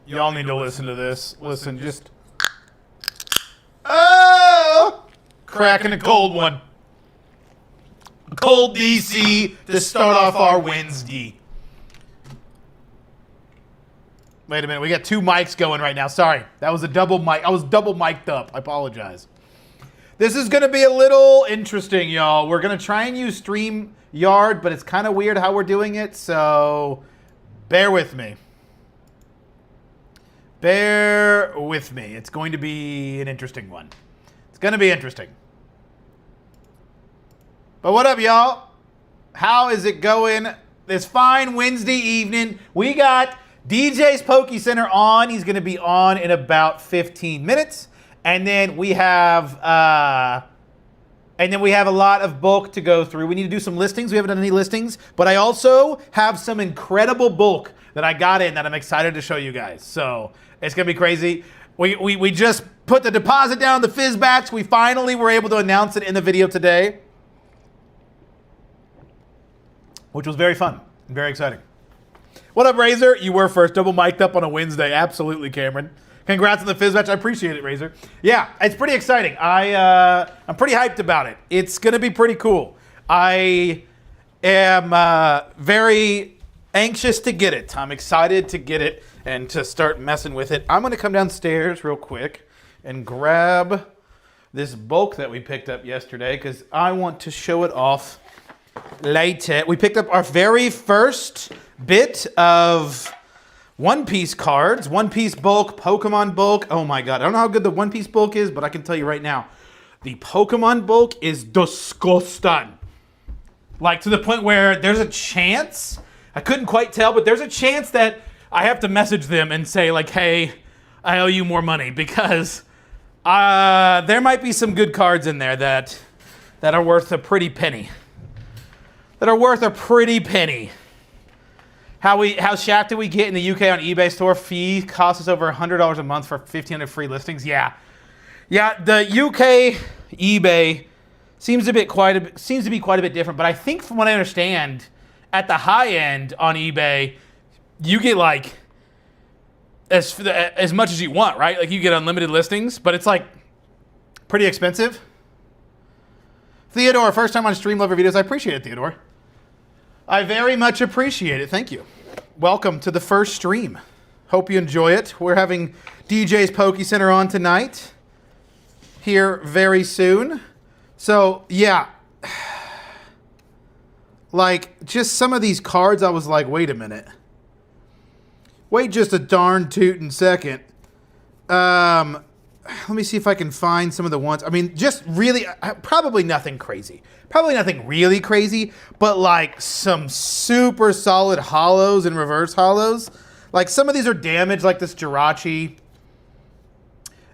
Y'all need to listen to this. Listen, just... Oh! Cracking a cold one. Cold DC to start off our Wednesday. Wait a minute, we got two mics going right now. Sorry, that was a double mic. I was double mic'd up. I apologize. This is going to be a little interesting, y'all. We're going to try and use StreamYard, but it's kind of weird how we're doing it, so bear with me. Bear with me. It's going to be an interesting one. It's going to be interesting. But what up, y'all? How is it going this fine Wednesday evening? We got DJ's Poke Center on. He's going to be on in about 15 minutes. And then we have a lot of bulk to go through. We need to do some listings. We haven't done any listings, but I also have some incredible bulk that I got in that I'm excited to show you guys. So it's gonna be crazy. We just put the deposit down the Fizzbacks. We finally were able to announce it in the video today, which was very fun and very exciting. What up, Razor? You were first, double mic'd up on a Wednesday. Absolutely, Cameron. Congrats on the Fizz match. I appreciate it, Razor. Yeah, it's pretty exciting. I'm pretty hyped about it. It's going to be pretty cool. I am very anxious to get it. I'm excited to get it and to start messing with it. I'm going to come downstairs real quick and grab this bulk that we picked up yesterday because I want to show it off later. We picked up our very first bit of One Piece cards, One Piece bulk, Pokemon bulk. Oh my God, I don't know how good the One Piece bulk is, but I can tell you right now, the Pokemon bulk is disgusting. Like to the point where there's a chance, I couldn't quite tell, but there's a chance that I have to message them and say like, hey, I owe you more money because there might be some good cards in there that are worth a pretty penny. How shacked did we get in the UK on eBay store? Fee costs us over $100 a month for 1,500 free listings. Yeah, the UK eBay seems to be quite a bit different. But I think from what I understand, at the high end on eBay, you get like as much as you want, right? Like you get unlimited listings, but it's like pretty expensive. Theodore, first time on stream, love your videos. I appreciate it, Theodore. I very much appreciate it. Thank you. Welcome to the first stream. Hope you enjoy it. We're having DJ's Poke Center on tonight. Here very soon. So, yeah. Like, just some of these cards, I was like, wait a minute. Wait just a darn tootin' second. Let me see if I can find some of the ones. I mean, just really, probably nothing crazy. Probably nothing really crazy, but like some super solid hollows and reverse hollows. Like some of these are damaged, like this Jirachi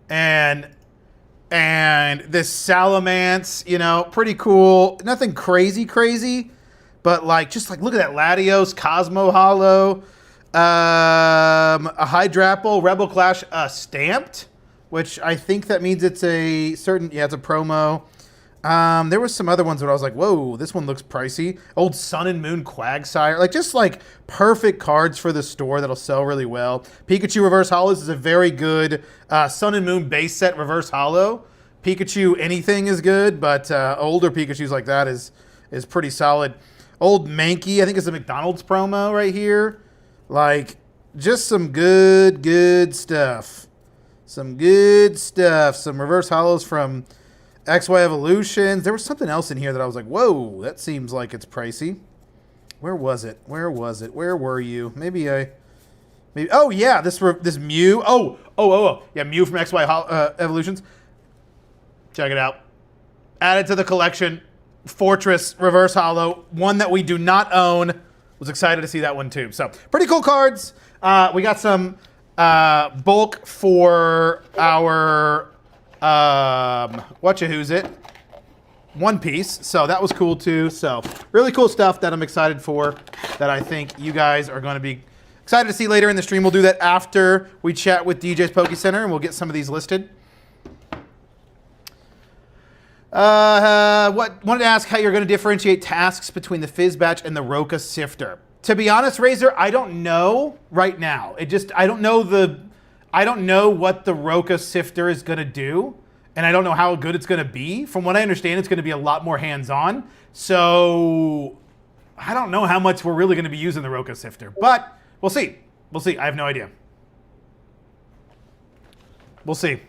and this Salamence, you know, pretty cool. Nothing crazy, but like, just like, look at that Latios, Cosmo hollow, a Hydrapple, Rebel Clash, stamped, which I think that means it's a certain, yeah, it's a promo. There was some other ones that I was like, whoa, this one looks pricey. Old Sun and Moon Quagsire. Like, just like perfect cards for the store that'll sell really well. Pikachu Reverse Hollows is a very good Sun and Moon base set reverse hollow. Pikachu anything is good, but older Pikachus like that is pretty solid. Old Mankey, I think it's a McDonald's promo right here. Like, just some good stuff. Some good stuff. Some reverse hollows from XY Evolutions. There was something else in here that I was like, whoa, that seems like it's pricey. Where was it? Where were you? Maybe, oh yeah, this Mew. Oh, yeah, Mew from XY Evolutions. Check it out. Added to the collection. Fortress Reverse Hollow. One that we do not own. Was excited to see that one too. So, pretty cool cards. We got some bulk for our whatcha-who's-it, One Piece. So that was cool too. So really cool stuff that I'm excited for, that I think you guys are going to be excited to see later in the stream. We'll do that after we chat with DJ's Poke Center, and we'll get some of these listed. Wanted to ask how you're going to differentiate tasks between the Fizz Batch and the Roka Sifter. To be honest, Razor, I don't know right now. I don't know what the Roka Sifter is going to do, and I don't know how good it's going to be. From what I understand, it's going to be a lot more hands-on. So I don't know how much we're really going to be using the Roka Sifter, but we'll see. We'll see. I have no idea. We'll see.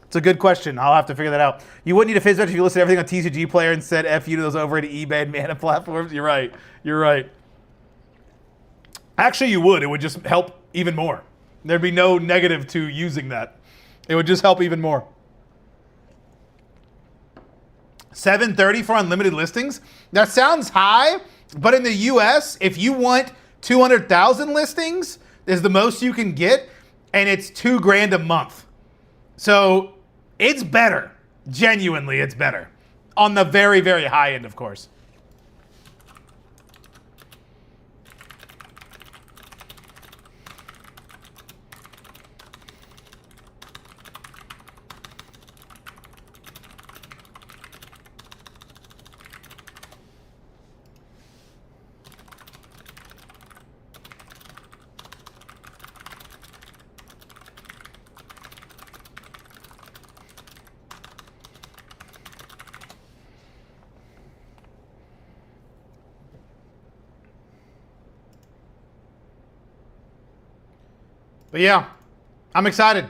It's a good question. I'll have to figure that out. You wouldn't need a fizz if you listed everything on TCG Player and said F you to those over to eBay and Mana platforms. You're right. You're right. Actually, you would. It would just help even more. There'd be no negative to using that. It would just help even more. 730 for unlimited listings? That sounds high, but in the US, if you want 200,000 listings, is the most you can get, and it's $2,000 a month. So it's better. Genuinely, it's better. On the very, very high end, of course. But yeah, I'm excited.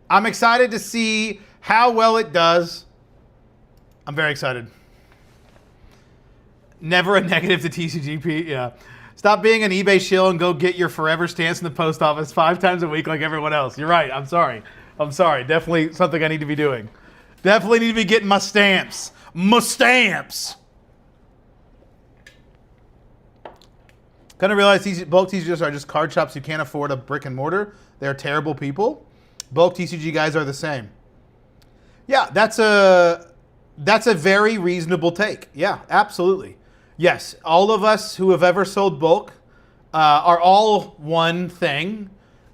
I'm excited to see how well it does. I'm very excited. Never a negative to TCGP. Yeah. Stop being an eBay shill and go get your forever stamps in the post office 5 times a week like everyone else. You're right. I'm sorry. I'm sorry. Definitely something I need to be doing. Definitely need to be getting my stamps. My stamps. Kind of realize bulk TCGs are just card shops who can't afford a brick and mortar. They're terrible people. Bulk TCG guys are the same. Yeah, that's a very reasonable take. Yeah, absolutely. Yes, all of us who have ever sold bulk are all one thing.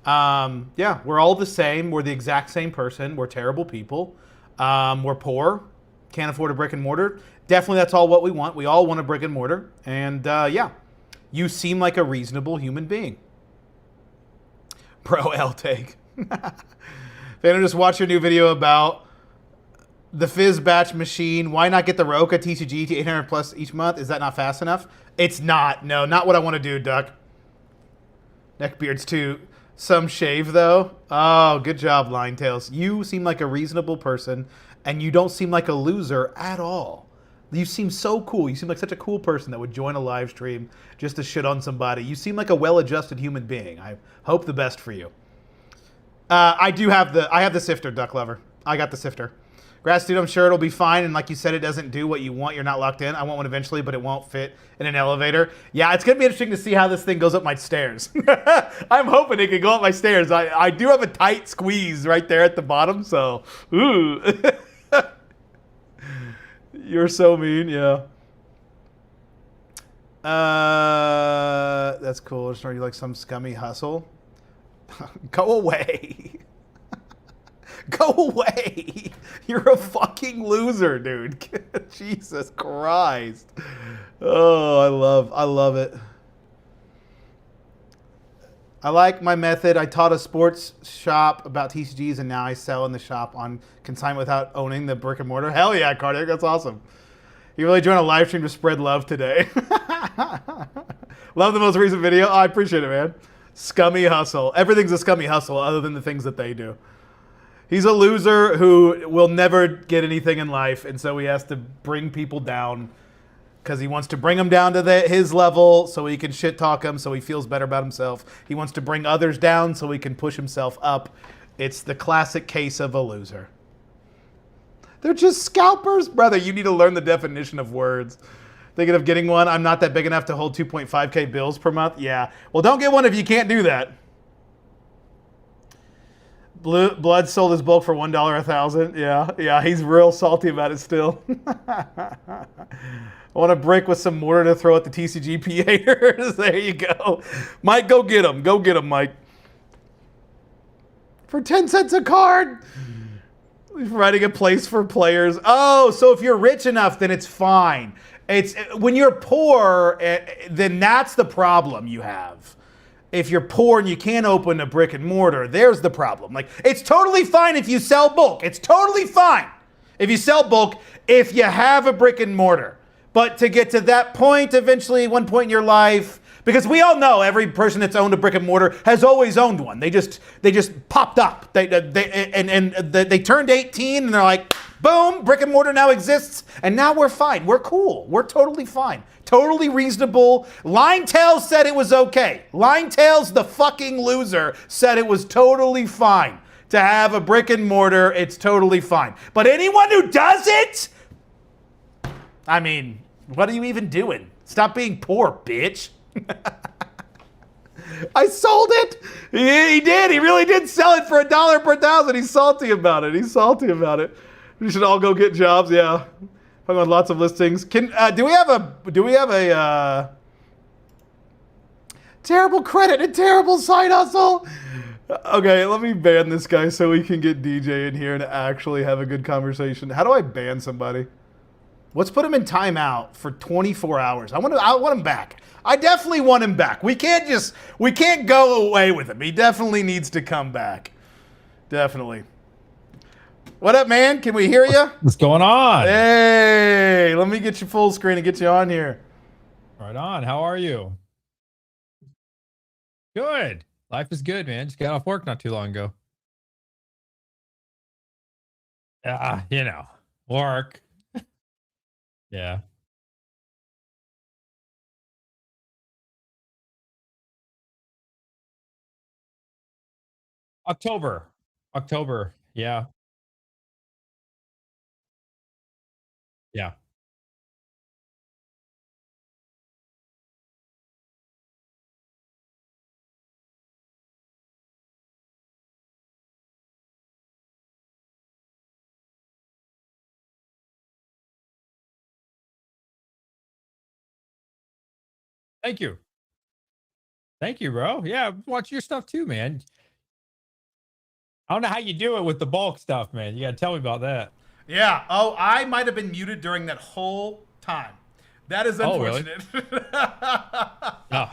Yeah, we're all the same. We're the exact same person. We're terrible people. We're poor. Can't afford a brick and mortar. Definitely that's all what we want. We all want a brick and mortar. And yeah. You seem like a reasonable human being. Pro L take. Phantom just watched your new video about the Fizz batch machine. Why not get the Roka TCG to 800 plus each month? Is that not fast enough? It's not. No, not what I want to do, Duck. Neckbeards too. Some shave though. Oh, good job, Linetails. You seem like a reasonable person, and you don't seem like a loser at all. You seem so cool. You seem like such a cool person that would join a live stream just to shit on somebody. You seem like a well-adjusted human being. I hope the best for you. I have the sifter, Duck Lover. I got the sifter. Grass dude, I'm sure it'll be fine. And like you said, it doesn't do what you want. You're not locked in. I want one eventually, but it won't fit in an elevator. Yeah, it's going to be interesting to see how this thing goes up my stairs. I'm hoping it can go up my stairs. I do have a tight squeeze right there at the bottom, so ooh. You're so mean, yeah. That's cool. Just you like some scummy hustle. Go away. Go away. You're a fucking loser, dude. Jesus Christ. Oh, I love it. I like my method. I taught a sports shop about TCGs, and now I sell in the shop on consignment without owning the brick and mortar. Hell yeah, Cardiac. That's awesome. You really joined a live stream to spread love today. Love the most recent video. Oh, I appreciate it, man. Scummy hustle. Everything's a scummy hustle other than the things that they do. He's a loser who will never get anything in life, and so he has to bring people down because he wants to bring them down to his level so he can shit talk them so he feels better about himself. He wants to bring others down so he can push himself up. It's the classic case of a loser. They're just scalpers? Brother, you need to learn the definition of words. Thinking of getting one? I'm not that big enough to hold 2.5K bills per month? Yeah. Well, don't get one if you can't do that. Blood sold his bulk for $1 1,000. Yeah, he's real salty about it still. I want a brick with some mortar to throw at the TCGP haters. There you go. Mike, go get him. Go get him, Mike. For 10 cents a card. He's providing a place for players. Oh, so if you're rich enough, then it's fine. It's when you're poor, then that's the problem you have. If you're poor and you can't open a brick and mortar, there's the problem. Like, it's totally fine if you sell bulk. It's totally fine if you sell bulk if you have a brick and mortar. But to get to that point, eventually, one point in your life, because we all know every person that's owned a brick and mortar has always owned one. They just popped up. They turned 18 and they're like, boom, brick and mortar now exists, and now we're fine. We're cool. We're totally fine. Totally reasonable. Linetails said it was okay. Linetails, the fucking loser, said it was totally fine to have a brick and mortar. It's totally fine. But anyone who does it, I mean, what are you even doing? Stop being poor, bitch. I sold it. He did. He really did sell it for $1 per thousand. He's salty about it. We should all go get jobs. Yeah. I got lots of listings. Do we have a terrible credit and terrible side hustle? Okay, let me ban this guy so we can get DJ in here and actually have a good conversation. How do I ban somebody? Let's put him in timeout for 24 hours. I want him back. I definitely want him back. We can't go away with him. He definitely needs to come back. Definitely. What up, man? Can we hear you? What's going on? Hey, let me get you full screen and get you on here. Right on. How are you? Good. Life is good, man. Just got off work not too long ago. Work. Yeah. October. Yeah. Yeah. Thank you. Thank you, bro. Yeah, watch your stuff too, man. I don't know how you do it with the bulk stuff, man. You gotta tell me about that. Yeah. Oh, I might have been muted during that whole time. That is unfortunate. Oh, really? Oh.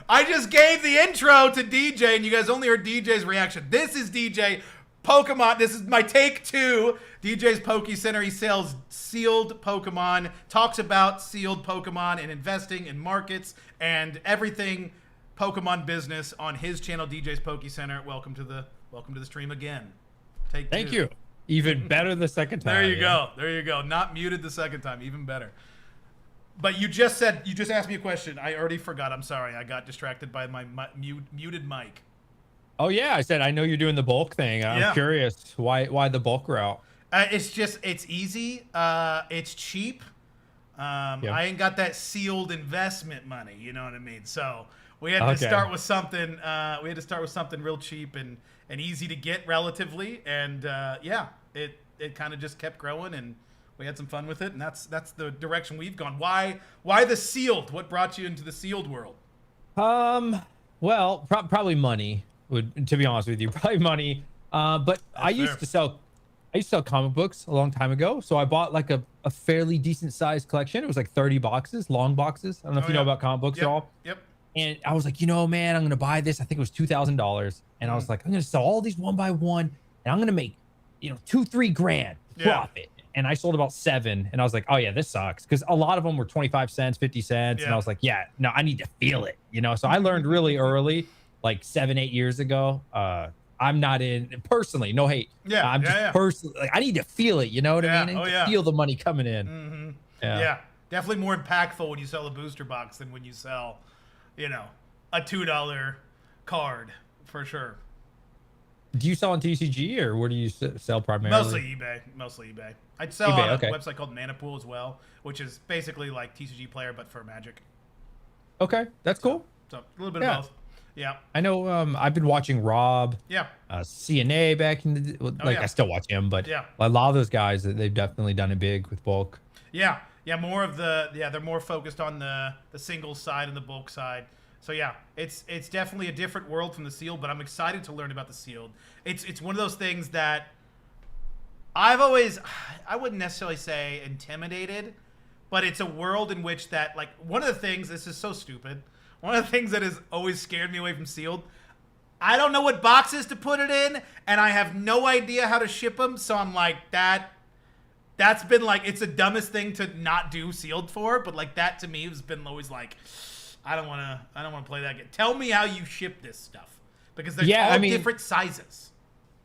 I just gave the intro to DJ, and you guys only heard DJ's reaction. This is DJ Pokemon. This is my take 2. DJ's Poke Center. He sells sealed Pokemon, talks about sealed Pokemon and investing in markets and everything Pokemon business on his channel, DJ's Poke Center. Welcome to the stream again. Take 2. Thank you. Even better the second time. There you go. Not muted the second time. Even better. But you just asked me a question. I already forgot. I'm sorry. I got distracted by my muted mic. Oh yeah, I said I know you're doing the bulk thing. I'm curious why the bulk route. It's easy. It's cheap. I ain't got that sealed investment money. You know what I mean? So we had to start with something. We had to start with something real cheap and easy to get relatively. And it kind of just kept growing, and we had some fun with it. And that's the direction we've gone. Why the sealed? What brought you into the sealed world? Well, probably money. To be honest with you, probably money. But I used to sell comic books a long time ago. So I bought like a fairly decent sized collection. It was like 30 boxes, long boxes. I don't know if you know about comic books at all. Yep. And I was like, man, I'm going to buy this. I think it was $2,000. And I was like, I'm going to sell all these one by one, and I'm going to make, $2-3 grand profit. And I sold about 7. And I was like, oh yeah, this sucks. Cause a lot of them were 25 cents, 50 cents. And I was like, yeah, no, I need to feel it. So I learned really early, like 7-8 years ago. I'm not in personally, no hate. Yeah. I'm just personally, like, I need to feel it. You know what I mean? I need to feel the money coming in. Mm-hmm. Yeah. Definitely more impactful when you sell a booster box than when you sell, a $2 card for sure. Do you sell on TCG, or where do you sell primarily? Mostly eBay. I'd sell on a website called Manapool as well, which is basically like TCG Player, but for Magic. Okay, that's cool. So a little bit of both. Yeah. I know I've been watching Rob. Yeah. CNA back in the I still watch him, but a lot of those guys, they've definitely done it big with bulk. Yeah. Yeah, they're more focused on the single side and the bulk side. So yeah, it's definitely a different world from the sealed, but I'm excited to learn about the sealed. It's one of those things that I wouldn't necessarily say intimidated, but it's a world in which that, like, one of the things, this is so stupid, one of the things that has always scared me away from sealed, I don't know what boxes to put it in, and I have no idea how to ship them, so I'm like, that's been like, it's the dumbest thing to not do sealed for, but like that to me has been always like, I don't want to play that game. Tell me how you ship this stuff, because there's all different sizes.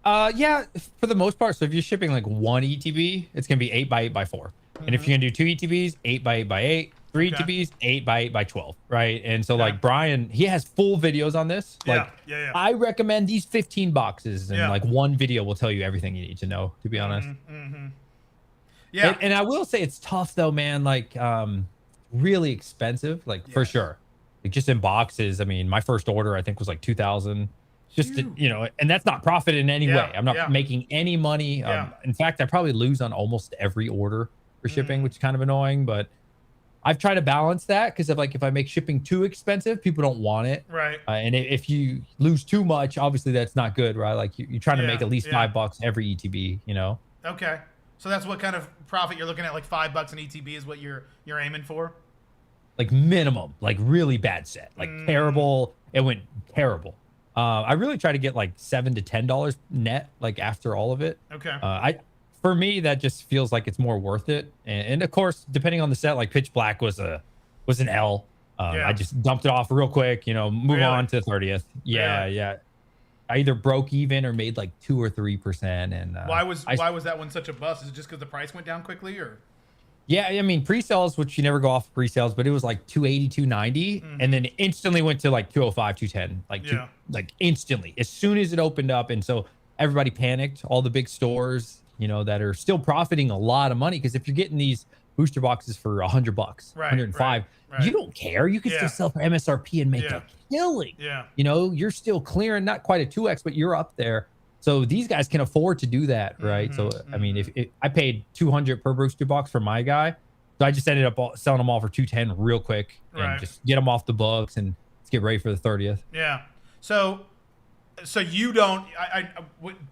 Yeah, for the most part. So if you're shipping like one ETB, it's gonna be 8 by 8 by 4. And if you're gonna do 2 ETBs, 8 by 8 by 8, 3 ETBs, 8 by 8 by 12, right? And so like Brian, he has full videos on this. Like, I recommend these 15 boxes, and like one video will tell you everything you need to know, to be honest. Yeah. And I will say it's tough though, man. Like, really expensive, like for sure. Like just in boxes. I mean, my first order I think was like 2,000. Just to, you know, and that's not profit in any way. I'm not making any money. In fact, I probably lose on almost every order for shipping, which is kind of annoying. But I've tried to balance that, because if I make shipping too expensive, people don't want it. Right. And if you lose too much, obviously that's not good, right? Like you're trying to make at least $5 every ETB, you know? Okay. So that's what kind of profit you're looking at, like $5 an ETB is what you're aiming for? Like minimum, like really bad set, like terrible. It went terrible. I really try to get like $7 to $10 net, like after all of it. Okay. For me, that just feels like it's more worth it. And of course, depending on the set, like Pitch Black was an L. I just dumped it off real quick, you know, move on to 30th. Yeah. I either broke even or made like 2 or 3%. And why was that one such a bust? Is it just because the price went down quickly, or? Yeah, I mean, pre-sales, which you never go off pre-sales, but it was like 280, 290, and then instantly went to like 205, 210, like instantly, as soon as it opened up. And so everybody panicked, all the big stores, you know, that are still profiting a lot of money. Because if you're getting these booster boxes for $100, 105, you don't care. You can still sell for MSRP and make a killing. You know, you're still clearing, not quite a 2x, but you're up there. So these guys can afford to do that, right? So I mean, if I paid $200 per booster box for my guy, so I just ended up selling them all for $210 real quick, and just get them off the books, and let's get ready for the 30th. Yeah. So you don't.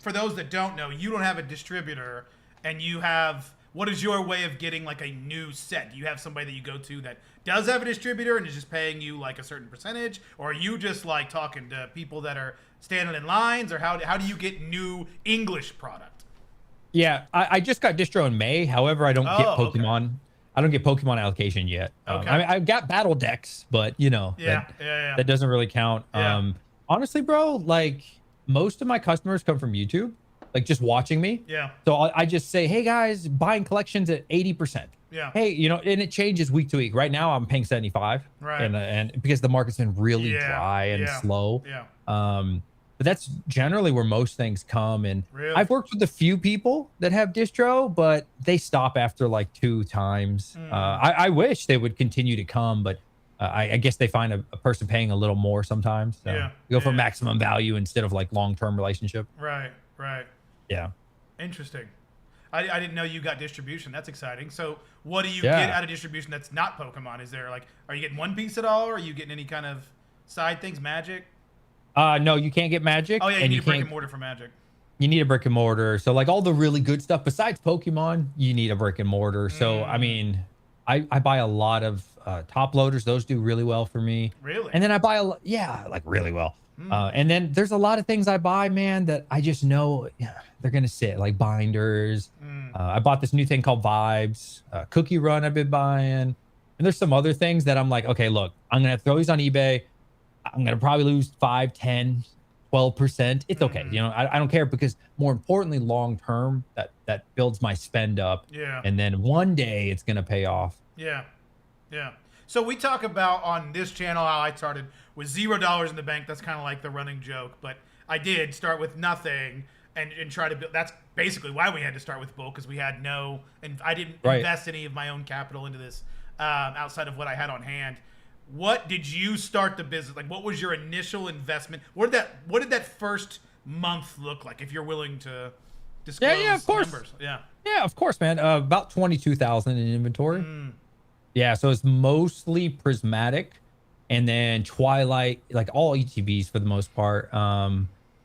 For those that don't know, you don't have a distributor, and you have. What is your way of getting like a new set? Do you have somebody that you go to that does have a distributor and is just paying you like a certain percentage, or are you just like talking to people that are standing in lines, or how do you get new English product? Yeah, I just got distro in May. However, I don't get Pokemon. Okay. I don't get Pokemon allocation yet. Okay. I mean, I've got battle decks, but you know, that doesn't really count. Honestly, bro, like most of my customers come from YouTube, like just watching me. Yeah. So I just say, hey guys, buying collections at 80%. Yeah. Hey, you know, and it changes week to week. Right now, I'm paying 75. Right. And because the market's been really dry and slow. Yeah. But that's generally where most things come. And really? I've worked with a few people that have distro, but they stop after like 2 times. I wish they would continue to come, but I guess they find a person paying a little more sometimes. So you go for maximum value instead of like long-term relationship. Right. Yeah. Interesting. I didn't know you got distribution. That's exciting. So what do you get out of distribution that's not Pokemon? Is there like, are you getting One Piece at all? Or are you getting any kind of side things, Magic? No, you can't get Magic. Oh yeah, you need a brick and mortar for Magic. You need a brick and mortar. So like all the really good stuff besides Pokemon, you need a brick and mortar. So I mean, I buy a lot of top loaders. Those do really well for me. Really? And then I buy like really well. And then there's a lot of things I buy, man, that I just know they're gonna sit, like binders. I bought this new thing called Vibes, Cookie Run I've been buying, and there's some other things that I'm like, okay, look, I'm gonna throw these on eBay. I'm gonna probably lose 5, 10, 12%. It's okay, you know, I don't care, because more importantly, long term, that builds my spend up. Yeah. And then one day it's gonna pay off. Yeah. So we talk about on this channel how I started with $0 in the bank. That's kind of like the running joke, but I did start with nothing and try to build. That's basically why we had to start with bulk, because we had and I didn't invest any of my own capital into this outside of what I had on hand. What did you start the business? Like, what was your initial investment? What did that first month look like, if you're willing to disclose of course. numbers? Yeah, of course, man. About 22,000 in inventory. Yeah, so it's mostly prismatic, and then Twilight, like all ETBs for the most part.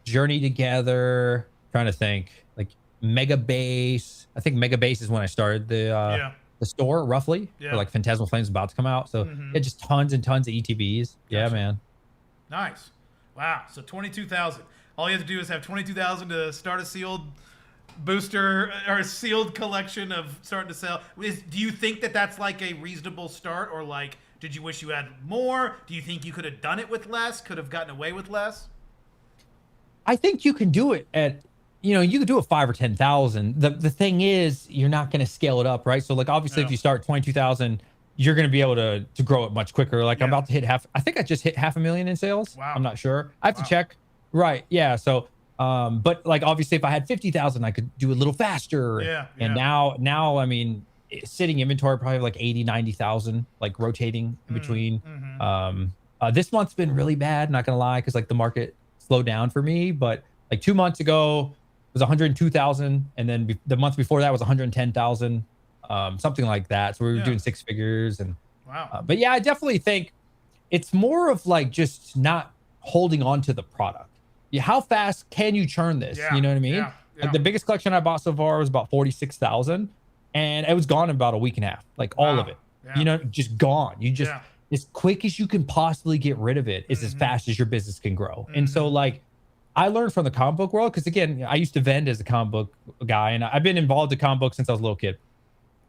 Journey Together, trying to think, like Mega Base. I think Mega Base is when I started the the store roughly, Yeah. for like Phantasmal Flames about to come out. So Mhm. yeah, just tons and tons of ETBs. Yeah, Gotcha. man. Nice. Wow. So 22,000. All you have to do is have 22,000 to start a sealed booster or a sealed collection of starting to sell. Do you think that that's like a reasonable start, or like did you wish you had more? Do you think you could have done it with less? Could have gotten away with less? I think you can do it at, you could do it 5 or 10,000. The thing is, you're not going to scale it up, right? So like obviously if Yeah. you start 22,000, you're going to be able to grow it much quicker. Like I'm Yeah. about to hit I think I just hit 500,000 in sales. Wow. I'm not sure. I have to Wow. check. Right. Yeah. So but like obviously if I had 50,000, I could do a little faster. Yeah. And Yeah. now I mean sitting inventory probably like 80, 90,000, like rotating in Mm, between. mhm. This month's been really bad, not gonna lie, because like the market slowed down for me. But like 2 months ago it was 102,000, and then the month before that was 110,000, something like that. So we were Yeah. doing six figures, and Wow. but yeah, I definitely think it's more of like just not holding on to the product. Yeah, how fast can you churn this? Yeah. You know what I mean? Yeah. Like Yeah. the biggest collection I bought so far was about 46,000, and it was gone in about a week and a half, like all of Wow. it. Yeah. Just gone. You just Yeah. as quick as you can possibly get rid of it is as Mhm. fast as your business can grow. And so Mhm. like I learned from the comic book world because again, I used to vend as a comic book guy, and I've been involved in comic books since I was a little kid.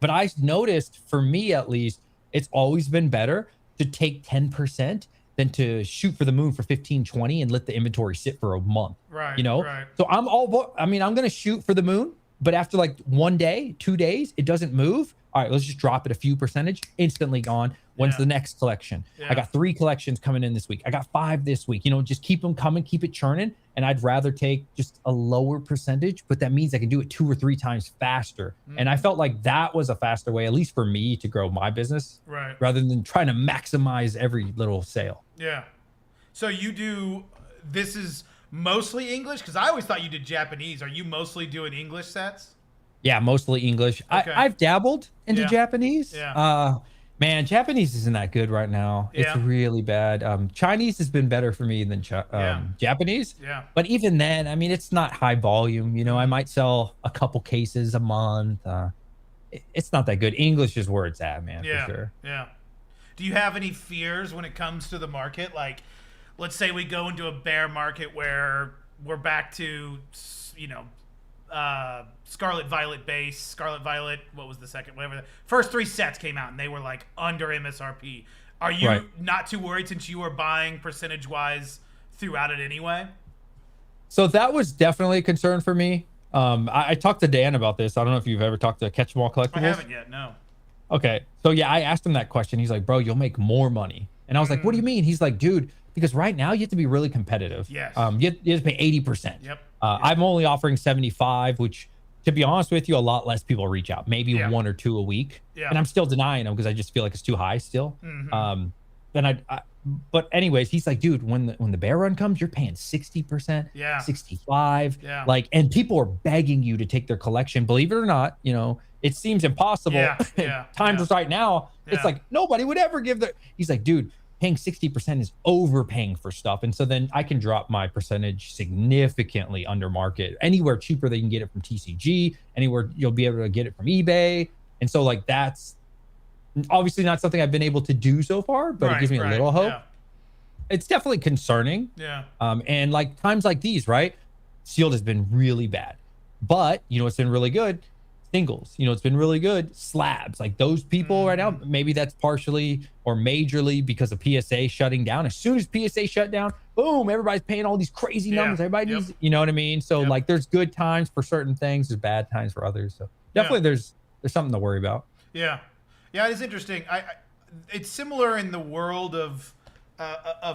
But I noticed, for me at least, it's always been better to take 10% than to shoot for the moon for 15, 20 and let the inventory sit for a month. Right. You know? Right. So I mean, I'm gonna shoot for the moon, but after like 1 day, 2 days, it doesn't move. All right, let's just drop it a few percentage, instantly gone. When's Yeah. the next collection? Yeah. I got 3 collections coming in this week. I got 5 this week. Just keep them coming, keep it churning. And I'd rather take just a lower percentage, but that means I can do it 2 or 3 times faster. And I Mhm. felt like that was a faster way, at least for me, to grow my business Right. rather than trying to maximize every little sale. Yeah. So you do. This is mostly English, because I always thought you did Japanese. Are you mostly doing English sets? Yeah, mostly English. Okay. I've dabbled into Yeah. Japanese. Yeah. Man, Japanese isn't that good right now. It's Yeah. really bad. Chinese has been better for me than Yeah. Japanese. Yeah. But even then, I mean, it's not high volume. I Mhm. might sell a couple cases a month. It's not that good. English is where it's at, man, Yeah. for sure. Yeah. Do you have any fears when it comes to the market? Like, let's say we go into a bear market where we're back to, Scarlet Violet base, Scarlet Violet. What was the second? Whatever. The first 3 sets came out and they were like under MSRP. Are you Right. not too worried since you are buying percentage wise throughout it anyway? So that was definitely a concern for me. I talked to Dan about this. I don't know if you've ever talked to Catch 'em All Collectibles. I haven't yet. No. Okay. So yeah, I asked him that question. He's like, bro, you'll make more money. And I was like, what do you mean? He's like, dude, because right now you have to be really competitive. Yes. You have to pay 80%. Yep. I'm only offering 75, which to be honest with you, a lot less people reach out, maybe Yeah. 1 or 2 a week. Yeah. And I'm still denying them because I just feel like it's too high still. Mhm. Then but anyways, he's like, dude, when the bear run comes, you're paying 60%, Yeah. 65. Yeah. Like, and people are begging you to take their collection. Believe it or not, it seems impossible. Yeah, yeah, Times yeah. right now, it's Yeah. like nobody would ever give he's like, dude, paying 60% is overpaying for stuff. And so then I can drop my percentage significantly under market, anywhere cheaper than you can get it from TCG, anywhere you'll be able to get it from eBay. And so like that's obviously not something I've been able to do so far, but it gives me a little hope. Yeah. It's definitely concerning. Yeah. And like times like these, right? Sealed has been really bad, but it's been really good. Singles, it's been really good. Slabs, like those people right now, maybe that's partially or majorly because of PSA shutting down. As soon as PSA shut down, boom, everybody's paying all these crazy Yeah. numbers. Everybody Yep. needs, you know what I mean? So Yep. like there's good times for certain things, there's bad times for others. So definitely there's something to worry about. Yeah, yeah, it is interesting. It's similar in the world of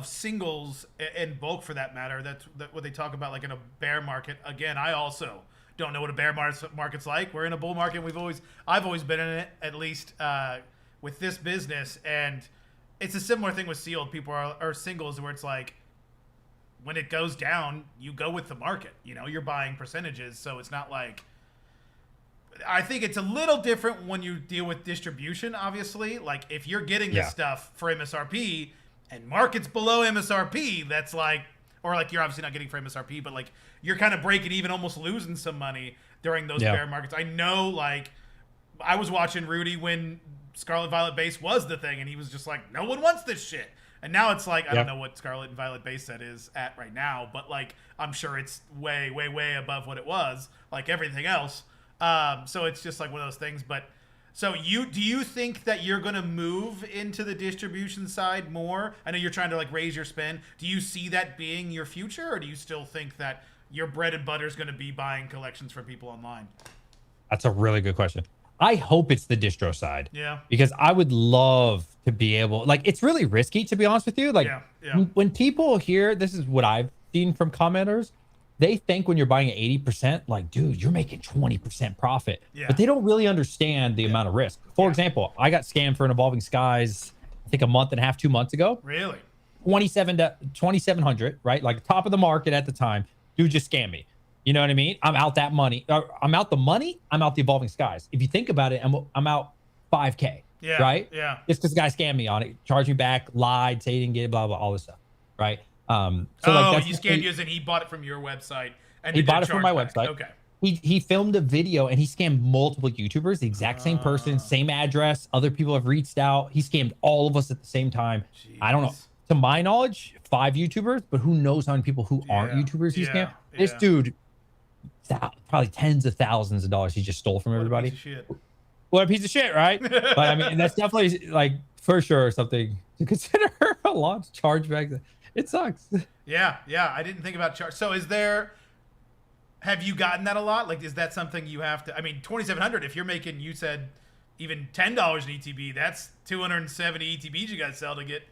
singles and bulk for that matter. That's what they talk about, like in a bear market. Again, I also don't know what a bear market's like. We're in a bull market. I've always been in it, at least with this business, and it's a similar thing with sealed. People are singles where it's like when it goes down, you go with the market. You're buying percentages, so it's not like. I think it's a little different when you deal with distribution, obviously. Like, if you're getting this stuff for MSRP and market's below MSRP, that's like, or like you're obviously not getting for MSRP, but like you're kind of breaking even, almost losing some money during those bear markets. I know, like, I was watching Rudy when Scarlet Violet Base was the thing, and he was just like, no one wants this shit. And now it's like, I don't know what Scarlet and Violet Base set is at right now, but like, I'm sure it's way, way, way above what it was, like everything else. So it's just like one of those things. But so do you think that you're going to move into the distribution side more? I know you're trying to like raise your spend. Do you see that being your future, or do you still think that your bread and butter is going to be buying collections from people online? That's a really good question. I hope it's the distro side. Yeah. Because I would love to be able, like, it's really risky, to be honest with you. Like, when people hear, this is what I've seen from commenters, they think when you're buying at 80%, like, dude, you're making 20% profit. Yeah. But they don't really understand the amount of risk. For example, I got scammed for an Evolving Skies, I think a month and a half, 2 months ago. Really? 2,700, right? Like top of the market at the time. Dude just scammed me. You know what I mean? I'm out that money. I'm out the money. I'm out the Evolving Skies. If you think about it, I'm out 5K. Yeah. Right? Yeah. Just because the guy scammed me on it, charged me back, lied, say he didn't get it, blah, blah, all this stuff. Right? So like he scammed you as in he bought it from your website. And he bought it from my website. Okay. He filmed a video and he scammed multiple YouTubers, the exact same person, same address. Other people have reached out. He scammed all of us at the same time. Jeez. I don't know. To my knowledge, 5 YouTubers, but who knows how many people who aren't YouTubers he scammed. This dude, probably tens of thousands of dollars he just stole from everybody. What a piece of shit, right? But I mean, that's definitely like for sure something to consider. A launch chargeback. It sucks. Yeah. I didn't think about charge. So have you gotten that a lot? Like, is that something you have to? I mean, 2,700. If you're making, you said even $10 in ETB, that's 270 ETBs you got to sell to get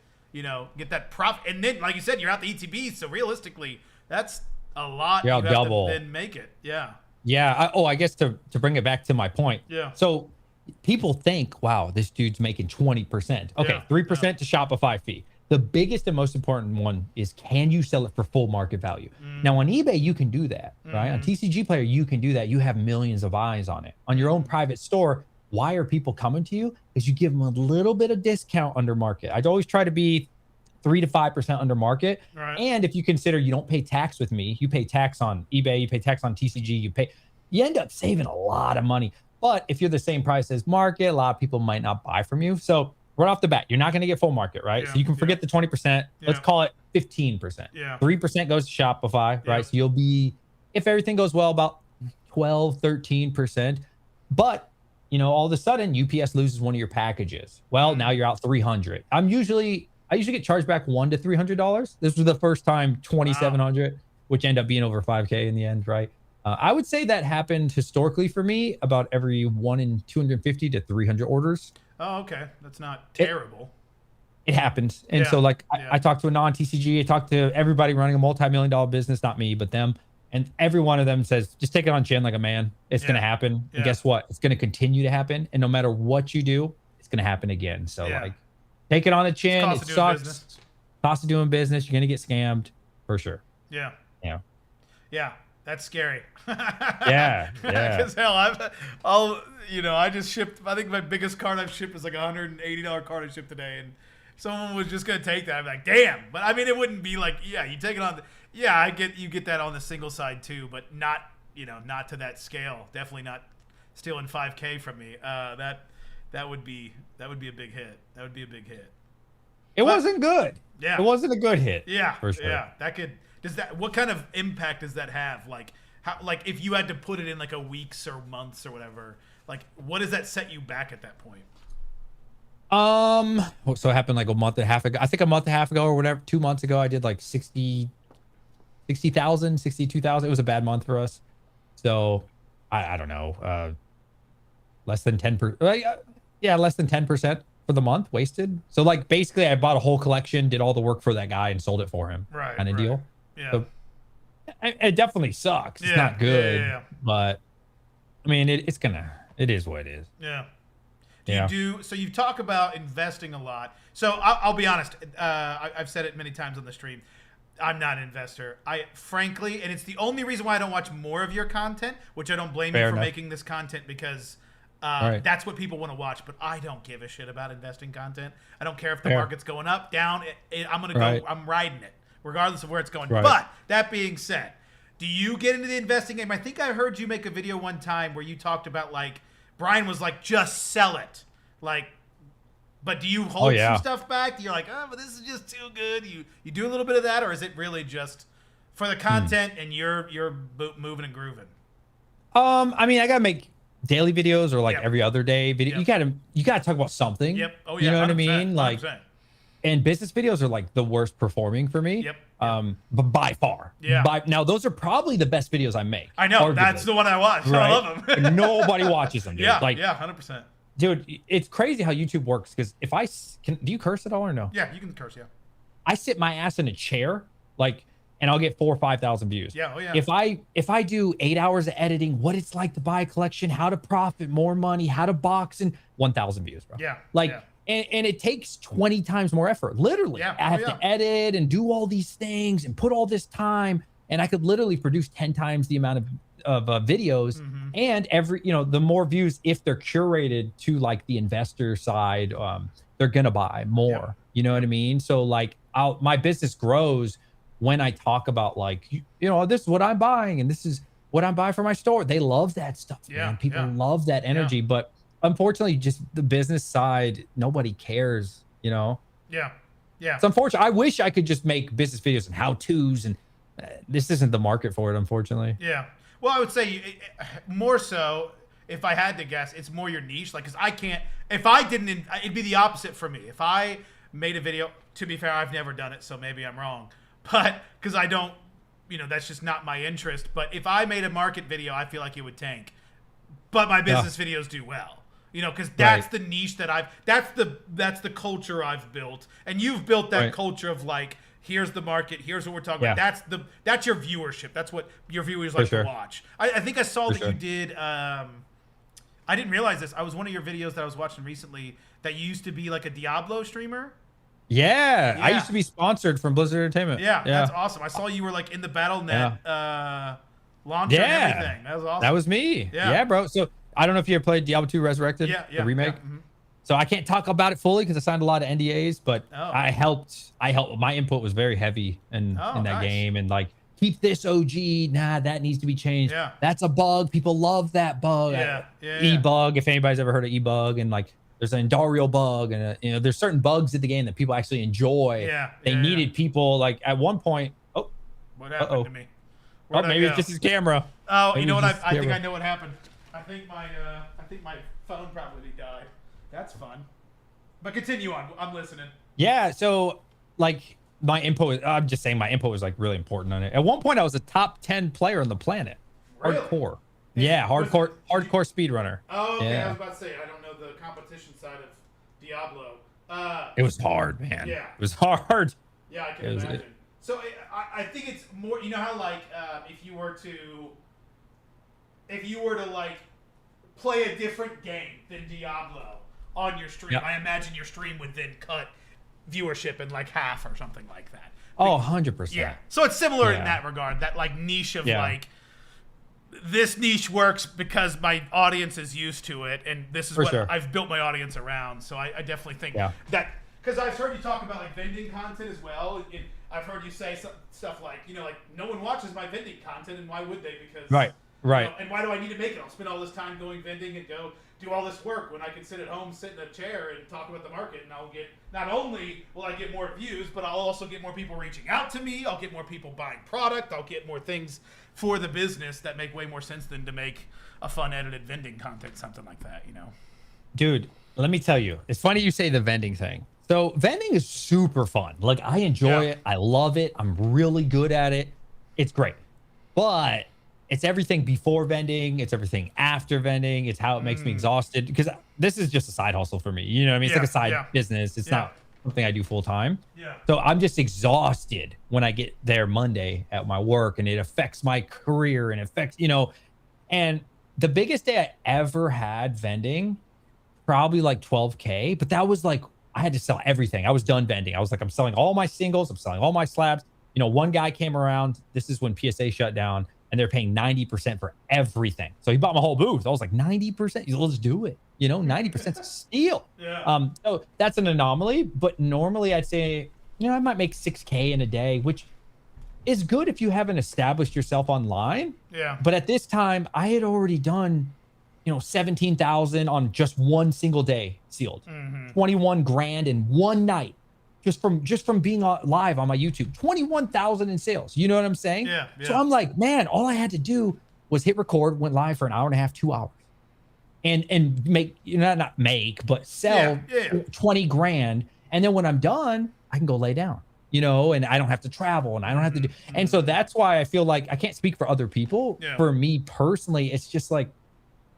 that profit. And then, like you said, you're out the ETBs. So realistically, that's a lot. Yeah, double. Then make it. Yeah. Yeah. I guess to bring it back to my point. Yeah. So people think, wow, this dude's making 20%. Okay, 3% to Shopify fee. The biggest and most important one is, can you sell it for full market value? Now on eBay, you can do that, right? On TCG Player, you can do that. You have millions of eyes on it. On your own private store, why are people coming to you? Because you give them a little bit of discount under market. I'd always try to be 3 to 5% under market. Right. And if you consider you don't pay tax with me, you pay tax on eBay, you pay tax on TCG, you end up saving a lot of money. But if you're the same price as market, a lot of people might not buy from you. So right off the bat, you're not going to get full market, right? So you can forget the 20%. Let's call it 15%. 3% goes to Shopify, right? So you'll be, if everything goes well, about 12, 13%. But, all of a sudden, UPS loses one of your packages. Well, now you're out 300. I usually get charged back $100 to $300. This was the first time 2,700, which ended up being over 5K in the end, right? I would say that happened historically for me about every 1 in 250 to 300 orders. Oh, okay. That's not terrible. It happens. And so like I talked to a non-TCG, I talked to everybody running a multi-million-dollar business, not me, but them. And every one of them says, just take it on chin like a man. It's going to happen. And guess what? It's going to continue to happen. And no matter what you do, it's going to happen again. So like, take it on the chin. It sucks. Cost of doing business. You're going to get scammed for sure. Yeah. Yeah. Yeah. That's scary. Yeah. Because hell, I just shipped. I think my biggest card I've shipped is like $180 card I shipped today, and someone was just gonna take that. I'm like, damn. But I mean, it wouldn't be like, you take it on. You get that on the single side too, but not to that scale. Definitely not stealing 5K from me. That would be a big hit. That would be a big hit. It wasn't good. Yeah. It wasn't a good hit. Yeah. For sure. Yeah. That could. What kind of impact does that have? Like, how, like if you had to put it in like a weeks or months or whatever, like what does that set you back at that point? So it happened like a month and a half ago. I think a month and a half ago or whatever, 2 months ago, I did like 60,000, 62,000. It was a bad month for us. So I don't know, less than 10%. Less than 10% for the month wasted. So like basically I bought a whole collection, did all the work for that guy and sold it for him. Right. Kind of deal. Yeah. So it definitely sucks. It's not good, but I mean, it is what it is. Yeah. So you talk about investing a lot. So I'll be honest. I've said it many times on the stream. I'm not an investor. Frankly, and it's the only reason why I don't watch more of your content, which I don't blame you for making this content because that's what people want to watch. But I don't give a shit about investing content. I don't care if the market's going up, down. I'm going to go. I'm riding it, regardless of where it's going. But that being said, do you get into the investing game? I think I heard you make a video one time where you talked about like Brian was like, just sell it. Like, but do you hold some stuff back? You're like, oh, but this is just too good. You do a little bit of that, or is it really just for the content and you're moving and grooving? I mean, I gotta make daily videos or like every other day video. Yep. You gotta talk about something. Yep. Oh yeah. You know what I mean? 100%. Like, and business videos are like the worst performing for me. Yep. But by far. Yeah. Now those are probably the best videos I make. I know. Arguably. That's the one I watch. Right? I love them. Nobody watches them. Dude. Yeah. Like, yeah. 100%. Dude, it's crazy how YouTube works. Because if I do you curse at all or no? Yeah, you can curse. Yeah. I sit my ass in a chair, like, and I'll get 4,000 or 5,000 views. Yeah. Oh yeah. If I do 8 hours of editing, what it's like to buy a collection, how to profit more money, how to box, and 1,000 views, bro. Yeah. Like, yeah. And it takes 20 times more effort. Literally, Yeah. I have to edit and do all these things and put all this time, and I could literally produce 10 times the amount of videos. And every, the more views, if they're curated to like the investor side, they're gonna buy more. You know what I mean? So like, my business grows when I talk about like, this is what I'm buying and this is what I'm buying for my store. They love that stuff, man. People love that energy, but unfortunately, just the business side, nobody cares, Yeah. Yeah. It's unfortunate. I wish I could just make business videos and how-tos, and this isn't the market for it, unfortunately. Yeah. Well, I would say more so, if I had to guess, it's more your niche. Like, because I can't, if I didn't, it'd be the opposite for me. If I made a video, to be fair, I've never done it, so maybe I'm wrong. But, because I don't, that's just not my interest. But if I made a market video, I feel like it would tank. But my business videos do well. Because that's the niche that that's the culture I've built. And you've built that culture of like, here's the market, here's what we're talking about. That's your viewership. That's what your viewers like to watch. I think I saw that you did, I didn't realize this. I was one of your videos that I was watching recently that you used to be like a Diablo streamer. Yeah. I used to be sponsored from Blizzard Entertainment. Yeah, that's awesome. I saw you were like in the BattleNet launcher and everything. That was awesome. That was me. Yeah, bro. So I don't know if you ever played Diablo 2 Resurrected, the remake. Yeah. So I can't talk about it fully because I signed a lot of NDAs, but I helped. My input was very heavy in that game, and like, keep this OG. Nah, that needs to be changed. Yeah. That's a bug. People love that bug. E-bug, if anybody's ever heard of e-bug, and like, there's an Endarial bug, and there's certain bugs in the game that people actually enjoy. They needed people like at one point. Oh, what happened to me? Maybe it's just his camera. Oh, maybe you know what? I think I know what happened. I think my phone probably died. That's fun. But continue on. I'm listening. Yeah. So like, I'm just saying my input was like really important on it. At one point, I was a top 10 player on the planet. Really? Hardcore. Hardcore speedrunner. Oh, okay. I was about to say, I don't know the competition side of Diablo. It was hard, man. Yeah. It was hard. Yeah, I can imagine. So I think it's more, how like if you were to like play a different game than Diablo on your stream, I imagine your stream would then cut viewership in like half or something like that. Oh, 100%. Yeah. So it's similar in that regard, that like niche of like, this niche works because my audience is used to it, and this is what I've built my audience around. So I definitely think that, because I've heard you talk about like vending content as well. I've heard you say stuff like, like no one watches my vending content, and why would they? Because right. And why do I need to make it? I'll spend all this time going vending and go do all this work when I can sit at home, sit in a chair, and talk about the market, and I'll get, not only will I get more views, but I'll also get more people reaching out to me. I'll get more people buying product. I'll get more things for the business that make way more sense than to make a fun edited vending content, something like that, Dude, let me tell you, it's funny you say the vending thing. So vending is super fun. Like, I enjoy it. I love it. I'm really good at it. It's great. But it's everything before vending. It's everything after vending. It's how it makes me exhausted, because this is just a side hustle for me. You know what I mean? It's like a side business. It's not something I do full time. So I'm just exhausted when I get there Monday at my work, and it affects my career, and affects, and the biggest day I ever had vending, probably like 12K, but that was like, I had to sell everything. I was done vending. I was like, I'm selling all my singles. I'm selling all my slabs. One guy came around. This is when PSA shut down, and they're paying 90% for everything. So he bought my whole booth. I was like, 90%? He's like, let's do it. 90% is a steal. So that's an anomaly, but normally I'd say, I might make 6K in a day, which is good if you haven't established yourself online. But at this time, I had already done, 17,000 on just one single day sealed. 21 grand in one night just from being live on my YouTube. 21,000 in sales. You know what I'm saying? Yeah, So yeah. I'm like, man, all I had to do was hit record, went live for an hour and a half, 2 hours, and make, not make, but sell Yeah. 20 grand. And then when I'm done, I can go lay down, and I don't have to travel and I don't have to do. And so that's why I feel like I can't speak for other people. Yeah. For me personally, it's just like,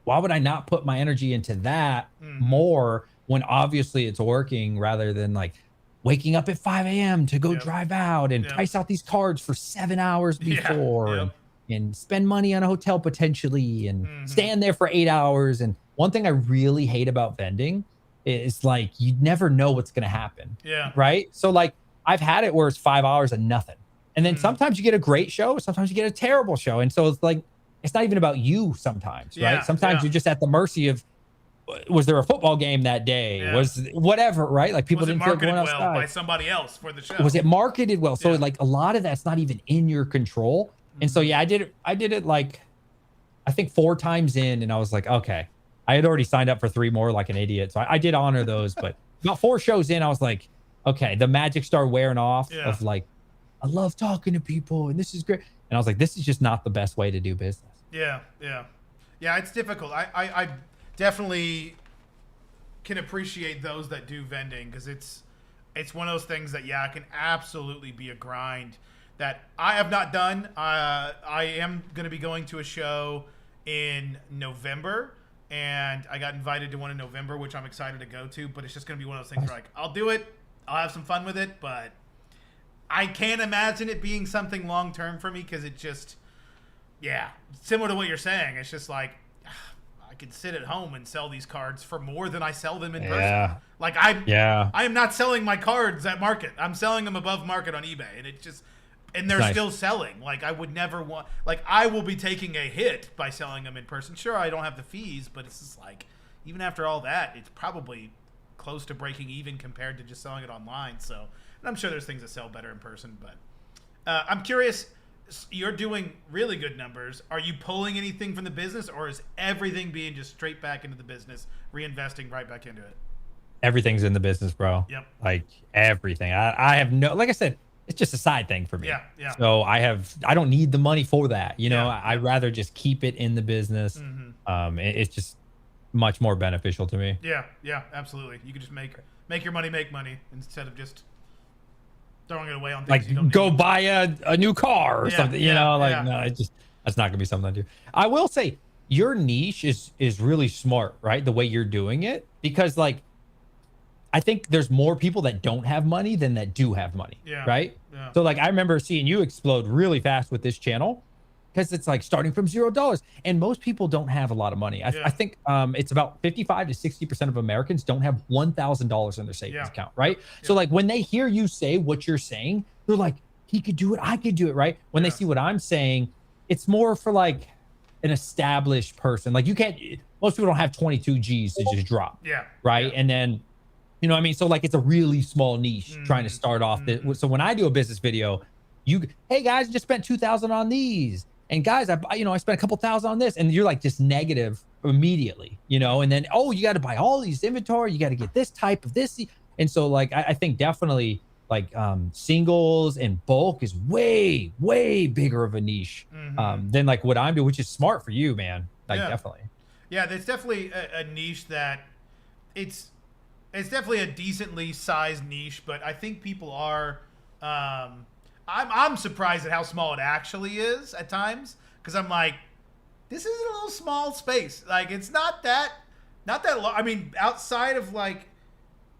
why would I not put my energy into that more when obviously it's working, rather than like waking up at 5 a.m. to go drive out and price out these cards for 7 hours before and spend money on a hotel potentially and stand there for 8 hours. And one thing I really hate about vending is like, you never know what's going to happen. Yeah. Right. So like I've had it where it's 5 hours of nothing. And then sometimes you get a great show. Sometimes you get a terrible show. And so it's like, it's not even about you sometimes, right? Sometimes you're just at the mercy of, was there a football game that day? Was whatever, right? Like people didn't feel going outside. Well by somebody else for the show. Was it marketed well? So like a lot of that's not even in your control. And so, I did it like, I think 4 times in, and I was like, okay, I had already signed up for 3 more like an idiot. So I did honor those, but about 4 shows in, I was like, okay, the magic started wearing off of like, I love talking to people and this is great. And I was like, this is just not the best way to do business. Yeah. It's difficult. I definitely can appreciate those that do vending, because it's one of those things that it can absolutely be a grind that I have not done. I am going to be going to a show in November, and I got invited to one in November, which I'm excited to go to. But it's just going to be one of those things where like, I'll do it, I'll have some fun with it, but I can't imagine it being something long term for me, because it just. Yeah, similar to what you're saying. It's just like, I could sit at home and sell these cards for more than I sell them in person. Like I am not selling my cards at market. I'm selling them above market on eBay, and they're still selling. Like I would never want. Like I will be taking a hit by selling them in person. Sure, I don't have the fees, but it's just like, even after all that, it's probably close to breaking even compared to just selling it online. So, and I'm sure there's things that sell better in person, but I'm curious. You're doing really good numbers. Are you pulling anything from the business, or is everything being just straight back into the business, reinvesting right back into it? Everything's in the business, bro. Yep. Like everything. I have no, like I said, it's just a side thing for me. Yeah. So I don't need the money for that. I'd rather just keep it in the business. It's just much more beneficial to me. Yeah, absolutely. You can just make your money make money instead of just throwing it away on things like you don't go need. buy a new car or something, no, that's not gonna be something I do. I will say your niche is really smart, right? The way you're doing it, because like I think there's more people that don't have money than that do have money, right? So like I remember seeing you explode really fast with this channel, because it's like starting from $0, and most people don't have a lot of money. I think it's about 55 to 60% of Americans don't have $1,000 in their savings account, right? So like when they hear you say what you're saying, they're like, he could do it, I could do it, right? When they see what I'm saying, it's more for like an established person. Like most people don't have 22 G's to just drop, right? And then, what I mean? So like it's a really small niche trying to start off. So when I do a business video, hey guys, just spent 2,000 on these. And guys, I spent a couple thousand on this, and you're like just negative immediately, and then, you got to buy all these inventory. You got to get this type of this. And so like, I think definitely like singles and bulk is way, way bigger of a niche than like what I'm doing, which is smart for you, man. Like definitely. Yeah, there's definitely a niche that it's definitely a decently sized niche, but I think people are, I'm surprised at how small it actually is at times, because I'm like, this is a little small space. Like it's not that long. I mean, outside of like,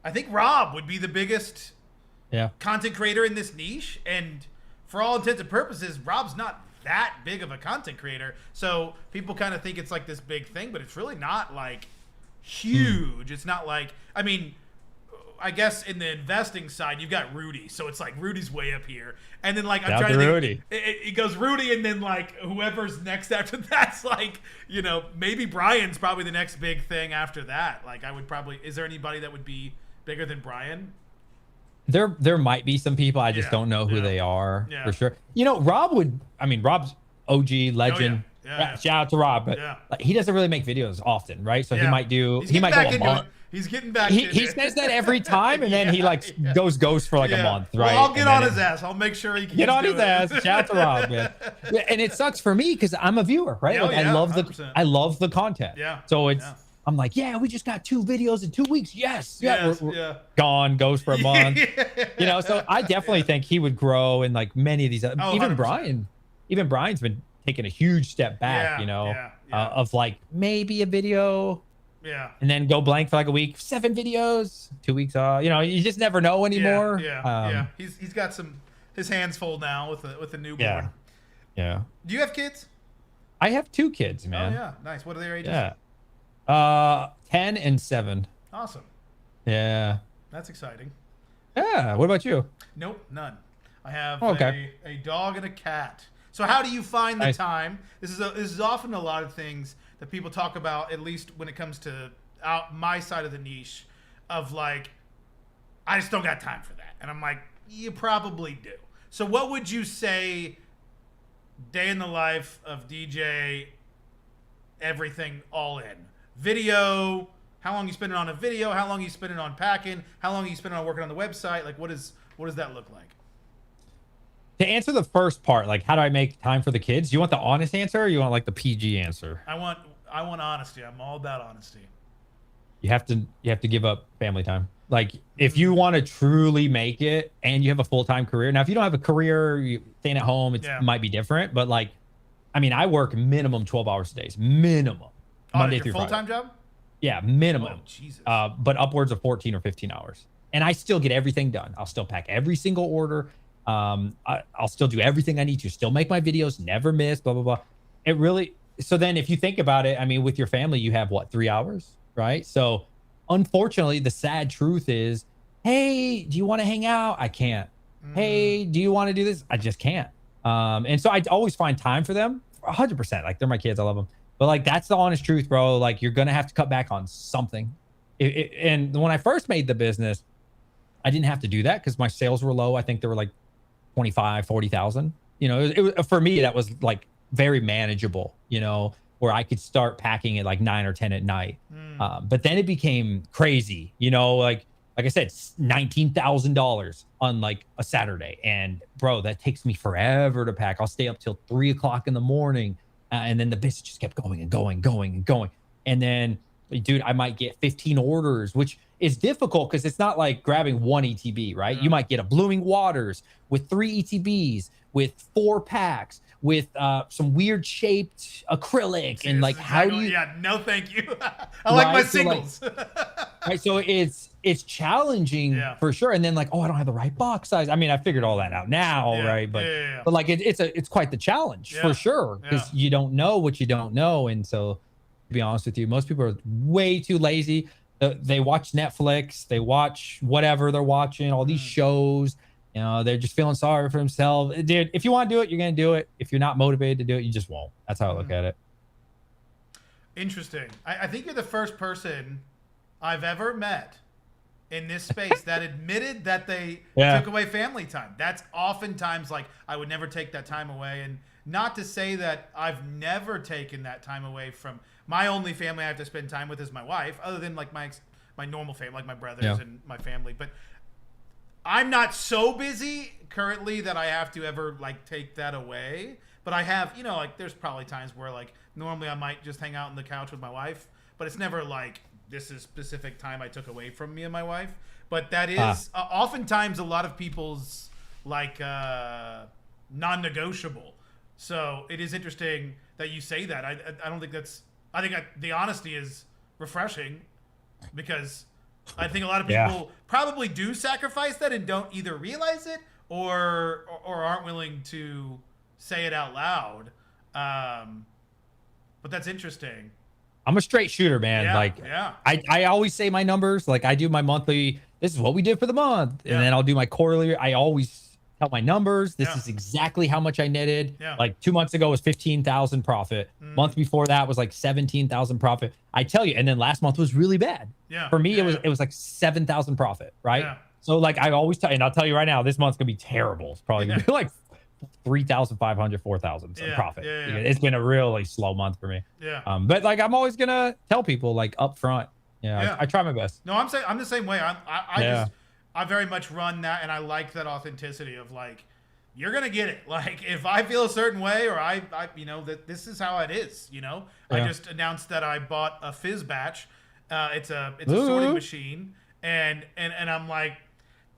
I think Rob would be the biggest content creator in this niche, and for all intents and purposes, Rob's not that big of a content creator. So people kind of think it's like this big thing, but it's really not like huge. It's not like, I mean, I guess in the investing side, you've got Rudy. So it's like Rudy's way up here. And then like, I'm trying to think, it goes Rudy, and then like whoever's next after that's like, maybe Brian's probably the next big thing after that. Like I would probably, is there anybody that would be bigger than Brian? There might be some people. I just don't know who they are for sure. Rob's OG legend. yeah. Shout out to Rob, but Yeah. like, he doesn't really make videos often, right? So Yeah. he might go He's getting a month. it. He's getting back He, into he it. says that every time, and then he like Yeah. goes ghost for like a month, right? Well, I'll get And on then his ass. I'll make sure he get on his ass. Shout out to Rob, man. Yeah, and it sucks for me because I'm a viewer, right? Yeah, Like, yeah, I love the content. Yeah. So I'm like, yeah, we just got 2 videos in 2 weeks. Yes. We're gone, goes for a month. You know, so I definitely think he would grow in like many of these. Even 100%. Brian's been taking a huge step back, of like maybe a video. Yeah. And then go blank for like a week, 7 videos, 2 weeks off. You know, you just never know anymore. Yeah. He's got his hands full now with a newborn. Yeah. Do you have kids? I have 2 kids, man. Oh yeah, nice. What are their ages? Yeah. 10 and 7. Awesome. Yeah. That's exciting. Yeah. What about you? Nope, none. I have Okay. a dog and a cat. So how do you find the Nice. time? This is often a lot of things that people talk about, at least when it comes to my side of the niche, of like, I just don't got time for that. And I'm like, you probably do. So what would you say, day in the life of DJ, everything all in? Video, how long you spending on a video, how long you spending on packing, how long you spending on working on the website? Like what does that look like? To answer the first part, like how do I make time for the kids? You want the honest answer or you want like the PG answer? I want honesty. I'm all about honesty. You have to give up family time. Like if you want to truly make it and you have a full-time career. Now, if you don't have a career, you staying at home, it might be different. But like, I mean, I work minimum 12 hours a day, minimum. Monday through Friday. Full-time job? Yeah, minimum. Oh, Jesus. But upwards of 14 or 15 hours. And I still get everything done. I'll still pack every single order. I'll still do everything I need to, still make my videos, never miss, blah, blah, blah. It really, so then if you think about it, I mean, with your family, you have what, 3 hours, right? So unfortunately, the sad truth is, hey, do you want to hang out? I can't. Hey, do you want to do this? I just can't. And so I always find time for them 100%. Like they're my kids. I love them. But like, that's the honest truth, bro. Like you're going to have to cut back on something. And when I first made the business, I didn't have to do that because my sales were low. I think they were like 25, 40,000, it was, for me, that was like very manageable, where I could start packing at like 9 or 10 at night. But then it became crazy, like I said, $19,000 on like a Saturday. And bro, that takes me forever to pack. I'll stay up till 3 o'clock in the morning. And then the business just kept going and going. And then, dude, I might get 15 orders, which is difficult because it's not like grabbing one ETB, right? Yeah. You might get a Blooming Waters with 3 ETBs, with 4 packs, with some weird shaped acrylic. And like, how do you? Yeah, no, thank you. I like my singles. Right. So it's challenging for sure. And then like, oh, I don't have the right box size. I mean, I figured all that out now, right? But like, it's quite the challenge for sure because you don't know what you don't know. And so, to be honest with you, most people are way too lazy. They watch Netflix, they watch whatever they're watching, all these shows. They're just feeling sorry for themselves. Dude, if you want to do it, you're going to do it. If you're not motivated to do it, you just won't. That's how I look at it. Interesting. I think you're the first person I've ever met in this space that admitted that they took away family time. That's oftentimes like, I would never take that time away. And not to say that I've never taken that time away from my only family I have to spend time with is my wife, other than like my normal family, like my brothers and my family. But I'm not so busy currently that I have to ever like take that away. But I have, like there's probably times where like normally I might just hang out on the couch with my wife, but it's never like this is specific time I took away from me and my wife. But that is oftentimes a lot of people's like non-negotiable. So it is interesting that you say that. I don't think that's. I think the honesty is refreshing because I think a lot of people probably do sacrifice that and don't either realize it or aren't willing to say it out loud. But that's interesting. I'm a straight shooter, man. I always say my numbers. Like I do my monthly. This is what we did for the month, and then I'll do my quarterly. I always tell my numbers. This is exactly how much I netted. Like 2 months ago was 15,000 profit. Month before that was like 17,000 profit. I tell you, and then last month was really bad. For me, it was like 7,000 profit, right? So like I always tell you, and I'll tell you right now, this month's gonna be terrible. It's probably gonna be like 3,500, 4,000 Yeah, profit. yeah, yeah. It's been a really slow month for me. Yeah. But like I'm always gonna tell people like up front. Yeah. I try my best. No, I'm the same way. I Yeah. just I very much run that, and I like that authenticity of like, you're gonna get it. Like if I feel a certain way, or I that this is how it is. I Yeah. just announced that I bought a fizz batch. It's a sorting machine, and I'm like,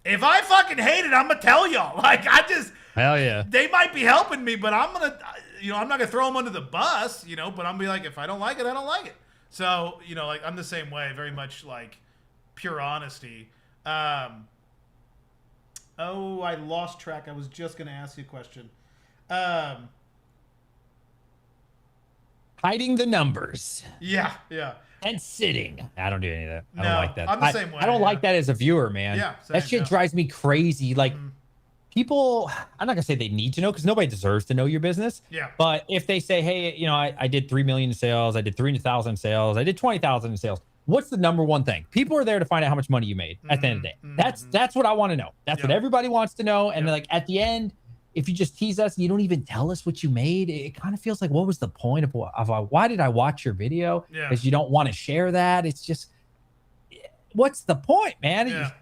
if I fucking hate it, I'm gonna tell y'all. Like Hell yeah. they might be helping me, but I'm gonna I'm not gonna throw them under the bus. But I'm gonna be like, if I don't like it, I don't like it. So like I'm the same way, very much like pure honesty. Oh, I lost track. I was just gonna ask you a question. Hiding the numbers Yeah. and sitting. I don't do any of that. I No, don't like that. I'm the same way, I don't yeah. like that as a viewer, man. Yeah, that same, shit yeah. drives me crazy. Like people, I'm not gonna say they need to know because nobody deserves to know your business. Yeah. But if they say, hey, I did 3 million in sales, I did 300,000 in sales, I did 20,000 in sales. What's the number one thing? People are there to find out how much money you made at the end of the day. That's what I want to know. That's what everybody wants to know. And like at the end, if you just tease us and you don't even tell us what you made, it kind of feels like, what was the point of why did I watch your video? Yeah. Because you don't want to share that. It's just, what's the point, man?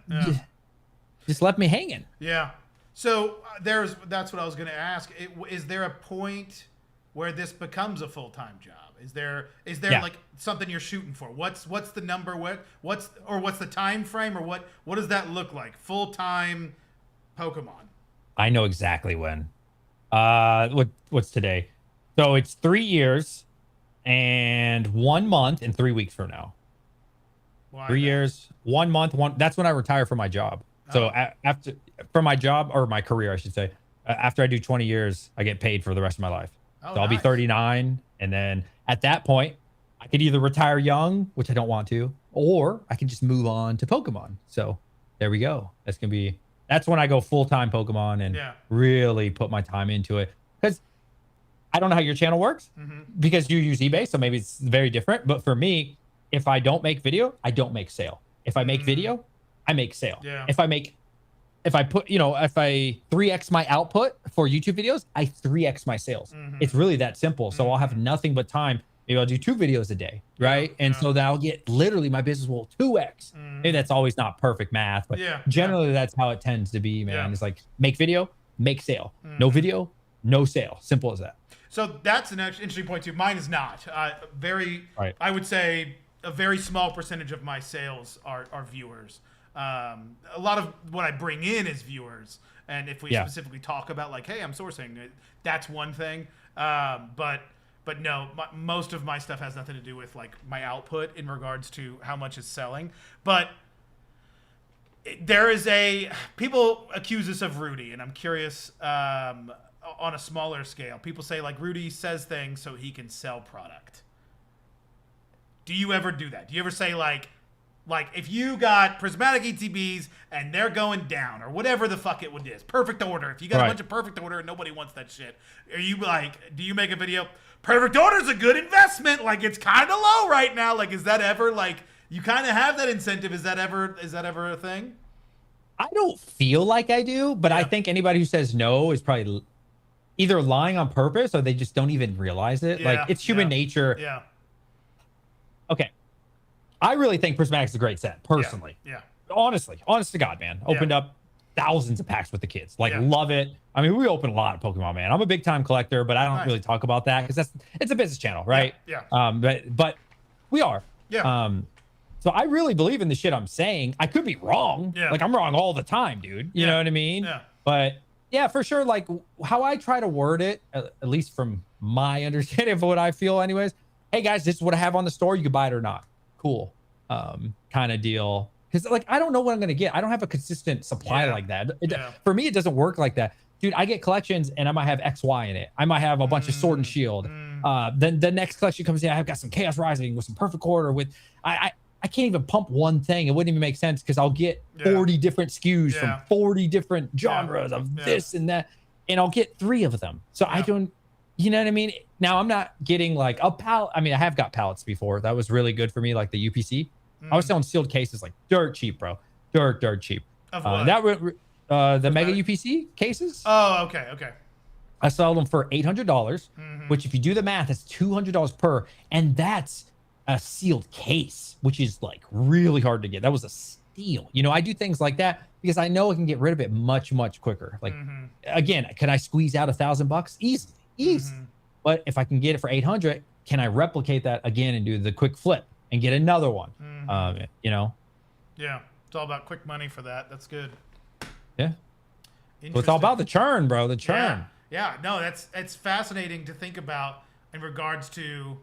Just left me hanging. Yeah. So that's what I was going to ask. Is there a point where this becomes a full-time job? Is there like something you're shooting for? What's the number? What's the time frame, or what does that look like? Full-time Pokemon. I know exactly when. What's today? So it's 3 years and 1 month and 3 weeks from now. Why 3 that? years, 1 month, that's when I retire from my job. So after from my job, or my career, I should say, after I do 20 years, I get paid for the rest of my life. Oh, So I'll be nice. 39. And then at that point, I could either retire young, which I don't want to, or I can just move on to Pokemon. So there we go. That's when I go full-time Pokemon and really put my time into it. Because I don't know how your channel works because you use eBay. So maybe it's very different. But for me, if I don't make video, I don't make sale. If I make video, I make sale. Yeah. If I 3x my output for YouTube videos, I 3x my sales. It's really that simple. So I'll have nothing but time. Maybe I'll do 2 videos a day, right? And so then I'll get literally my business will 2x. Maybe that's always not perfect math, but generally that's how it tends to be, man. Yeah. It's like make video, make sale. No video, no sale. Simple as that. So that's an interesting point too. Mine is not. Right. I would say a very small percentage of my sales are viewers. A lot of what I bring in is viewers. And if we specifically talk about like, hey, I'm sourcing, that's one thing. But no, most of my stuff has nothing to do with like my output in regards to how much is selling. But people accuse us of Rudy, and I'm curious on a smaller scale. People say like Rudy says things so he can sell product. Do you ever do that? Do you ever say like if you got prismatic ETBs and they're going down or whatever the fuck it is, perfect order. If you got a bunch of perfect order and nobody wants that shit, are you like, do you make a video? Perfect order is a good investment. Like it's kind of low right now. Like, is that ever like you kind of have that incentive? Is that ever a thing? I don't feel like I do, but I think anybody who says no is probably either lying on purpose or they just don't even realize it. Like it's human nature. Yeah. Okay. I really think Prismatic's a great set, personally. Yeah. Honestly, honest to God, man. Opened up thousands of packs with the kids. Like, love it. I mean, we open a lot of Pokemon, man. I'm a big time collector, but I don't really talk about that because it's a business channel, right? Yeah. But we are. Yeah. So I really believe in the shit I'm saying. I could be wrong. Yeah. Like I'm wrong all the time, dude. You know what I mean? Yeah. But yeah, for sure. Like how I try to word it, at least from my understanding of what I feel anyways. Hey guys, this is what I have on the store. You can buy it or not. Cool. Kind of deal. Because like I don't know what I'm gonna get. I don't have a consistent supply like that. For me, it doesn't work like that. Dude, I get collections and I might have XY in it. I might have a bunch of Sword and Shield. Then the next collection comes in, I've got some Chaos Rising with some Perfect Order with I can't even pump one thing. It wouldn't even make sense because I'll get 40 different SKUs from 40 different genres of this and that, and I'll get 3 of them. So I don't, you know what I mean? Now I'm not getting like a pallet. I mean, I have got pallets before. That was really good for me, like the UPC. I was selling sealed cases like dirt cheap, bro. Dirt cheap. Of what? The Mega UPC cases. Oh, okay. I sold them for $800, which if you do the math, it's $200 per. And that's a sealed case, which is like really hard to get. That was a steal. You know, I do things like that because I know I can get rid of it much, much quicker. Like, again, can I squeeze out $1,000 easily? Easy. But if I can get it for 800, can I replicate that again and do the quick flip and get another one? You know? Yeah. It's all about quick money for that. That's good. Yeah. So it's all about the churn, bro. The churn. Yeah. No, it's fascinating to think about in regards to,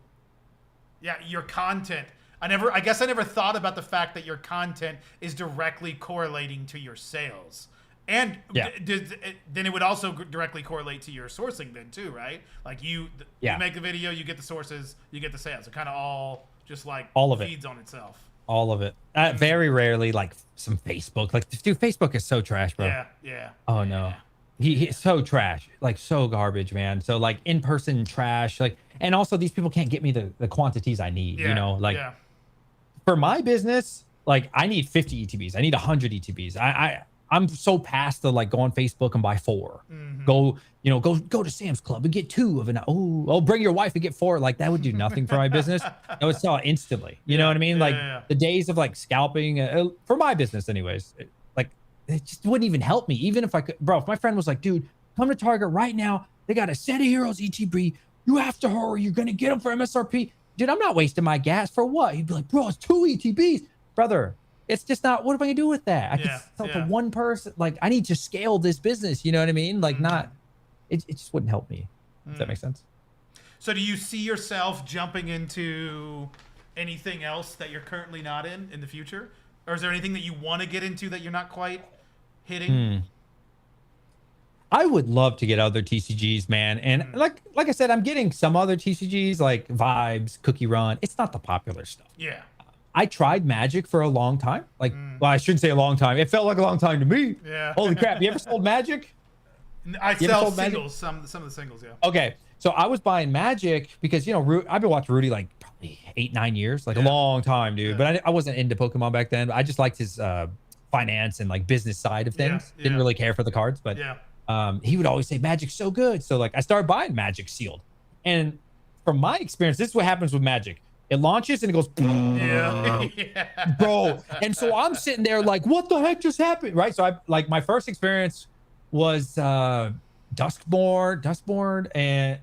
your content. I guess I never thought about the fact that your content is directly correlating to your sales. And then it would also directly correlate to your sourcing then too, right? Like you make the video, you get the sources, you get the sales. It kind of all just like all of feeds on itself. All of it. Very rarely like some Facebook. Like, dude, Facebook is so trash, bro. Yeah. Oh no. He's so trash, like so garbage, man. So like in-person trash, like, and also these people can't get me the quantities I need, you know, like for my business, like I need 50 ETBs. I need 100 ETBs. I'm so past the like go on Facebook and buy 4. Go to Sam's Club and get 2 of an. Oh, bring your wife and get 4. Like that would do nothing for my business. I would sell it instantly. You know what I mean? Like the days of like scalping for my business, anyways. It just wouldn't even help me. Even if I could, bro. If my friend was like, dude, come to Target right now. They got a set of Heroes ETB. You have to hurry. You're gonna get them for MSRP. Dude, I'm not wasting my gas for what? He'd be like, bro, it's 2 ETBs, brother. It's just not. What am I gonna do with that? I can sell to one person. Like I need to scale this business. You know what I mean? Like not. It just wouldn't help me. Does that make sense? So do you see yourself jumping into anything else that you're currently not in the future, or is there anything that you want to get into that you're not quite hitting? I would love to get other TCGs, man. And like I said, I'm getting some other TCGs like Vibes, Cookie Run. It's not the popular stuff. Yeah. I tried Magic for a long time. Like, well, I shouldn't say a long time. It felt like a long time to me. Yeah. Holy crap. You ever sold Magic? I sell singles, some of the singles, yeah. Okay. So I was buying Magic because, you know, I've been watching Rudy like probably 8-9 years, like a long time, dude. But I wasn't into Pokemon back then. I just liked his finance and like business side of things. Didn't really care for the cards, but he would always say Magic's so good. So like I started buying Magic sealed. And from my experience, this is what happens with Magic. It launches and it goes, bro. And so I'm sitting there like, what the heck just happened? Right. So I like my first experience was Dustborn and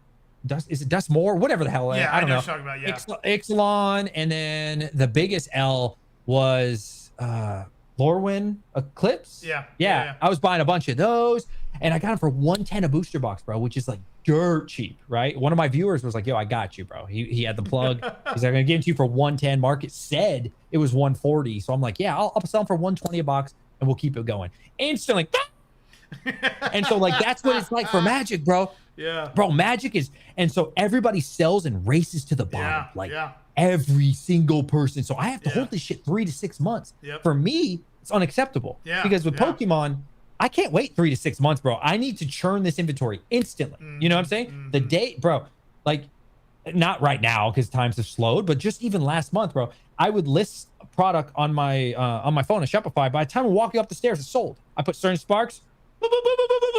is it Dustmore? Whatever the hell. I don't know. What you're talking about, Ixalan, and then the biggest L was Lorwyn Eclipse. Yeah. I was buying a bunch of those, and I got them for $110 a booster box, bro, which is like dirt cheap, right? One of my viewers was like, "Yo, I got you, bro." He had the plug. He's like, "I'm gonna give it to you for $110." Market said it was $140, so I'm like, "Yeah, I'll sell them for $120 a box, and we'll keep it going." Instantly. And so like that's what it's like for Magic, bro. Yeah. Bro, Magic is, and so everybody sells and races to the bottom. Every single person. So I have to hold this shit 3 to 6 months. For me, it's unacceptable. Because with Pokemon, I can't wait 3 to 6 months, bro. I need to churn this inventory instantly. You know what I'm saying? The day, bro, like not right now because times have slowed, but just even last month, bro, I would list a product on my phone on Shopify. By the time I'm walking up the stairs, it's sold. I put Certain Sparks,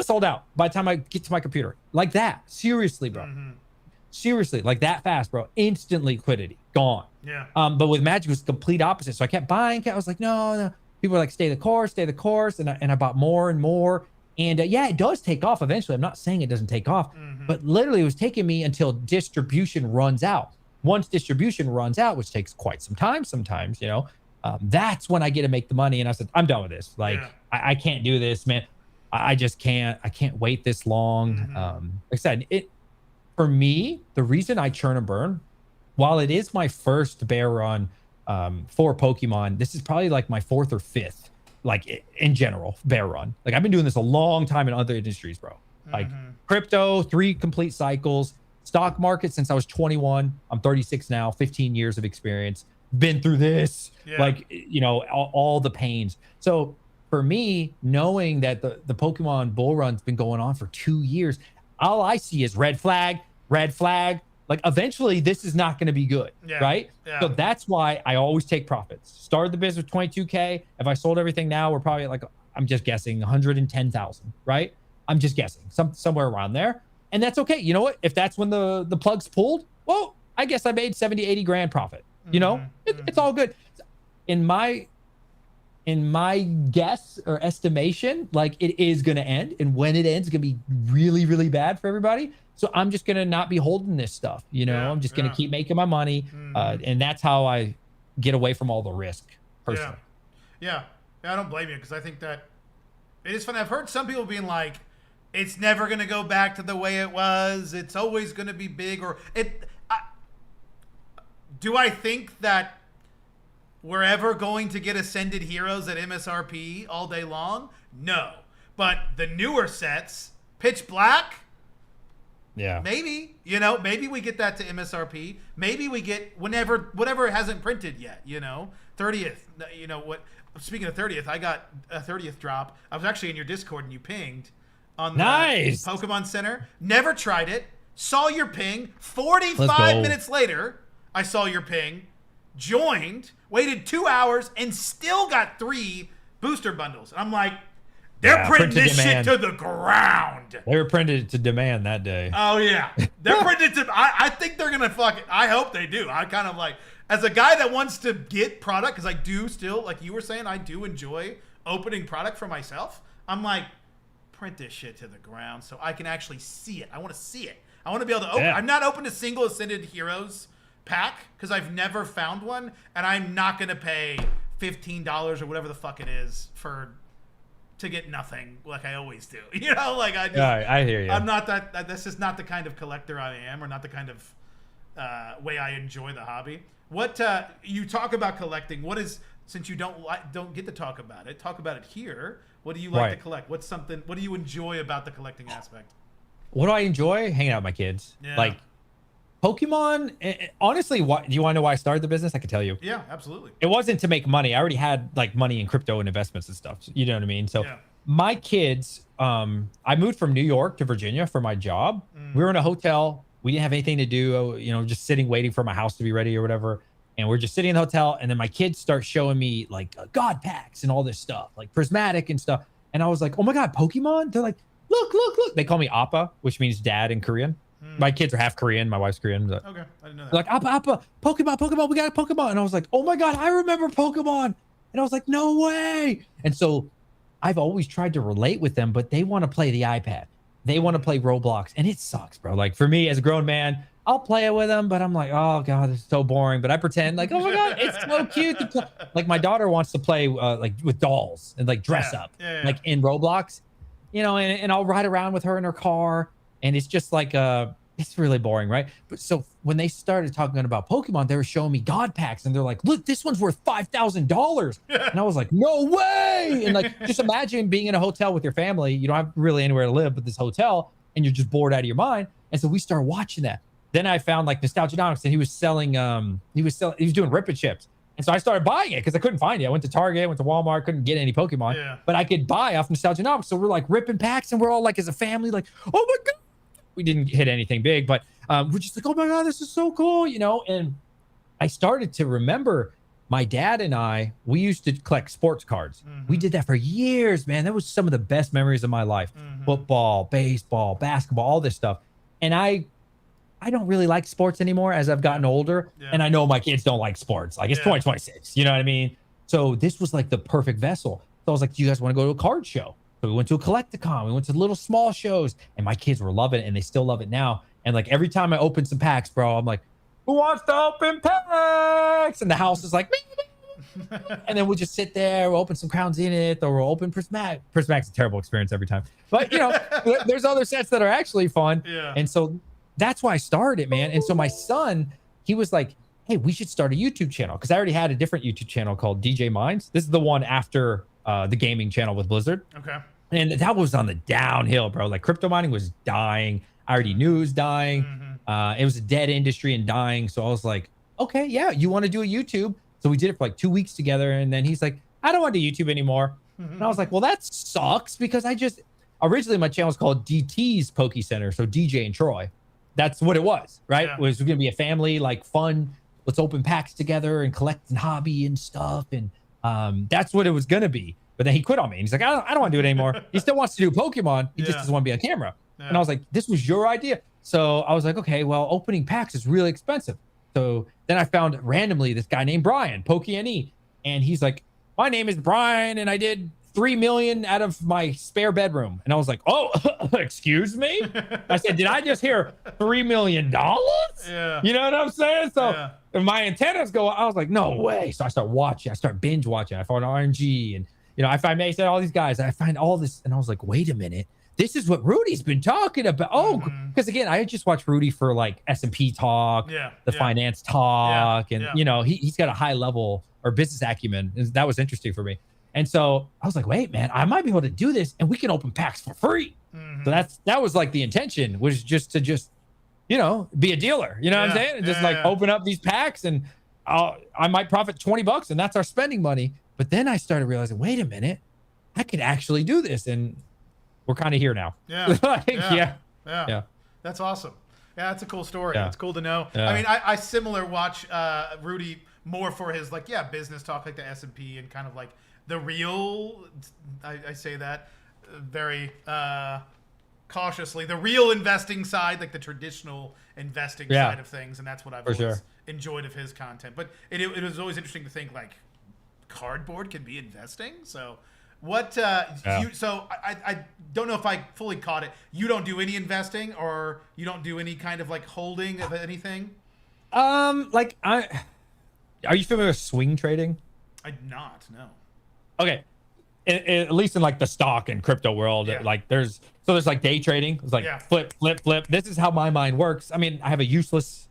sold out by the time I get to my computer. Like that. Seriously, bro. Seriously, like that fast, bro. Instant liquidity. Gone. But with Magic, it was the complete opposite. So I kept buying. I was like, no. People were like, stay the course. And I bought more and more. And it does take off eventually. I'm not saying it doesn't take off. But literally, it was taking me until distribution runs out. Once distribution runs out, which takes quite some time sometimes, you know, that's when I get to make the money. And I said, I'm done with this. Like, I can't do this, man. I just can't. I can't wait this long. Like I said, for me, the reason I churn and burn, while it is my first bear run for Pokemon, this is probably like my 4th or 5th, like in general, bear run. Like I've been doing this a long time in other industries, bro. Like crypto, 3 complete cycles, stock market since I was 21. I'm 36 now, 15 years of experience. Been through this, like, you know, all the pains. So for me, knowing that the Pokemon bull run's been going on for 2 years, all I see is red flag. Like eventually this is not going to be good, right? So that's why I always take profits. Started the business with 22K. If I sold everything now, we're probably like, I'm just guessing 110,000, right? I'm just guessing somewhere around there. And that's okay. You know what? If that's when the plug's pulled, well, I guess I made 70, 80 grand profit. You know, it's all good. In my guess or estimation, like it is going to end. And when it ends, it's going to be really, really bad for everybody. So I'm just going to not be holding this stuff. You know, I'm just going to keep making my money. And that's how I get away from all the risk personally. Yeah. I don't blame you, because I think that it is fun. I've heard some people being like, it's never going to go back to the way it was. It's always going to be big. Or do I think that we're ever going to get Ascended Heroes at MSRP all day long? No. But the newer sets, Pitch Black, yeah, maybe, you know, maybe we get that to MSRP. Maybe we get whatever hasn't printed yet, you know, 30th, you know what, speaking of 30th, I got a 30th drop. I was actually in your Discord and you pinged on the Pokemon Center. Never tried it. Saw your ping. 45 minutes later, I saw your ping, joined, waited 2 hours, and still got 3 booster bundles. And I'm like, they're printing this shit to the ground. They were printed to demand that day. Oh, yeah. They're printed to... I think they're going to fuck it. I hope they do. I kind of like... As a guy that wants to get product, because I do still, like you were saying, I do enjoy opening product for myself. I'm like, print this shit to the ground so I can actually see it. I want to see it. I want to be able to open... I've not opened a single Ascended Heroes pack because I've never found one, and I'm not going to pay $15 or whatever the fuck it is to get nothing like I always do. You know, like I hear you. I'm not that. This is not the kind of collector I am, or not the kind of way I enjoy the hobby. What you talk about collecting? What is, since you don't get to talk about it here. What do you like to collect? What do you enjoy about the collecting aspect? What do I enjoy? Hanging out with my kids. Yeah. Like Pokemon. Honestly, do you want to know why I started the business? I can tell you. Yeah, absolutely. It wasn't to make money. I already had like money in crypto and investments and stuff. You know what I mean? So my kids, I moved from New York to Virginia for my job. We were in a hotel. We didn't have anything to do, you know, just sitting, waiting for my house to be ready or whatever. And we're just sitting in the hotel. And then my kids start showing me like God packs and all this stuff, like prismatic and stuff. And I was like, oh my God, Pokemon? They're like, look. They call me Appa, which means dad in Korean. My kids are half Korean. My wife's Korean. Okay, I didn't know that. Like, Appa, Pokemon, we got a Pokemon. And I was like, oh my God, I remember Pokemon. And I was like, no way. And so I've always tried to relate with them, but they want to play the iPad. They want to play Roblox. And it sucks, bro. Like for me as a grown man, I'll play it with them, but I'm like, oh God, it's so boring. But I pretend like, oh my God, it's so cute to play. Like my daughter wants to play like with dolls and like dress up like in Roblox, you know, and I'll ride around with her in her car. And it's just like, it's really boring, right? But so when they started talking about Pokemon, they were showing me God packs and they're like, look, this one's worth $5,000. And I was like, no way. And like, just imagine being in a hotel with your family. You don't have really anywhere to live but this hotel, and you're just bored out of your mind. And so we started watching that. Then I found like Nostalgianomics, and he was doing Rip and Chips. And so I started buying it because I couldn't find it. I went to Target, went to Walmart, couldn't get any Pokemon, but I could buy off Nostalgianomics. So we're like ripping packs, and we're all like, as a family, like, oh my God. We didn't hit anything big, but we're just like, oh my God, this is so cool, you know? And I started to remember my dad and we used to collect sports cards. We did that for years, man. That was some of the best memories of my life. Football, baseball, basketball, all this stuff. And I don't really like sports anymore as I've gotten older. And I know my kids don't like sports. Like it's 2026, you know what I mean? So this was like the perfect vessel. So I was like, do you guys want to go to a card show? So we went to a Collecticon. We went to little small shows, and my kids were loving it, and they still love it now. And like every time I open some packs, bro, I'm like, who wants to open packs? And the house is like, and then we'll just sit there, we'll open some Crown Zenith, or we'll open Prismatic. Prismatic's a terrible experience every time. But, you know, there's other sets that are actually fun. And so that's why I started, man. And so my son, he was like, hey, we should start a YouTube channel, because I already had a different YouTube channel called DJ Minds. This is the one after the gaming channel with Blizzard. Okay. And that was on the downhill, bro. Like crypto mining was dying. I already knew it was dying. It was a dead industry and dying. So I was like, okay, yeah, you want to do a YouTube? So we did it for like 2 weeks together. And then he's like, I don't want to do YouTube anymore. And I was like, well, that sucks, because originally my channel was called DT's Poke Center. So DJ and Troy. That's what it was, right? It was going to be a family, like fun. Let's open packs together and collect and hobby and stuff. And that's what it was going to be. But then he quit on me. And he's like, I don't want to do it anymore. He still wants to do Pokemon. He just doesn't want to be on camera. And I was like, this was your idea. So I was like, okay, well, opening packs is really expensive. So then I found randomly this guy named Brian, Pokey, and he's like, my name is Brian, and I did 3 million out of my spare bedroom. And I was like, oh, excuse me? I said, did I just hear $3 million? Yeah. You know what I'm saying? So if my antennas go, I was like, no way. So I start watching, I start binge watching. I found RNG and, I find Mason, all these guys, I find all this. And I was like, wait a minute. This is what Rudy's been talking about. Oh, because again, I just watched Rudy for like S&P talk, the finance talk, and he's got a high level or business acumen. And that was interesting for me. And so I was like, wait, man, I might be able to do this and we can open packs for free. So that was like the intention, was just to be a dealer. You know what I'm saying? And just open up these packs and I might profit $20 and that's our spending money. But then I started realizing, wait a minute, I could actually do this. And we're kind of here now. Yeah. That's awesome. Yeah, that's a cool story. It's cool to know. I mean, I similar watch Rudy more for his business talk, like the S&P and kind of like the real, I say that very cautiously, the real investing side, like the traditional investing side of things. And that's what I've always enjoyed of his content. But it was always interesting to think like cardboard can be investing. So what so I don't know if I fully caught it. You don't do any investing, or you don't do any kind of like holding of anything? Are you familiar with swing trading? I'm not, no. Okay. At least in like the stock and crypto world, like there's like day trading. It's like flip. This is how my mind works. I mean, I have a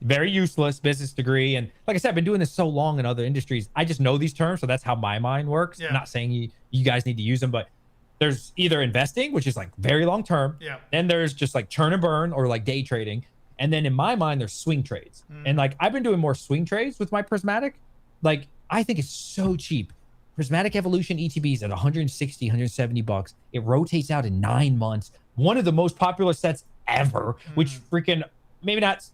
very useless business degree. And like I said, I've been doing this so long in other industries. I just know these terms. So that's how my mind works. I'm not saying you guys need to use them, but there's either investing, which is like very long term. Then there's just like churn and burn or like day trading. And then in my mind, there's swing trades. And like I've been doing more swing trades with my Prismatic. Like I think it's so cheap. Prismatic Evolution ETBs at 160, 170 bucks. It rotates out in 9 months. One of the most popular sets ever, which freaking maybe not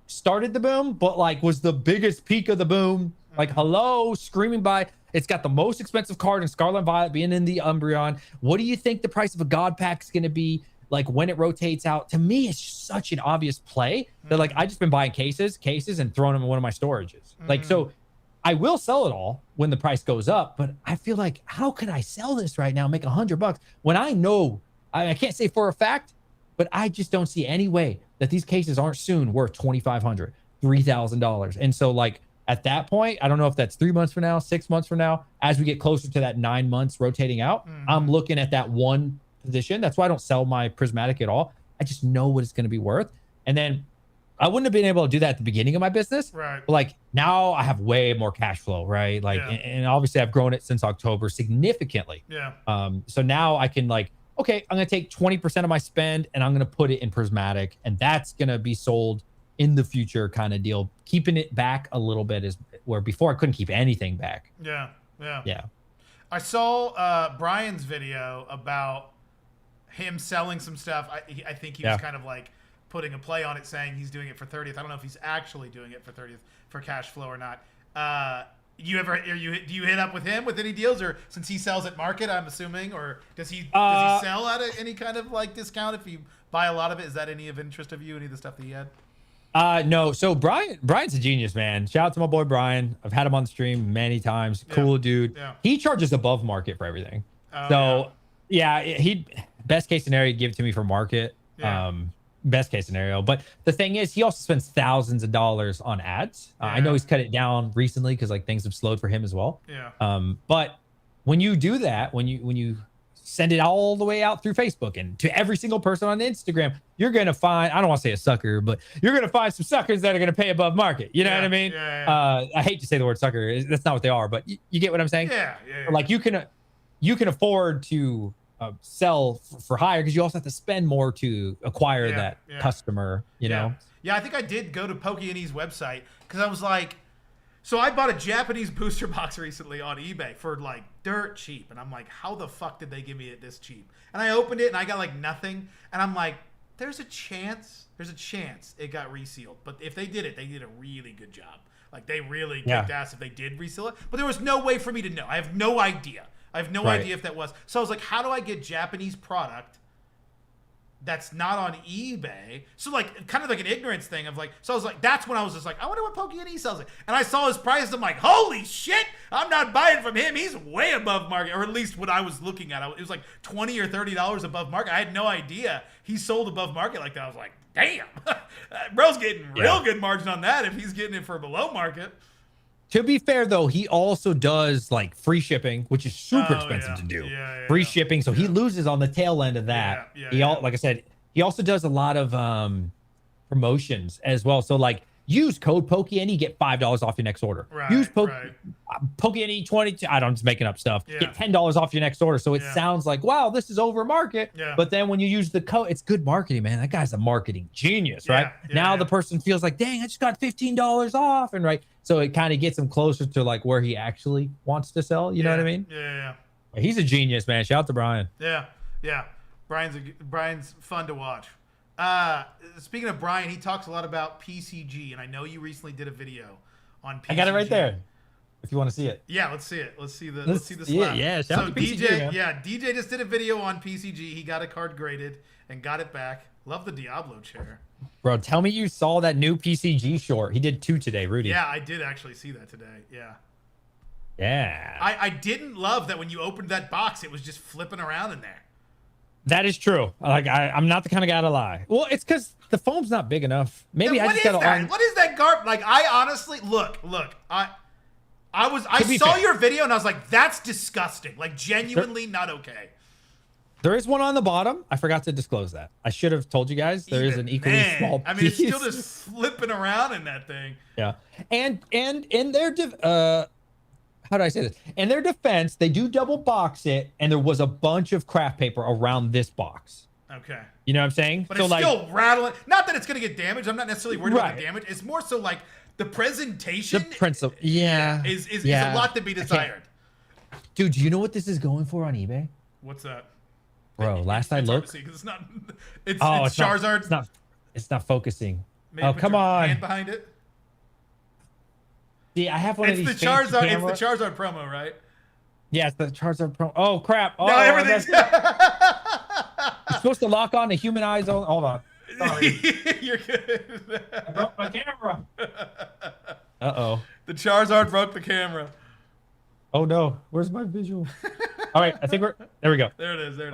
started the boom, but like was the biggest peak of the boom. Like hello, screaming by. It's got the most expensive card in Scarlet and Violet being in the Umbreon. What do you think the price of a God pack is going to be like when it rotates out? To me, it's such an obvious play that like I just been buying cases and throwing them in one of my storages. Like so. I will sell it all when the price goes up, but I feel like, how can I sell this right now, make $100 when I know, I can't say for a fact, but I just don't see any way that these cases aren't soon worth $2,500, $3,000. And so like at that point, I don't know if that's 3 months from now, 6 months from now, as we get closer to that 9 months rotating out, I'm looking at that one position. That's why I don't sell my Prismatic at all. I just know what it's going to be worth. And then I wouldn't have been able to do that at the beginning of my business. Right. But like now I have way more cash flow, right? Like, and obviously I've grown it since October significantly. So now I can like, okay, I'm going to take 20% of my spend and I'm going to put it in Prismatic, and that's going to be sold in the future kind of deal. Keeping it back a little bit is where before I couldn't keep anything back. Yeah. I saw Brian's video about him selling some stuff. I think he was kind of like putting a play on it, saying he's doing it for 30th. I don't know if he's actually doing it for 30th for cash flow or not. Do you hit up with him with any deals, or since he sells at market, I'm assuming, or does he sell at any kind of like discount if you buy a lot of it? Is that any of interest of you? Any of the stuff that he had? No. So Brian's a genius, man. Shout out to my boy Brian. I've had him on the stream many times. Cool dude. He charges above market for everything. He best case scenario, he'd give it to me for market. Best case scenario. But the thing is, he also spends thousands of dollars on ads. I know he's cut it down recently because like things have slowed for him as well. But when you do that, when you send it all the way out through Facebook and to every single person on Instagram, you're gonna find, I don't want to say a sucker, but you're gonna find some suckers that are gonna pay above market. You know what I mean? I hate to say the word sucker. That's not what they are, but you get what I'm saying? Like you can afford to sell for higher because you also have to spend more to acquire that customer, you know? I think I did go to Pokey&E's website because I was like, so I bought a Japanese booster box recently on eBay for like dirt cheap. And I'm like, how the fuck did they give me it this cheap? And I opened it and I got like nothing. And I'm like, there's a chance it got resealed. But if they did it, they did a really good job. Like they really kicked ass if they did reseal it. But there was no way for me to know. I have no idea. I have no idea if that was. So I was like, how do I get Japanese product that's not on eBay. So like kind of like an ignorance thing of like, so I was like, that's when I was just like, I wonder what Pokey sells it. And I saw his price. I'm like, holy shit, I'm not buying from him. He's way above market, or at least what I was looking at. It was like $20 or $30 above market. I had no idea he sold above market like that. I was like, damn, bro's getting real good margin on that if he's getting it for below market. To be fair, though, he also does like free shipping, which is super expensive to do. Free shipping, so he loses on the tail end of that. Like I said, he also does a lot of promotions as well. So like, use code PokeNE, get $5 off your next order. Use PokeNE 22. I don't, I'm just making up stuff. Get $10 off your next order. So it sounds like, wow, this is over market. But then when you use the code, it's good marketing, man. That guy's a marketing genius, right? Now the person feels like, dang, I just got $15 off, and so it kind of gets him closer to like where he actually wants to sell. You know what I mean? He's a genius, man. Shout out to Brian. Brian's fun to watch. Speaking of Brian, he talks a lot about PCG, and I know you recently did a video on PCG. I got it right there, if you want to see it. Yeah, let's see it. Let's see the slab. Yeah, shout out to PCG, man. DJ just did a video on PCG. He got a card graded and got it back. Love the Diablo chair. Bro, tell me you saw that new PCG short. He did 2 today, Rudy. Yeah, I did actually see that today. Yeah. I didn't love that when you opened that box, it was just flipping around in there. That is true. Like I'm not the kind of guy to lie. Well, it's because the foam's not big enough. Maybe I just got to. What is that garb? Like I honestly look. I saw your video and I was like, that's disgusting. Like genuinely not okay. There is one on the bottom. I forgot to disclose that. I should have told you guys. There is an equally small piece. I mean, it's still just flipping around in that thing. Yeah, and in their how do I say this? In their defense, they do double box it, and there was a bunch of craft paper around this box. Okay. You know what I'm saying? But so it's still rattling. Not that it's going to get damaged. I'm not necessarily worried about the damage. It's more so like the presentation. The principle. Yeah. Is a lot to be desired. Dude, do you know what this is going for on eBay? What's that? Bro, last I looked. It's not. It's Charizard. It's not focusing. Maybe come on. Hand behind it. Yeah, I have one of these. It's the Charizard promo, right? Yeah, it's the Charizard promo. Oh crap! Oh, no, everything's. You're supposed to lock on the human eyes. Hold on. Sorry. You're good. I broke my camera. Uh-oh. The Charizard broke the camera. Oh no! Where's my visual? All right, I think there we go. There it is. There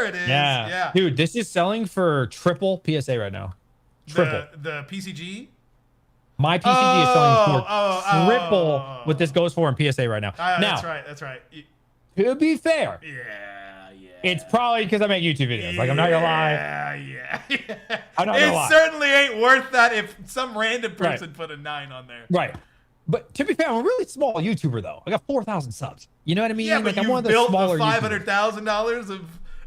it is. Yeah. Dude, this is selling for triple PSA right now. Triple. The PCG. My PCG is selling for triple what this goes for in PSA right now. Now, that's right. To be fair, it's probably because I make YouTube videos. Like I'm not gonna lie. I'm not gonna lie. It certainly ain't worth that if some random person put a 9 on there. Right. But to be fair, I'm a really small YouTuber though. I got 4,000 subs. You know what I mean? Yeah, but like, you built the $500,000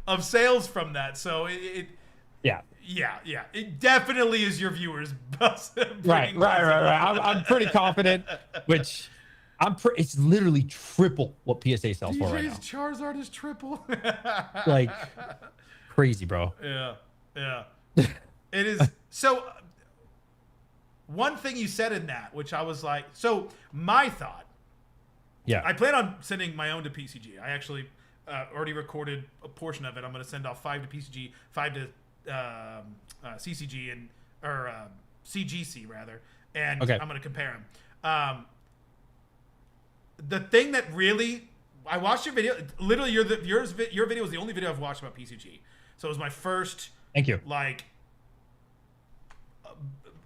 of sales from that, so Yeah, it definitely is your viewers. Right. I'm pretty confident, which it's literally triple what PSA sells for right now. Charizard is triple. Like crazy, bro. Yeah. It is. So one thing you said in that, which I was like, so my thought. Yeah. I plan on sending my own to PCG. I actually already recorded a portion of it. I'm going to send off 5 to PCG, 5 to CCG or CGC rather, and I'm going to compare them. The thing that really, I watched your video. Literally, your video was the only video I've watched about PCG. So it was my first. Thank you. Like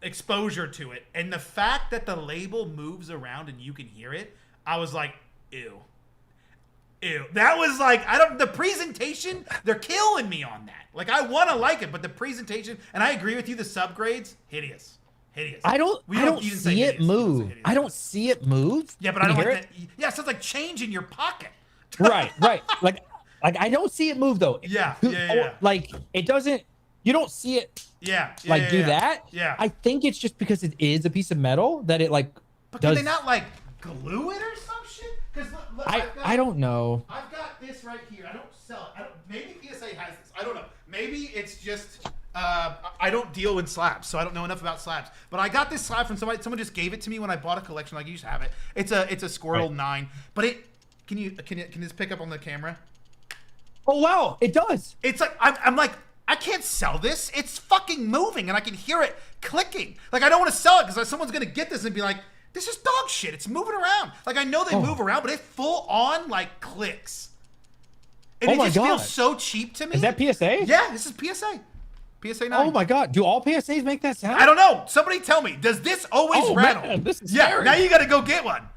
exposure to it, and the fact that the label moves around and you can hear it, I was like, ew. That was like, the presentation, they're killing me on that. Like, I want to like it, but the presentation, and I agree with you, the subgrades, hideous. I don't see it move. I don't see it move. Yeah, but I don't like that. Yeah, so it's like change in your pocket. Right. Like I don't see it move though. Yeah. Like it doesn't. You don't see it. Do that. Yeah. I think it's just because it is a piece of metal that it like. But can they not like glue it or some shit? Because I don't know. I've got this right here. I don't sell it. Maybe PSA has this. I don't know. Maybe it's just I don't deal in slabs, so I don't know enough about slabs. But I got this slab from somebody. Someone just gave it to me when I bought a collection. Like, you just have it. It's a Squirtle 9. But it can this pick up on the camera? Oh wow, it does. It's like I'm like, I can't sell this. It's fucking moving, and I can hear it clicking. Like, I don't want to sell it because someone's gonna get this and be like, "This is dog shit. It's moving around." Like, I know they move around, but it full on like clicks. And it just feels so cheap to me. Is that PSA? Yeah, this is PSA. PSA 9. Oh my god, do all PSAs make that sound? I don't know. Somebody tell me. Does this always rattle? Man, this is yeah. scary. Now you got to go get one.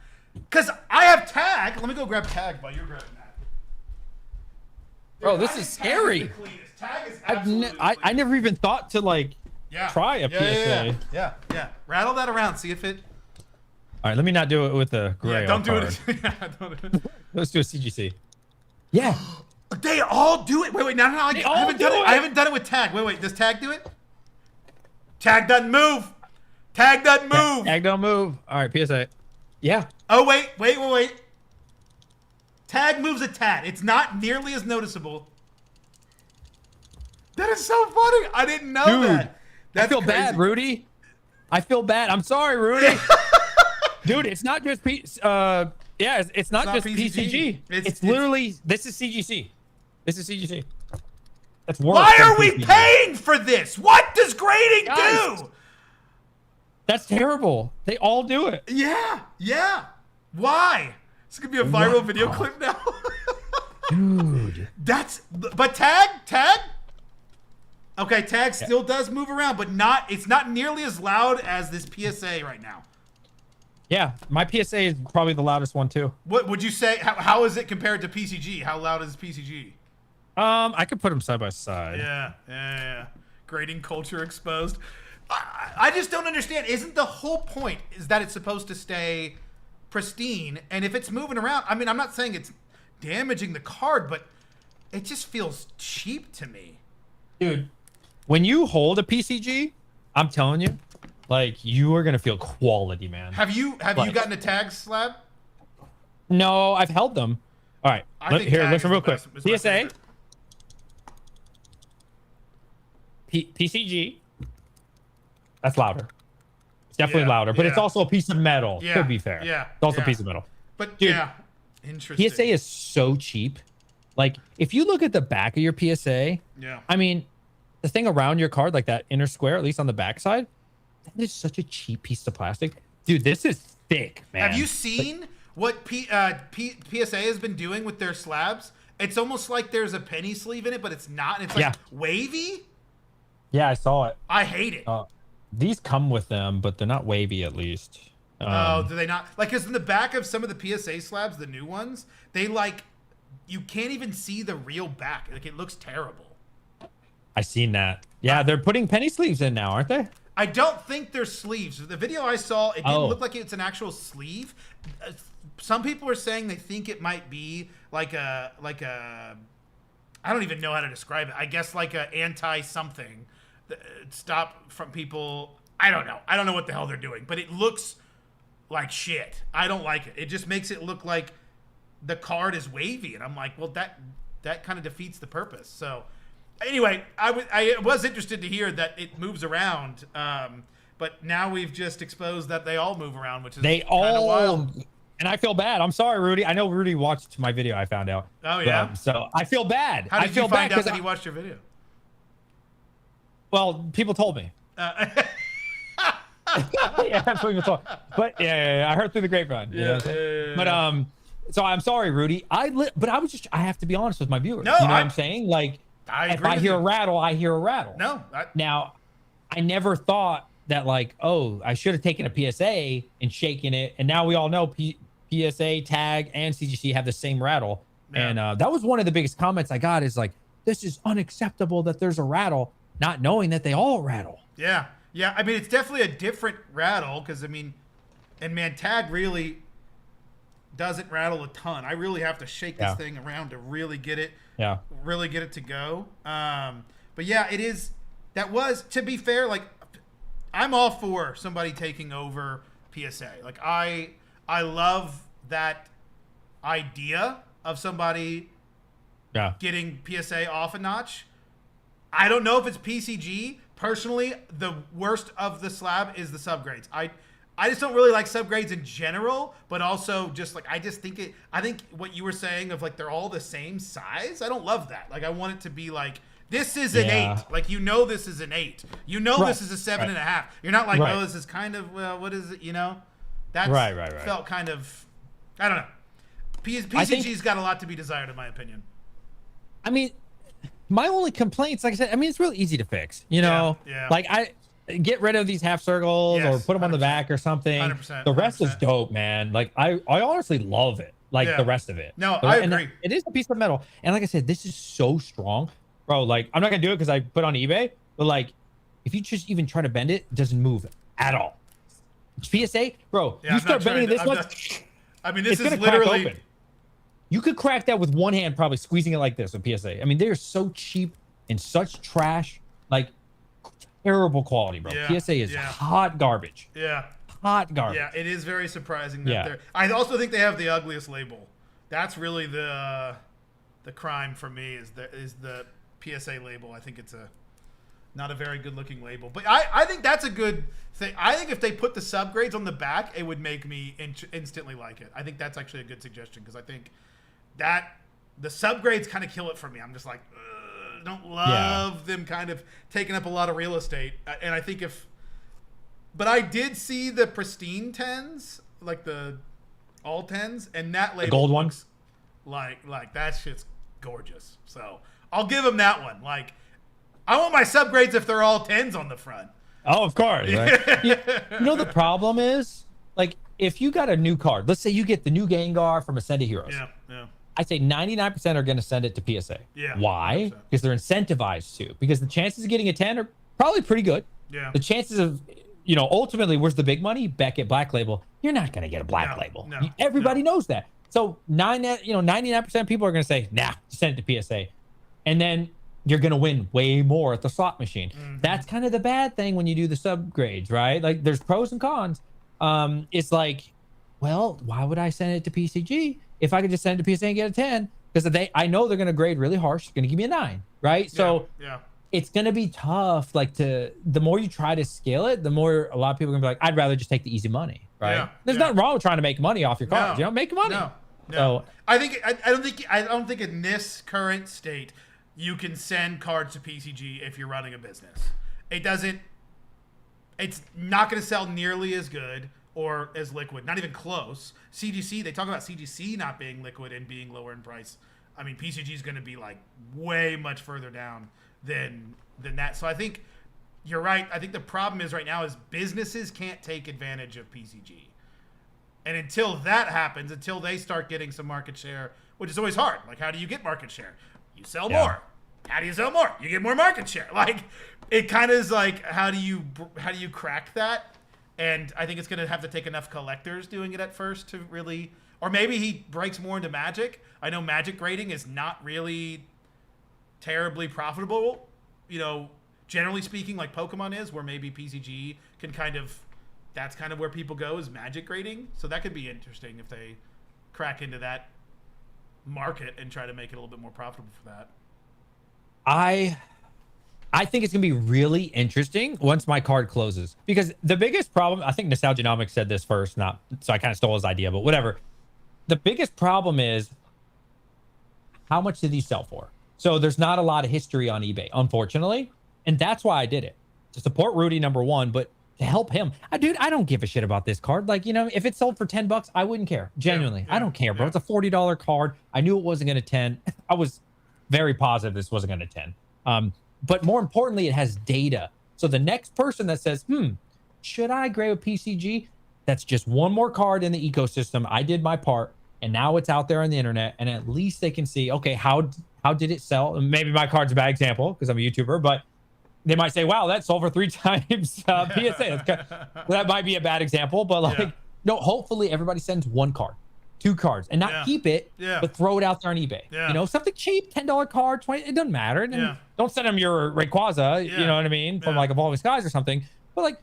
Cause I have tag. Let me go grab tag while you're grabbing that. Bro, this is scary. Tag is absolutely I never even thought to like try a PSA. Yeah. Rattle that around. See if it. All right, let me not do it with the gray. Yeah, don't do it. Let's do a CGC. Yeah. They all do it. Wait. No. I haven't done it. I haven't done it with tag. Wait. Does tag do it? Tag doesn't move. Tag doesn't move. Tag don't move. All right, PSA. Yeah. Oh, wait. Tag moves a tad. It's not nearly as noticeable. That is so funny. I didn't know that. I feel bad, Rudy. I feel bad. I'm sorry, Rudy. Dude, it's not just it's not just PCG. It's literally this is CGC. This is CGC. That's worse. Why are we paying for this? What does grading do? That's terrible. They all do it. Yeah. Why? This could be a viral video clip now. Dude. But tag? Okay, tag still does move around, but it's not nearly as loud as this PSA right now. Yeah, my PSA is probably the loudest one too. What would you say? How is it compared to PCG? How loud is PCG? I could put them side by side. Yeah. Grading culture exposed. I just don't understand. Isn't the whole point is that it's supposed to stay pristine? And if it's moving around, I mean, I'm not saying it's damaging the card, but it just feels cheap to me. Dude, when you hold a PCG, I'm telling you, like, you are gonna feel quality, man. Have you gotten a tag slab? No, I've held them. All right, listen real quick. PSA, PCG. That's louder. It's definitely louder, but it's also a piece of metal. Yeah, to be fair, it's also a piece of metal. But dude, interesting. PSA is so cheap. Like, if you look at the back of your PSA, I mean, the thing around your card, like that inner square, at least on the back side, that is such a cheap piece of plastic. Dude, this is thick, man. Have you seen what PSA has been doing with their slabs? It's almost like there's a penny sleeve in it, but it's not. And it's like wavy. Yeah, I saw it. I hate it. These come with them, but they're not wavy at least. Oh, do they not? Like, because in the back of some of the PSA slabs, the new ones, they like, you can't even see the real back. Like, it looks terrible. I seen that. Yeah, they're putting penny sleeves in now, aren't they? I don't think they're sleeves. The video I saw, it didn't look like it's an actual sleeve. Some people are saying they think it might be like a I don't even know how to describe it. I guess like a anti-something. Stop from people. I don't know. I don't know what the hell they're doing, but it looks like shit. I don't like it. It just makes it look like the card is wavy, and I'm like, well, that kind of defeats the purpose. So anyway, I was interested to hear that it moves around, but now we've just exposed that they all move around, which is kind of wild. And I feel bad. I'm sorry, Rudy. I know Rudy watched my video. I found out. Oh yeah. So I feel bad. How did you find out that he watched your video? Well, people told me. Yeah, people told. But yeah, I heard through the grapevine. But so I'm sorry, Rudy. But I have to be honest with my viewers. No, you know what I'm saying? Like, if I hear a rattle, I hear a rattle. No. Now, I never thought that, like, oh, I should have taken a PSA and shaken it. And now we all know PSA, tag, and CGC have the same rattle. Yeah. And that was one of the biggest comments I got is like, this is unacceptable that there's a rattle, not knowing that they all rattle. Yeah. I mean, it's definitely a different rattle because, I mean, and man, tag really doesn't rattle a ton. I really have to shake this thing around to really get it. Yeah. Really get it to go. But yeah, it is. That was, to be fair, like, I'm all for somebody taking over PSA. Like, I love that idea of somebody getting PSA off a notch. I don't know if it's PCG. Personally, the worst of the slab is the subgrades. I just don't really like subgrades in general, but also just like I think what you were saying of like they're all the same size. I don't love that. Like I want it to be like This is an 8. Like, you know, this is an 8. You know, this is a 7.5. You're not like, oh, this is kind of, well, what is it? You know, that's felt kind of, I don't know. PCG's got a lot to be desired, in my opinion. I mean, my only complaints, like I said, I mean, it's real easy to fix. You know, like I get rid of these half circles or put them on the back or something. 100%. The rest is dope, man. Like I honestly love it. Like the rest of it. No, I agree. It is a piece of metal, and like I said, this is so strong, bro. Like I'm not gonna do it because I put it on eBay, but like if you just even try to bend it, it doesn't move at all. PSA, bro, you start bending this one. I mean, this is literally. You could crack that with one hand, probably squeezing it like this with PSA. I mean, they are so cheap and such trash, like terrible quality, bro. PSA is hot garbage. Hot garbage. Yeah, it is very surprising that they're. I also think they have the ugliest label. That's really the crime for me is the PSA label. I think it's not a very good looking label, but I think that's a good thing. I think if they put the subgrades on the back, it would make me instantly like it. I think that's actually a good suggestion because I think that the subgrades kind of kill it for me. I'm just like, don't love them kind of taking up a lot of real estate. And I think but I did see the pristine 10s, like the all 10s, and that label, the gold ones, like that shit's gorgeous. So I'll give them that one. Like, I want my subgrades if they're all 10s on the front. Oh, of course. Right? you know, the problem is, like, if you got a new card, let's say you get the new Gengar from Ascended Heroes. Yeah. I say 99% are going to send it to PSA. Yeah. Why? 100%. Because they're incentivized to. Because the chances of getting a 10 are probably pretty good. Yeah. The chances of, you know, ultimately, where's the big money? Beckett Black Label. You're not going to get a Black Label. No, Everybody knows that. So 99% of people are going to say, nah, send it to PSA. And then you're going to win way more at the slot machine. Mm-hmm. That's kind of the bad thing when you do the subgrades, right? Like, there's pros and cons. It's like, well, why would I send it to PCG if I could just send it to PSA and get a 10? Because I know they're going to grade really harsh. It's going to give me a 9, right? So it's going to be tough. Like, the more you try to scale it, the more a lot of people are going to be like, I'd rather just take the easy money, right? There's nothing wrong with trying to make money off your cards. You know, make money. No. So I don't think in this current state you can send cards to PCG if you're running a business. It's not going to sell nearly as good or as liquid, not even close. CGC, they talk about CGC not being liquid and being lower in price. I mean, PCG is going to be like way much further down than that. So I think you're right. I think the problem is right now is businesses can't take advantage of PCG. And until that happens, until they start getting some market share, which is always hard. Like, how do you get market share? You sell more. How do you sell more? You get more market share. Like, it kind of is like, how do you crack that? And I think it's going to have to take enough collectors doing it at first to really, or maybe he breaks more into Magic. I know Magic grading is not really terribly profitable, you know, generally speaking, like Pokemon is, where maybe PCG can that's kind of where people go is Magic grading. So that could be interesting if they crack into that market and try to make it a little bit more profitable for that. I think it's gonna be really interesting once my card closes, because the biggest problem, I think Nostalgianomics said this first, so I kind of stole his idea, but whatever. The biggest problem is how much did these sell for? So there's not a lot of history on eBay, unfortunately, and that's why I did it, to support Rudy, number one, but to help him. Dude, I don't give a shit about this card. Like, you know, if it sold for $10, I wouldn't care. Genuinely, I don't care, bro. It's a $40 card. I knew it wasn't gonna 10. I was very positive this wasn't gonna 10. But more importantly, it has data. So the next person that says, should I grade with PCG? That's just one more card in the ecosystem. I did my part, and now it's out there on the internet, and at least they can see, okay, how did it sell? And maybe my card's a bad example because I'm a YouTuber, but they might say, wow, that sold for 3 times PSA. That might be a bad example, but like, no, hopefully everybody sends 1 card, 2 cards, and not keep it, but throw it out there on eBay. You know, something cheap, $10 card, 20, it doesn't matter. And don't send them your Rayquaza, you know what I mean, from like Evolving Skies or something. But like,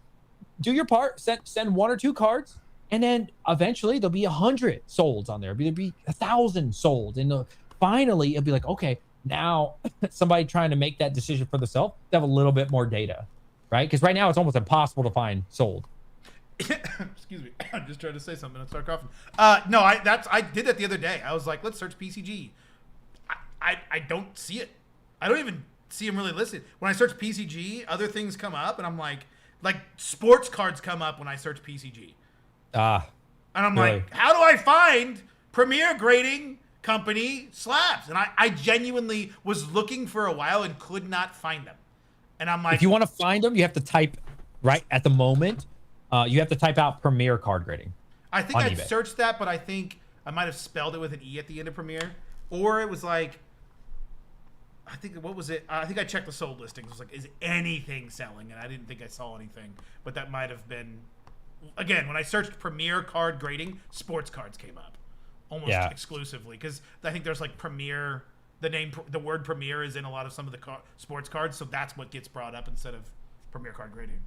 do your part, send 1 or 2 cards, and then eventually there'll be 100 solds on there. There'll be 1,000 sold, and finally it'll be like, okay, now somebody trying to make that decision for themselves, they have a little bit more data, right? Because right now it's almost impossible to find sold. Excuse me. I'm just trying to say something and start coughing. No, I did that the other day. I was like, let's search PCG. I don't see it. I don't even see them really listed. When I search PCG, other things come up, and I'm like sports cards come up when I search PCG. And I'm really? like, how do I find Premier Grading Company slabs? And I genuinely was looking for a while and could not find them. And I'm like, if you want to find them, you have to type right at the moment. You have to type out Premier Card Grading. I think I searched that, but I think I might have spelled it with an E at the end of Premier, or it was like, I think, what was it? I think I checked the sold listings. It was like, is anything selling? And I didn't think I saw anything, but that might have been, again, when I searched Premier Card Grading, sports cards came up almost exclusively, because I think there's like Premier, the word Premier is in a lot of some of the sports cards, so that's what gets brought up instead of Premier Card Grading.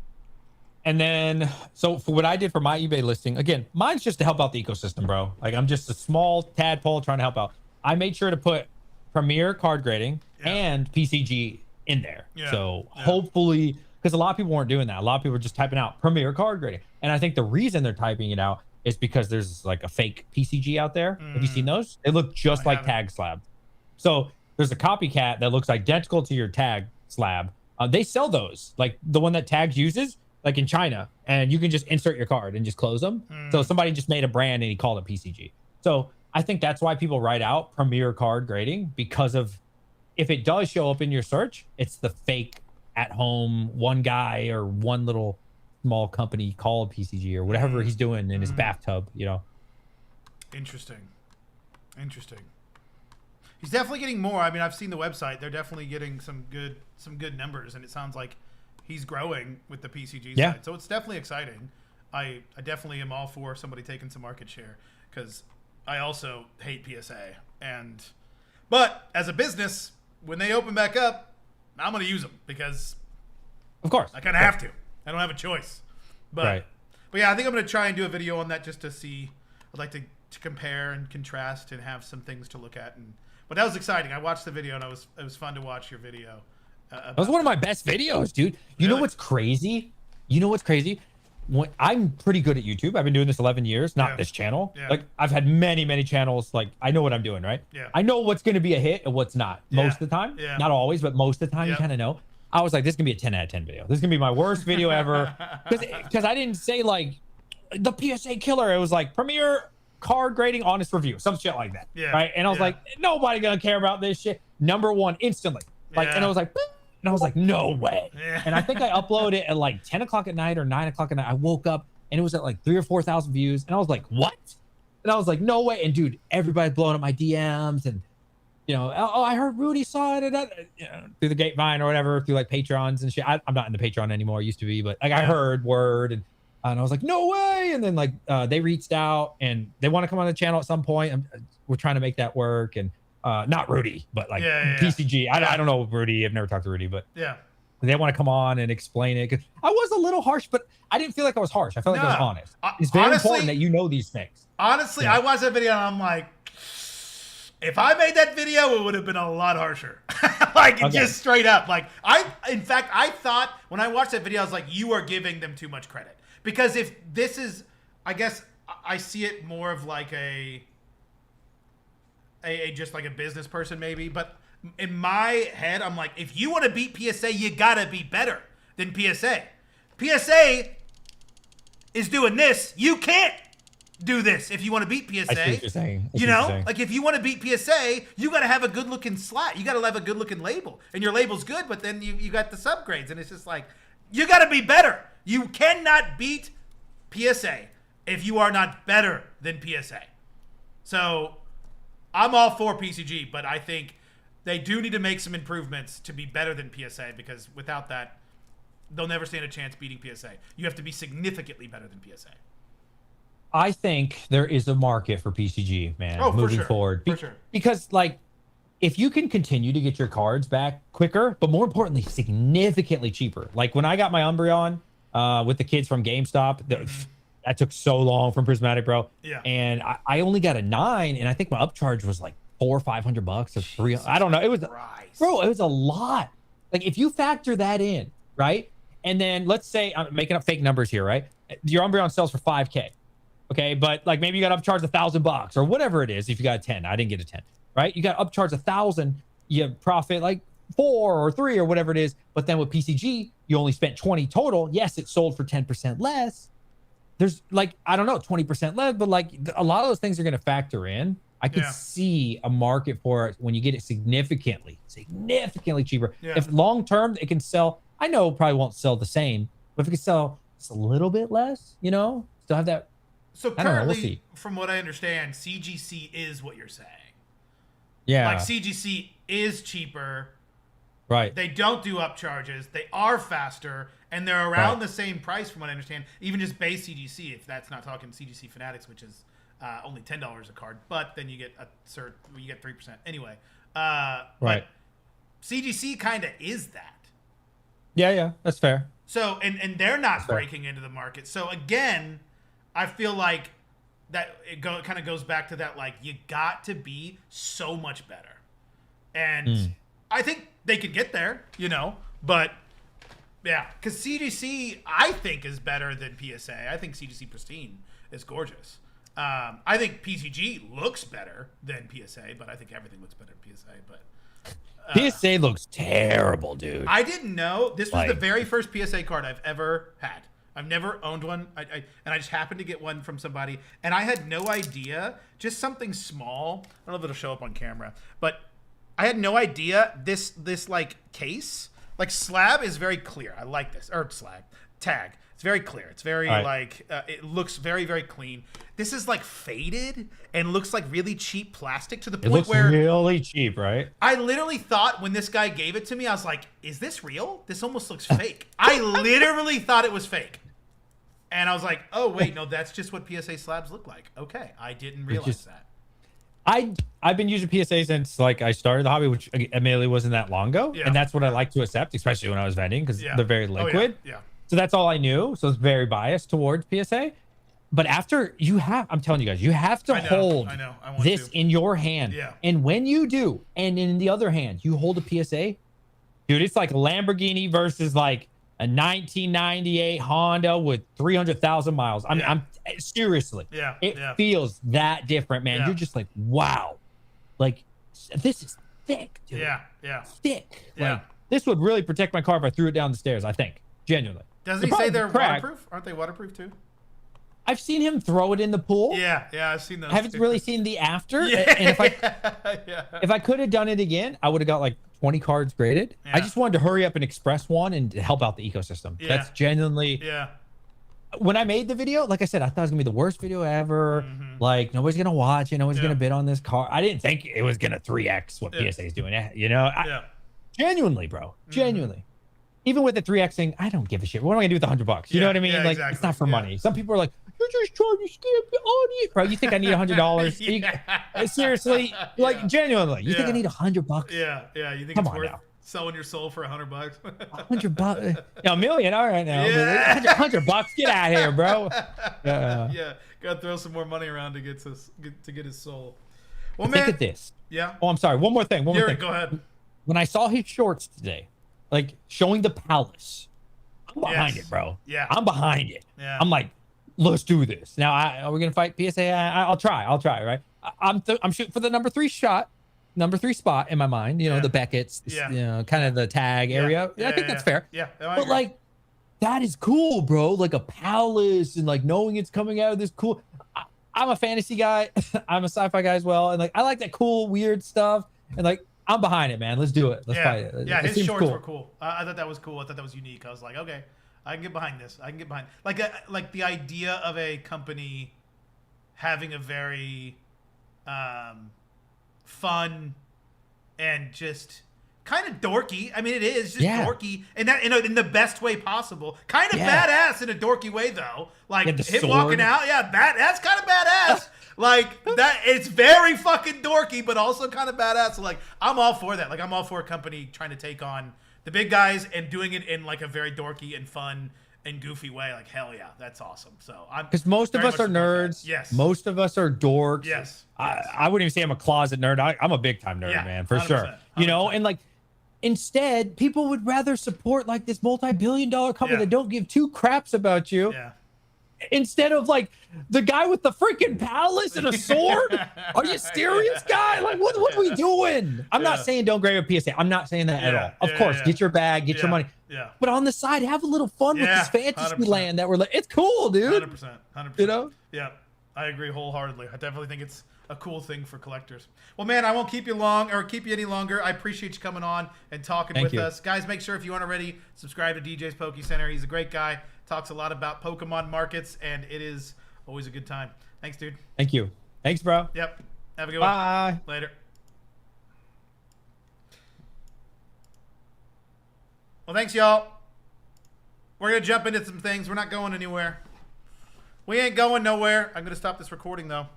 And then, so for what I did for my eBay listing, again, mine's just to help out the ecosystem, bro. Like, I'm just a small tadpole trying to help out. I made sure to put Premier Card Grading and PCG in there. So hopefully, because a lot of people weren't doing that. A lot of people were just typing out Premier Card Grading. And I think the reason they're typing it out is because there's like a fake PCG out there. Have you seen those? They look just like tag slabs. So there's a copycat that looks identical to your tag slab. They sell those, like the one that Tags uses, like in China, and you can just insert your card and just close them. So somebody just made a brand and he called it PCG. So I think that's why people write out Premier Card Grading, because of, if it does show up in your search, it's the fake at home one guy or one little small company called PCG or whatever he's doing in his bathtub, you know. Interesting. He's definitely getting more. I mean, I've seen the website. They're definitely getting some good numbers, and it sounds like he's growing with the PCG side. So it's definitely exciting. I definitely am all for somebody taking some market share, because I also hate PSA. But as a business, when they open back up, I'm going to use them, because of course I kind of have to. I don't have a choice. But yeah, I think I'm going to try and do a video on that just to see. I'd like to compare and contrast and have some things to look at. But that was exciting. I watched the video, and it was fun to watch your video. That was one of my best videos, dude. You know what's crazy? I'm pretty good at YouTube. I've been doing this 11 years, not this channel. Like, I've had many channels. Like, I know what I'm doing, right? I know what's going to be a hit and what's not most of the time. Not always, but most of the time you kind of know. I was like, this is going to be a 10 out of 10 video. This is going to be my worst video ever. Because I didn't say like the PSA killer. It was like Premier Card Grading honest review, some shit like that. Right. And I was like, nobody going to care about this shit. Number one, instantly. Like, and I was like, and I was like, no way. And I think I uploaded it at like 10 o'clock at night or 9 o'clock at night. I woke up and it was at like 3,000 or 4,000 views. And I was like, what? And I was like, no way. And dude, everybody's blowing up my DMs. And, you know, oh, I heard Rudy saw it through the Grapevine or whatever, through like Patrons and shit. I'm not in the Patreon anymore. I used to be, but like I heard word and I was like, no way. And then like they reached out and they want to come on the channel at some point. We're trying to make that work. And not Rudy, but like PCG. I don't know Rudy. I've never talked to Rudy, but they want to come on and explain it. 'Cause I was a little harsh, but I didn't feel like I was harsh. I felt like I was honest. It's very important that you know these things. Honestly, I watched that video and I'm like, if I made that video, it would have been a lot harsher. Just straight up. Like, in fact, I thought when I watched that video, I was like, you are giving them too much credit. Because if this is, I guess I see it more of like a just like a business person maybe, but in my head I'm like, if you want to beat PSA, you gotta be better than PSA. PSA is doing this. You can't do this if you want to beat PSA. I see what you're saying. Like if you want to beat PSA, you gotta have a good looking slot. You gotta have a good looking label, and your label's good, but then you got the subgrades, and it's just like, you gotta be better. You cannot beat PSA if you are not better than PSA. So I'm all for PCG, but I think they do need to make some improvements to be better than PSA, because without that, they'll never stand a chance beating PSA. You have to be significantly better than PSA. I think there is a market for PCG, man, moving forward. For sure. Because, like, if you can continue to get your cards back quicker, but more importantly, significantly cheaper. Like, when I got my Umbreon with the kids from GameStop, that took so long from Prismatic, bro. And I only got a 9, and I think my upcharge was like $400 or $500 or $300. I don't know. It was, bro, it was a lot. Like, if you factor that in, right? And then let's say I'm making up fake numbers here, right? Your Umbreon sells for 5K. Okay, but like maybe you got upcharged $1,000 or whatever it is. If you got a 10, I didn't get a 10, right? You got upcharged 1,000, you profit like 4 or 3 or whatever it is. But then with PCG, you only spent 20 total. Yes, it sold for 10% less. There's like, I don't know, 20% less, but like a lot of those things are going to factor in. I could see a market for it when you get it significantly cheaper. Yeah. If long term it can sell, I know it probably won't sell the same, but if it can sell just a little bit less, you know, still have that. So I don't know, we'll currently, see. from what I understand, CGC is what you're saying. Yeah. Like CGC is cheaper. Right. They don't do upcharges. They are faster, and they're around the same price, from what I understand. Even just base CGC, if that's not talking CGC Fanatics, which is only $10 a card, but then you get you get 3%. Anyway, but CGC kind of is that. Yeah, that's fair. So and they're not breaking into the market. So again, I feel like that it kind of goes back to that, like, you got to be so much better, and I think they could get there, you know, but yeah, because CGC I think is better than PSA. I think CGC Pristine is gorgeous. I think PCG looks better than PSA, but I think everything looks better than PSA. But PSA looks terrible, dude. I didn't know this was the very first PSA card I've ever had. I've never owned one, and I just happened to get one from somebody, and I had no idea. Just something small. I don't know if it'll show up on camera, but I had no idea this like case, like slab is very clear. I like this, or tag. It's very clear. It's very like it looks very, very clean. This is like faded and looks like really cheap plastic, to the point where really cheap, right? I literally thought when this guy gave it to me, I was like, "Is this real? This almost looks fake." I literally thought it was fake, and I was like, "Oh wait, no, that's just what PSA slabs look like." Okay, I didn't realize that. I've been using PSA since like I started the hobby, which admittedly wasn't that long ago, and that's what I like to accept, especially when I was vending, because they're very liquid. Yeah. So that's all I knew. So it's very biased towards PSA. But after I'm telling you guys, you have to hold this in your hand. Yeah. And when you do, and in the other hand, you hold a PSA, dude, it's like a Lamborghini versus like a 1998 Honda with 300,000 miles. I mean, I'm seriously, it feels that different, man. You're just like, wow, like this is thick, dude. Yeah. Thick. Like, this would really protect my car if I threw it down the stairs, I think. Genuinely. Doesn't he say they're waterproof? Aren't they waterproof too? I've seen him throw it in the pool. Yeah, I've seen those. I haven't really seen the after. Yeah. And if I could have done it again, I would have got like 20 cards graded. Yeah. I just wanted to hurry up and express one and help out the ecosystem. Yeah. That's genuinely. Yeah. When I made the video, like I said, I thought it was gonna be the worst video ever. Like nobody's gonna watch it, nobody's gonna bid on this car. I didn't think it was gonna 3x what PSA is doing. You know, genuinely, bro, genuinely. Even with the 3xing, I don't give a shit. What am I gonna do with $100? You know what I mean? Like it's not for money. Some people are like, you're just trying to scam the audience, bro. You think I need $100? Seriously, like genuinely, you think I need $100? Yeah. You think Come it's on worth now. selling your soul for $100? $100? Yeah, a million, all right now. Yeah. $100? Get out of here, bro. Yeah. Gotta throw some more money around to get his soul. Well, man. Think of this. Yeah. Oh, I'm sorry. One more thing. Go ahead. When I saw his shorts today, like showing the palace, I'm behind it, bro. Yeah. I'm behind it. Yeah. I'm like, let's do this. Now, are we gonna fight PSA? I'll try. Right. I'm shooting for the number 3 spot in my mind. You know, the Beckett's. You know, kind of the tag area. I think that's fair. Yeah. But like, that is cool, bro. Like a palace and like knowing it's coming out of this cool. I'm a fantasy guy. I'm a sci-fi guy as well, and like I like that cool, weird stuff. And like, I'm behind it, man. Let's do it. Let's fight it. Yeah, his shorts were cool. I thought that was cool. I thought that was unique. I was like, okay, I can get behind this. I can get behind like the idea of a company having a very fun and just kind of dorky. I mean, it is just dorky, and that in the best way possible. Kind of badass in a dorky way, though. Like him walking out, that's kind of badass. Like that, it's very fucking dorky, but also kind of badass. So like, I'm all for that. Like, I'm all for a company trying to take on the big guys and doing it in like a very dorky and fun and goofy way. Like, hell yeah, that's awesome. So I'm because most of us are nerds. Yes. Most of us are dorks. Yes. I wouldn't even say I'm a closet nerd. I'm a big time nerd, man, for 100%, sure. 100%. You know, and like. Instead, people would rather support like this multi-billion-dollar company that don't give two craps about you. Yeah. instead of like the guy with the freaking palace and a sword. Are you serious, guy? Like, what are we doing? I'm not saying don't grab a PSA. I'm not saying that at all. Of course, get your bag, get your money. Yeah. But on the side, have a little fun with this fantasy 100%. land that we're like, it's cool, dude. 100%. 100%. You know? Yeah. I agree wholeheartedly. I definitely think it's a cool thing for collectors. Well, man, I won't keep you any longer. I appreciate you coming on and talking with us. Guys, make sure if you aren't already, subscribe to DJ's Poke Center. He's a great guy. Talks a lot about Pokemon markets, and it is always a good time. Thanks, dude. Thank you. Thanks, bro. Yep. Have a good one. Bye. Later. Well, thanks, y'all. We're going to jump into some things. We're not going anywhere. We ain't going nowhere. I'm going to stop this recording, though.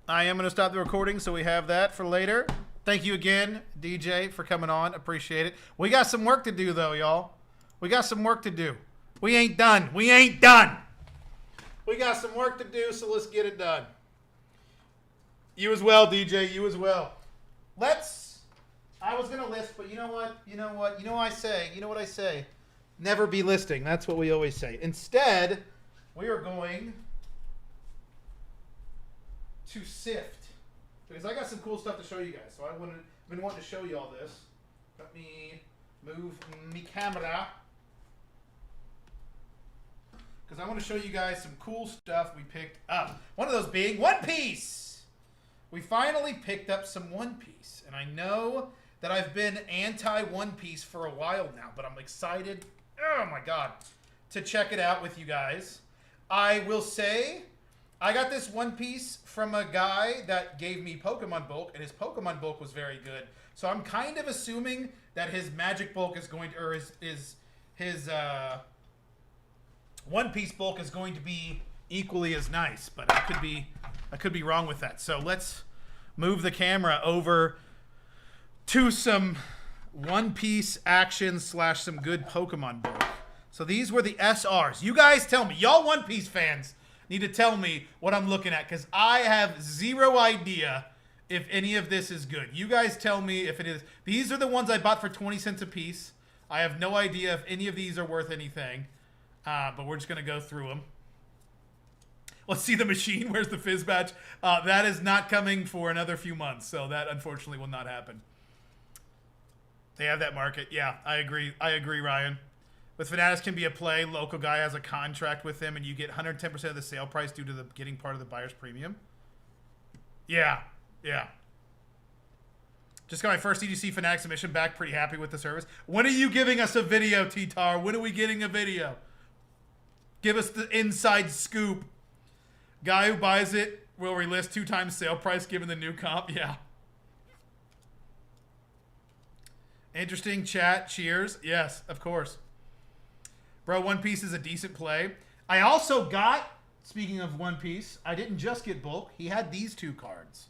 I am going to stop the recording, so we have that for later. Thank you again, DJ, for coming on. Appreciate it. We got some work to do, though, y'all. We got some work to do. We ain't done. We ain't done. We got some work to do, so let's get it done. You as well, DJ. You as well. I was going to list, but you know what? You know what I say? Never be listing. That's what we always say. Instead, we are going to sift. Because I got some cool stuff to show you guys. So I've been wanting to show you all this. Let me move my camera. Because I want to show you guys some cool stuff we picked up. One of those being One Piece. We finally picked up some One Piece. And I know that I've been anti-One Piece for a while now. But I'm excited, oh my god, to check it out with you guys. I will say, I got this One Piece from a guy that gave me Pokemon bulk. And his Pokemon bulk was very good. So I'm kind of assuming that his Magic bulk is going to, or his One Piece bulk is going to be equally as nice, but I could be wrong with that. So let's move the camera over to some One Piece action / some good Pokemon bulk. So these were the SRs. You guys tell me, y'all One Piece fans need to tell me what I'm looking at, because I have zero idea if any of this is good. You guys tell me if it is. These are the ones I bought for 20 cents a piece. I have no idea if any of these are worth anything. But we're just going to go through them. Let's see the machine. Where's the Fizz badge? That is not coming for another few months. So that, unfortunately, will not happen. They have that market. Yeah, I agree. I agree, Ryan. With Fanatics can be a play. Local guy has a contract with them, and you get 110% of the sale price due to the getting part of the buyer's premium. Yeah. Yeah. Just got my first EGC Fanatics submission back. Pretty happy with the service. When are you giving us a video, T-Tar? When are we getting a video? Give us the inside scoop. Guy who buys it will relist 2 times sale price given the new comp. Yeah. Interesting chat. Cheers. Yes, of course. Bro, One Piece is a decent play. I also got, speaking of One Piece, I didn't just get bulk. He had these 2 cards,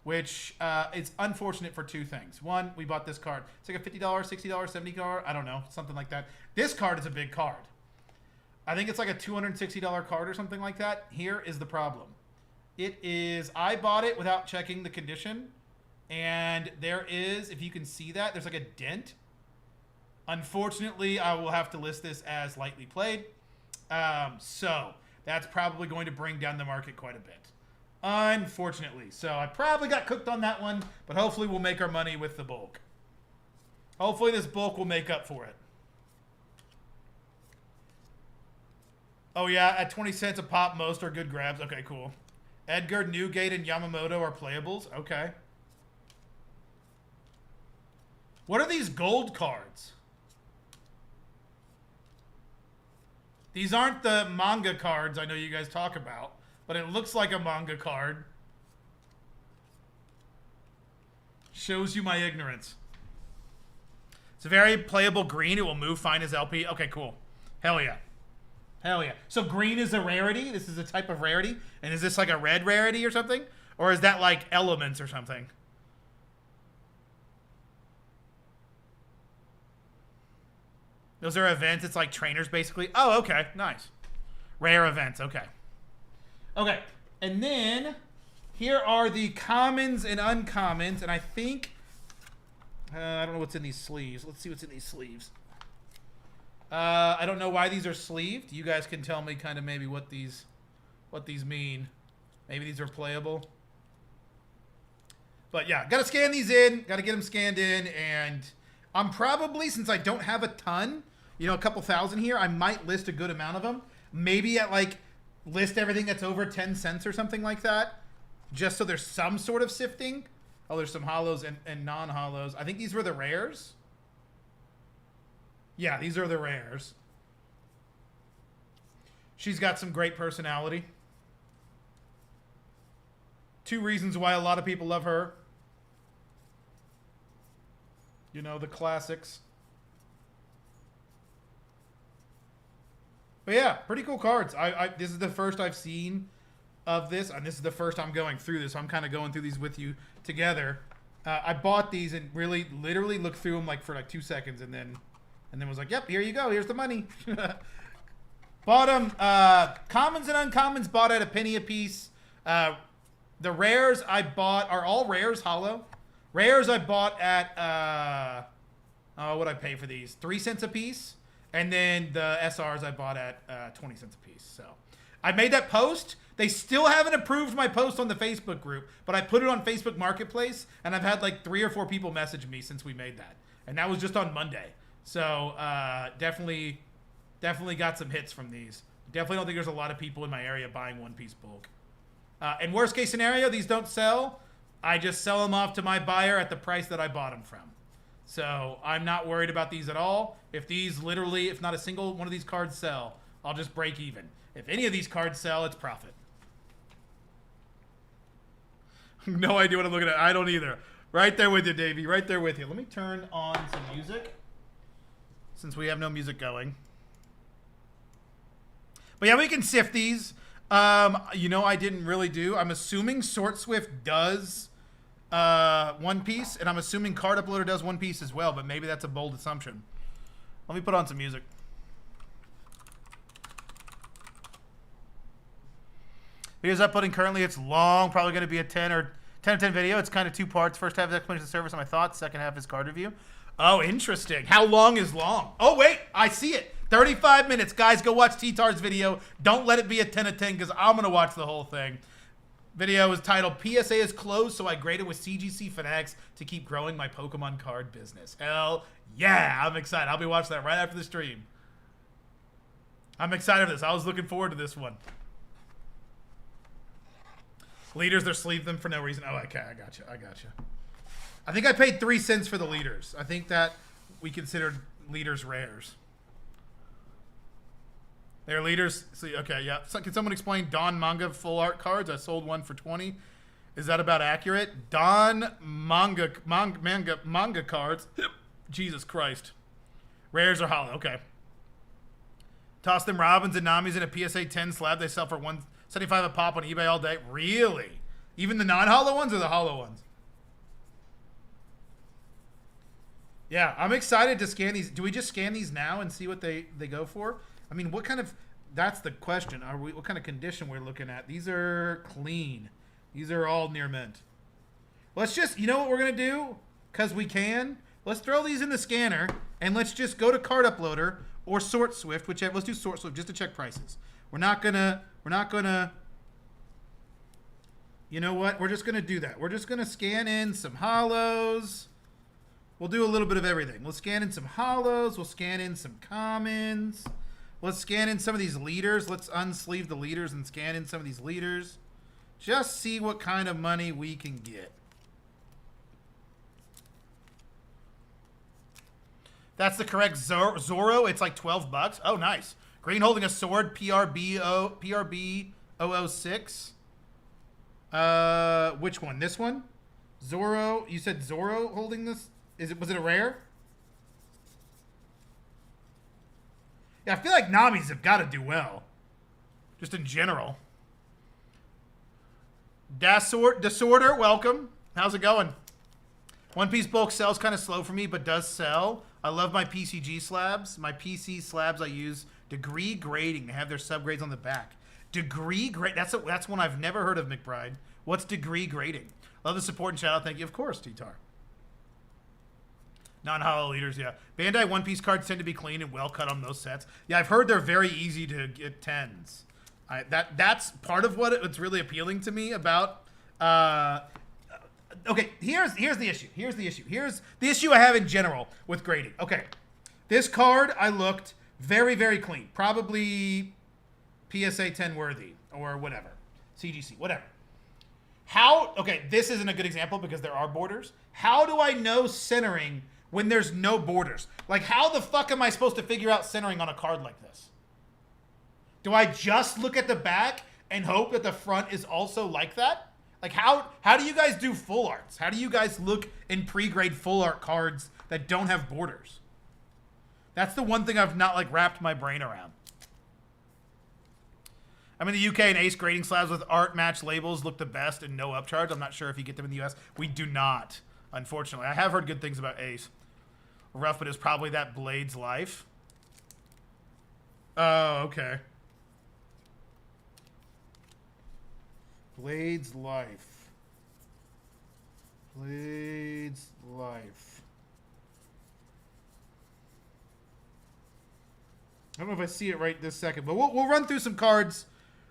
which it's unfortunate for 2 things. One, we bought this card. It's like a $50, $60, $70, I don't know, something like that. This card is a big card. I think it's like a $260 card or something like that. Here is the problem. It is, I bought it without checking the condition. And there is, if you can see that, there's like a dent. Unfortunately, I will have to list this as lightly played. So that's probably going to bring down the market quite a bit. Unfortunately. So I probably got cooked on that one, but hopefully we'll make our money with the bulk. Hopefully this bulk will make up for it. Oh, yeah, at 20 cents a pop, most are good grabs. Okay, cool. Edgar, Newgate, and Yamamoto are playables. Okay. What are these gold cards? These aren't the manga cards I know you guys talk about, but it looks like a manga card. Shows you my ignorance. It's a very playable green. It will move fine as LP. Okay, cool. Hell yeah. Hell yeah. So green is a rarity? This is a type of rarity? And is this like a red rarity or something? Or is that like elements or something? Those are events. It's like trainers basically. Oh, okay. Nice. Rare events. Okay. Okay. And then here are the commons and uncommons. And I think... I don't know what's in these sleeves. Let's see what's in these sleeves. I don't know why these are sleeved. You guys can tell me kind of maybe what these mean. Maybe these are playable. But yeah, got to scan these in. Got to get them scanned in. And I'm probably, since I don't have a ton, you know, a couple thousand here, I might list a good amount of them. Maybe at like, list everything that's over 10 cents or something like that. Just so there's some sort of sifting. Oh, there's some hollows and non-hollows. I think these were the rares. Yeah, these are the rares. She's got some great personality. 2 reasons why a lot of people love her. You know, the classics. But yeah, pretty cool cards. This is the first I've seen of this, and this is the first I'm going through this. So I'm kind of going through these with you together. I bought these and really, literally looked through them like for like 2 seconds, and then was like, "Yep, here you go. Here's the money." Bought them. Commons and uncommons bought at a penny a piece. The rares I bought are all rares, hollow. Rares I bought at what'd I pay for these? 3 cents a piece. And then the SRs I bought at 20 cents a piece. So I made that post. They still haven't approved my post on the Facebook group, but I put it on Facebook Marketplace, and I've had like 3 or 4 people message me since we made that. And that was just on Monday. So definitely got some hits from these. Definitely don't think there's a lot of people in my area buying one piece bulk. And worst case scenario, these don't sell. I just sell them off to my buyer at the price that I bought them from. So I'm not worried about these at all. If these literally, if not a single one of these cards sell, I'll just break even. If any of these cards sell, it's profit. No idea what I'm looking at. I don't either. Right there with you, Davey. Right there with you. Let me turn on some music, since we have no music going. But yeah, we can sift these. You know, I didn't really do. I'm assuming Sort Swift does One Piece, and I'm assuming Card Uploader does One Piece as well, but maybe that's a bold assumption. Let me put on some music. Videos uploading currently, it's long, probably going to be a 10 or 10 video. It's kind of 2 parts. First half is explanation of the service and my thoughts. Second half is card review. Oh, interesting. How long is long? Oh, wait, I see it. 35 minutes. Guys, go watch T-Tar's video. Don't let it be a 10 of 10 because I'm going to watch the whole thing. Video is titled PSA is closed, so I graded with CGC Fanatics to keep growing my Pokemon card business. Hell yeah, I'm excited. I'll be watching that right after the stream. I'm excited for this. I was looking forward to this one. Leaders, they're sleeved them for no reason. Oh, okay, I got you. I think I paid 3 cents for the leaders. I think that we considered leaders rares. They're leaders. See, okay, yeah. So, can someone explain Dawn manga full art cards? I sold one for 20. Is that about accurate? Dawn manga cards. Jesus Christ. Rares are hollow. Okay. Toss them Robins and Namis in a PSA 10 slab. They sell for $175 a pop on eBay all day. Really? Even the non-hollow ones or the hollow ones? Yeah, I'm excited to scan these. Do we just scan these now and see what they go for? I mean, what kind of... That's the question. What kind of condition we're looking at? These are clean. These are all near mint. Let's just... You know what we're going to do? Because we can. Let's throw these in the scanner, and let's just go to Card Uploader or Sort Swift, whichever. Let's do Sort Swift just to check prices. We're not gonna... You know what? We're just going to do that. We're just going to scan in some hollows. We'll do a little bit of everything. We'll scan in some hollows. We'll scan in some commons. Let's scan in some of these leaders. Let's unsleeve the leaders and scan in some of these leaders. Just see what kind of money we can get. That's the correct Zoro. It's like 12 bucks. Oh, nice. Green holding a sword. PRB 006. Which one? This one? Zoro. You said Zoro holding this? Was it a rare? Yeah, I feel like Namis have got to do well. Just in general. Disorder, welcome. How's it going? One Piece bulk sells kind of slow for me, but does sell. I love my PCG slabs. My PC slabs I use degree grading. They have their subgrades on the back. Degree grade. That's one I've never heard of, McBride. What's degree grading? Love the support and shout out. Thank you. Of course, T-Tar. Non-hollow leaders, yeah. Bandai One Piece cards tend to be clean and well cut on most sets. Yeah, I've heard they're very easy to get 10s. That's part of what's really appealing to me about. Okay, here's the issue. Here's the issue I have in general with grading. Okay, this card I looked very, very clean. Probably PSA 10 worthy or whatever. CGC, whatever. Okay, this isn't a good example because there are borders. How do I know centering when there's no borders? Like, how the fuck am I supposed to figure out centering on a card like this? Do I just look at the back and hope that the front is also like that? Like, how do you guys do full arts? How do you guys look in pre-grade full art cards that don't have borders? That's the one thing I've not, like, wrapped my brain around. I'm in the UK, and Ace grading slabs with art match labels look the best and no upcharge. I'm not sure if you get them in the US. We do not, unfortunately. I have heard good things about Ace. Rough, but it's probably that Blade's Life. Oh, okay. Blade's Life. Blade's Life. I don't know if I see it right this second, but we'll run through some cards.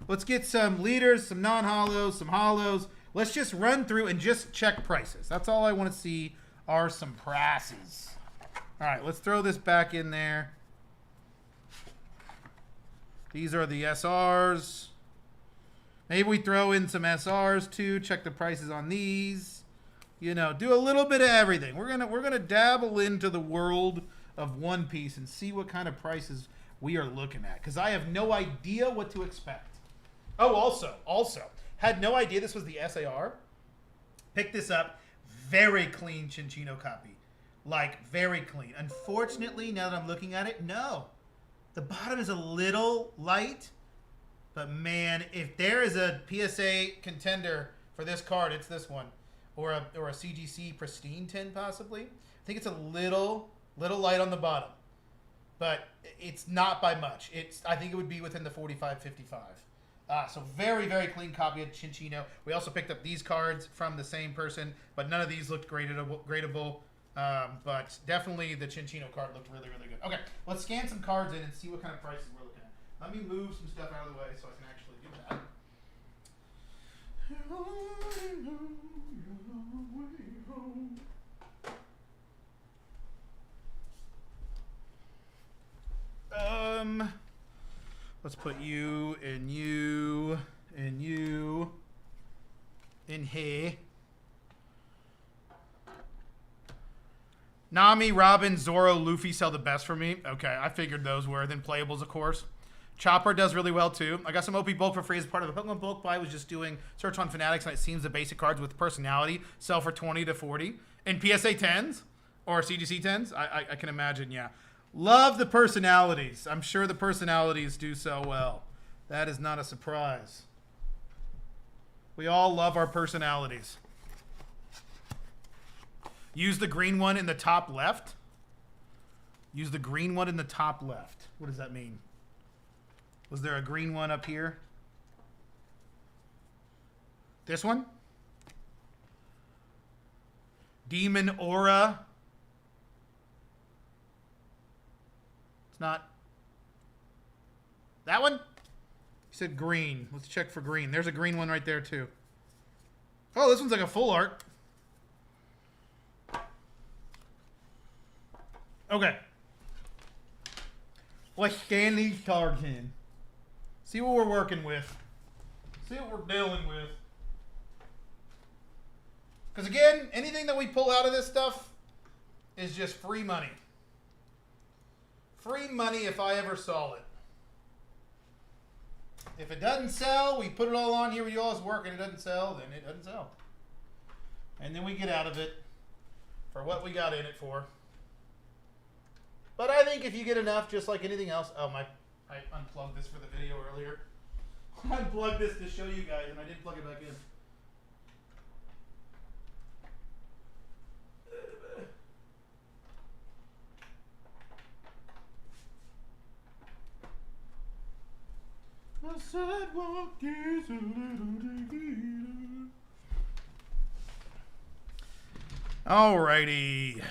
Let's get some leaders, some non-hollows, some hollows. Let's just run through and just check prices. That's all I want to see are some prices. All right, let's throw this back in there. These are the SRs. Maybe we throw in some SRs too. Check the prices on these. You know, do a little bit of everything. We're gonna dabble into the world of One Piece and see what kind of prices we are looking at, because I have no idea what to expect. Oh, also, had no idea this was the SAR. Picked this up. Very clean Chinchino copy. Like, very clean. Unfortunately, now that I'm looking at it, no. The bottom is a little light. But, man, if there is a PSA contender for this card, it's this one. Or a CGC Pristine 10, possibly. I think it's a little light on the bottom. But it's not by much. I think it would be within the 45, 55. So very, very clean copy of Chinchino. We also picked up these cards from the same person, but none of these looked gradable. But definitely the Chinchino card looked really, really good. Okay, let's scan some cards in and see what kind of prices we're looking at. Let me move some stuff out of the way so I can actually do that. Let's put you and you and you in here. Nami, Robin, Zoro, Luffy sell the best for me. Okay, I figured those were. Then playables, of course. Chopper does really well, too. I got some OP bulk for free as part of the Pokemon bulk buy. I was just doing search on Fanatics, and it seems the basic cards with personality sell for 20 to 40. And PSA 10s or CGC 10s, I can imagine, yeah. Love the personalities. I'm sure the personalities do so well. That is not a surprise. We all love our personalities. Use the green one in the top left. Use the green one in the top left. What does that mean? Was there a green one up here? This one? Demon Aura. It's not. That one? You said green. Let's check for green. There's a green one right there too. Oh, this one's like a full art. Okay. Let's scan these cards in. See what we're working with. See what we're dealing with. Because again, anything that we pull out of this stuff is just free money. Free money if I ever saw it. If it doesn't sell, we put it all on here with y'all's work and it doesn't sell, then it doesn't sell. And then we get out of it for what we got in it for. But I think if you get enough, just like anything else. Oh, I unplugged this for the video earlier. I unplugged this to show you guys, and I didn't plug it back in. The sidewalk is a little diggy. Alrighty.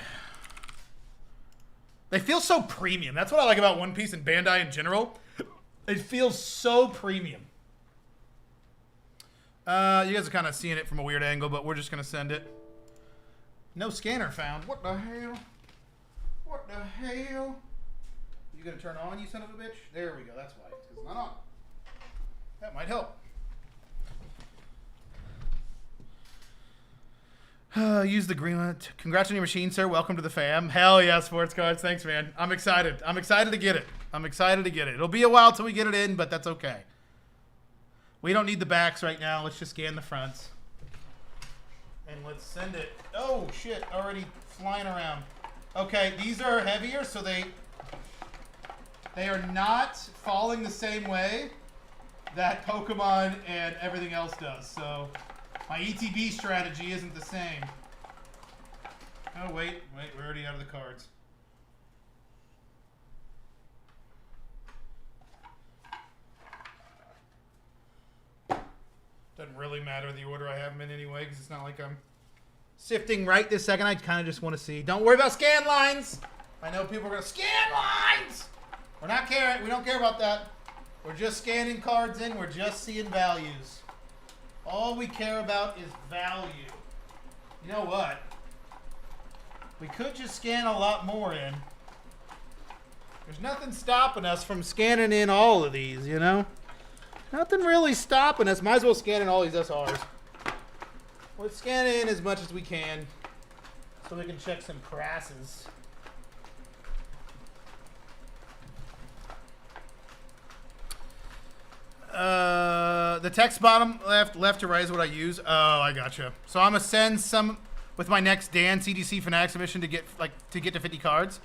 They feel so premium. That's what I like about One Piece and Bandai in general. It feels so premium. You guys are kind of seeing it from a weird angle, but we're just going to send it. No scanner found. What the hell? What the hell? You going to turn on, you son of a bitch? There we go. That's why. It's 'cause it's not on. That might help. Use the green one. Congrats on your machine, sir. Welcome to the fam. Hell yeah, sports cards. Thanks, man. I'm excited. I'm excited to get it. I'm excited to get it. It'll be a while till we get it in, but that's okay. We don't need the backs right now. Let's just scan the fronts. And let's send it. Oh, shit. Already flying around. Okay, these are heavier, so they are not falling the same way that Pokemon and everything else does. So my ETB strategy isn't the same. Oh, wait. We're already out of the cards. Doesn't really matter the order I have them in anyway, because it's not like I'm sifting right this second. I kind of just want to see. Don't worry about scan lines. I know people are going to scan lines. We're not caring. We don't care about that. We're just scanning cards in. We're just seeing values. All we care about is value. You know what? We could just scan a lot more in. There's nothing stopping us from scanning in all of these, you know? Nothing really stopping us. Might as well scan in all these SRs. Let's scan in as much as we can so we can check some crasses. The text bottom left to right is what I use. Oh, I gotcha. So I'm gonna send some with my next Dan CGC Fanatic submission to get to 50 cards.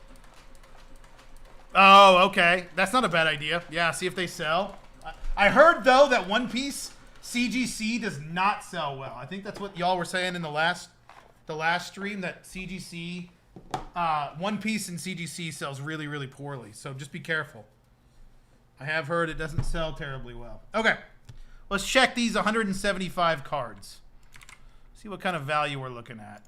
Oh, okay. That's not a bad idea. Yeah, see if they sell. I heard though that One Piece CGC does not sell well. I think that's what y'all were saying in the last stream, that CGC One Piece and CGC sells really, really poorly. So just be careful. I have heard it doesn't sell terribly well. Okay. Let's check these 175 cards. See what kind of value we're looking at.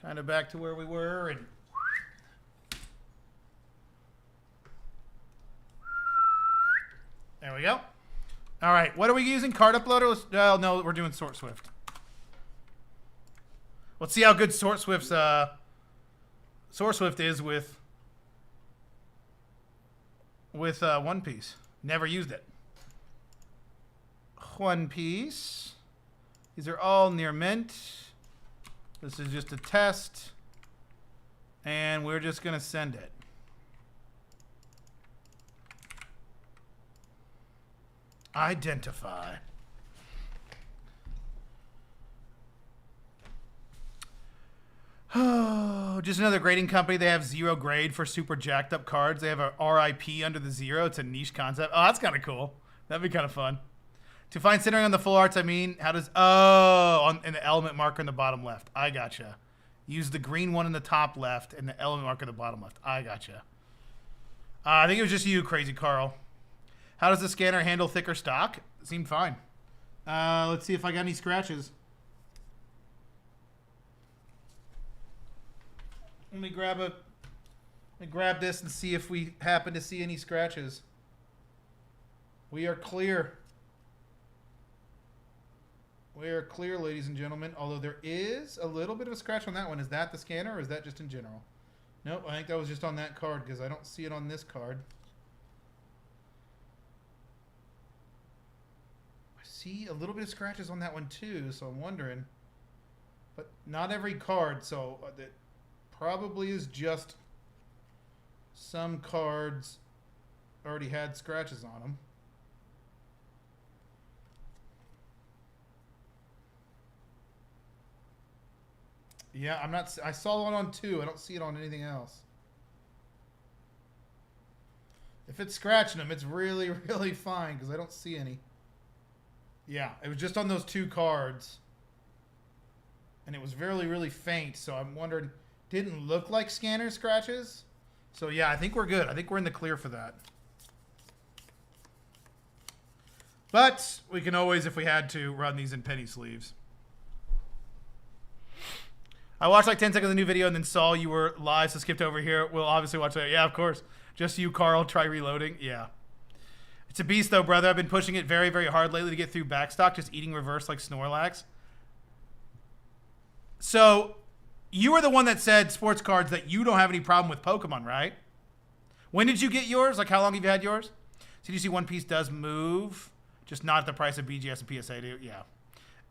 Kind of back to where we were, and there we go. All right, what are we using? Card uploader? Oh, no, we're doing Sort Swift. Let's see how good Sort Swift is with One Piece. Never used it. One Piece. These are all near mint. This is just a test. And we're just going to send it. Identify. Oh, just another grading company. They have 0 grade for super jacked up cards. They have a RIP under the 0. It's a niche concept. Oh, that's kind of cool. That'd be kind of fun. To find centering on the full arts, I mean, how does... Oh, in the element marker in the bottom left. I gotcha. Use the green one in the top left and the element marker in the bottom left. I gotcha. I think it was just you, Crazy Carl. How does the scanner handle thicker stock? It seemed fine. Let's see if I got any scratches. Let me grab this and see if we happen to see any scratches. We are clear. We are clear, ladies and gentlemen. Although there is a little bit of a scratch on that one. Is that the scanner or is that just in general? Nope, I think that was just on that card because I don't see it on this card. I see a little bit of scratches on that one too, so I'm wondering. But not every card, so that probably is just some cards already had scratches on them. Yeah, I'm not. I saw it on 2. I don't see it on anything else. If it's scratching them, it's really, really fine because I don't see any. Yeah, it was just on those 2 cards. And it was really, really faint. So I'm wondering, didn't look like scanner scratches. So yeah, I think we're good. I think we're in the clear for that. But we can always, if we had to, run these in penny sleeves. I watched like 10 seconds of the new video and then saw you were live, so skipped over here. We'll obviously watch that. Yeah, of course. Just you, Carl. Try reloading. Yeah. It's a beast, though, brother. I've been pushing it very, very hard lately to get through backstock, just eating reverse like Snorlax. So, you were the one that said, Sports Cards, that you don't have any problem with Pokemon, right? When did you get yours? Like, how long have you had yours? CDC One Piece does move, just not at the price of BGS and PSA, do yeah.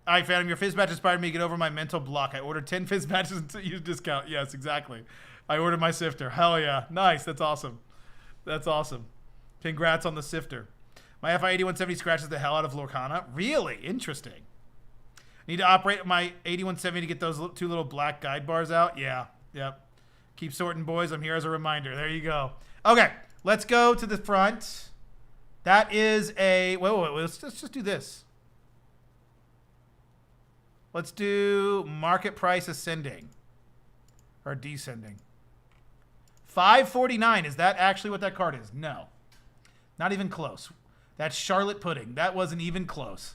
All right, Phantom, your Fizz Batch inspired me to get over my mental block. I ordered 10 Fizz Batches to use discount. Yes, exactly. I ordered my Sifter. Hell yeah. Nice. That's awesome. That's awesome. Congrats on the Sifter. My FI 8170 scratches the hell out of Lorcana. Really? Interesting. Need to operate my 8170 to get those two little black guide bars out? Yeah. Yep. Keep sorting, boys. I'm here as a reminder. There you go. Okay. Let's go to the front. That is a... Wait. Let's just do this. Let's do market price ascending. Or descending. $5.49. Is that actually what that card is? No. Not even close. That's Charlotte Pudding. That wasn't even close.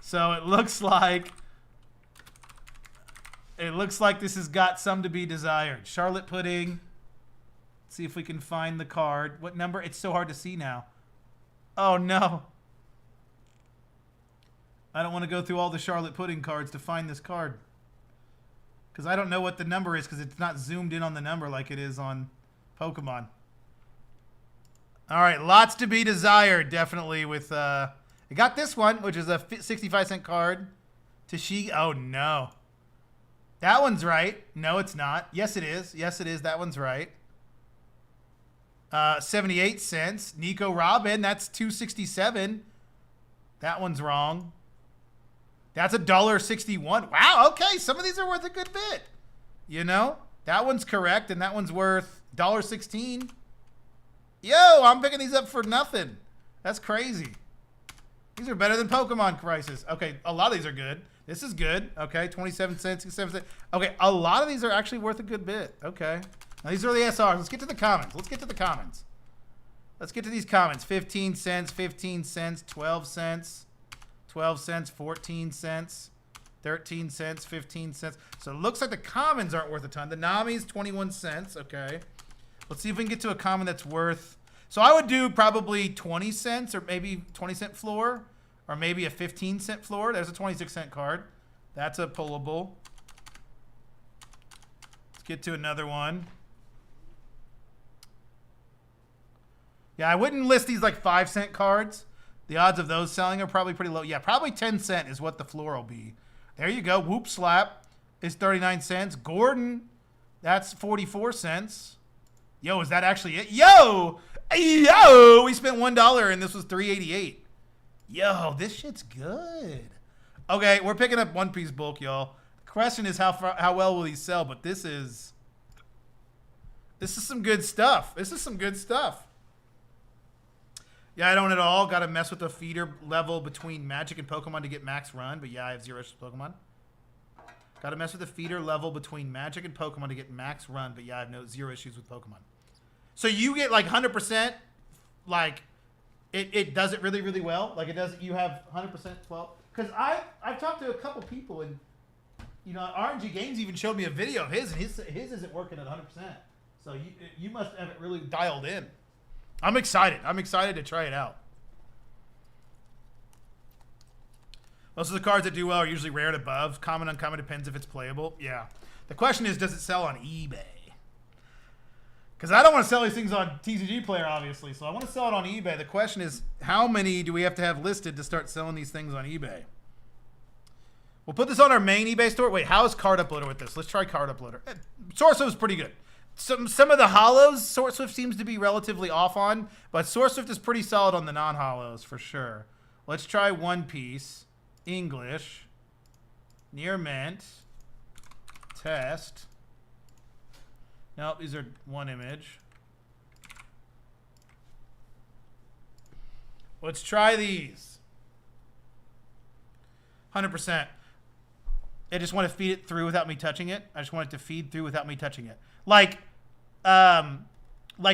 So it looks like this has got some to be desired. Charlotte Pudding. Let's see if we can find the card. What number? It's so hard to see now. Oh no. I don't want to go through all the Charlotte Pudding cards to find this card. Because I don't know what the number is because it's not zoomed in on the number like it is on Pokemon. All right, lots to be desired, definitely. With I got this one, which is a 65-cent card. Tashigi. Oh, no. That one's right. No, it's not. Yes, it is. Yes, it is. That one's right. 78 cents. Nico Robin. That's $2.67. That one's wrong. That's $1.61. Wow, okay. Some of these are worth a good bit. You know? That one's correct, and that one's worth $1.16. Yo, I'm picking these up for nothing. That's crazy. These are better than Pokemon prices. Okay, a lot of these are good. This is good. Okay, 27 cents, 67 cents. Okay, a lot of these are actually worth a good bit. Okay. Now, these are the SRs. Let's get to the comments. Let's get to the comments. Let's get to these comments. 15 cents, 15 cents, 12 cents, 12 cents, 14 cents, 13 cents, 15 cents. So it looks like the commons aren't worth a ton. The Nami's 21 cents. Okay. Let's see if we can get to a common that's worth... So I would do probably 20 cents or maybe 20-cent floor or maybe a 15-cent floor. There's a 26-cent card. That's a pullable. Let's get to another one. Yeah, I wouldn't list these like 5-cent cards. The odds of those selling are probably pretty low. Yeah, probably 10 cent is what the floor will be. There you go. Whoop Slap is 39 cents. Gordon, that's 44 cents. Yo, is that actually it? Yo, we spent $1 and this was $3.88. Yo, this shit's good. Okay, we're picking up One Piece bulk, y'all. The question is how well will these sell? But this is some good stuff. This is some good stuff. Yeah, I don't at all. Got to mess with the feeder level between Magic and Pokemon to get max run. But yeah, I have 0 issues with Pokemon. Got to mess with the feeder level between Magic and Pokemon to get max run. But yeah, I have 0 issues with Pokemon. So you get like 100%, like it does it really, really well. Like it does, you have 100% 12. Because I've talked to a couple people and, you know, RNG Games even showed me a video of his and his isn't working at 100%. So you must have it really dialed in. I'm excited. I'm excited to try it out. Most of the cards that do well are usually rare and above. Common, uncommon depends if it's playable. Yeah. The question is, does it sell on eBay? Because I don't want to sell these things on TCG Player, obviously. So I want to sell it on eBay. The question is, how many do we have to have listed to start selling these things on eBay? We'll put this on our main eBay store. Wait, how is Card Uploader with this? Let's try Card Uploader. SourceSwift is pretty good. Some of the hollows, SourceSwift seems to be relatively off on, but SourceSwift is pretty solid on the non-hollows for sure. Let's try One Piece, English, Near Mint, Test. Nope, these are one image. Let's try these. 100%. I just want to feed it through without me touching it. I just want it to feed through without me touching it. Like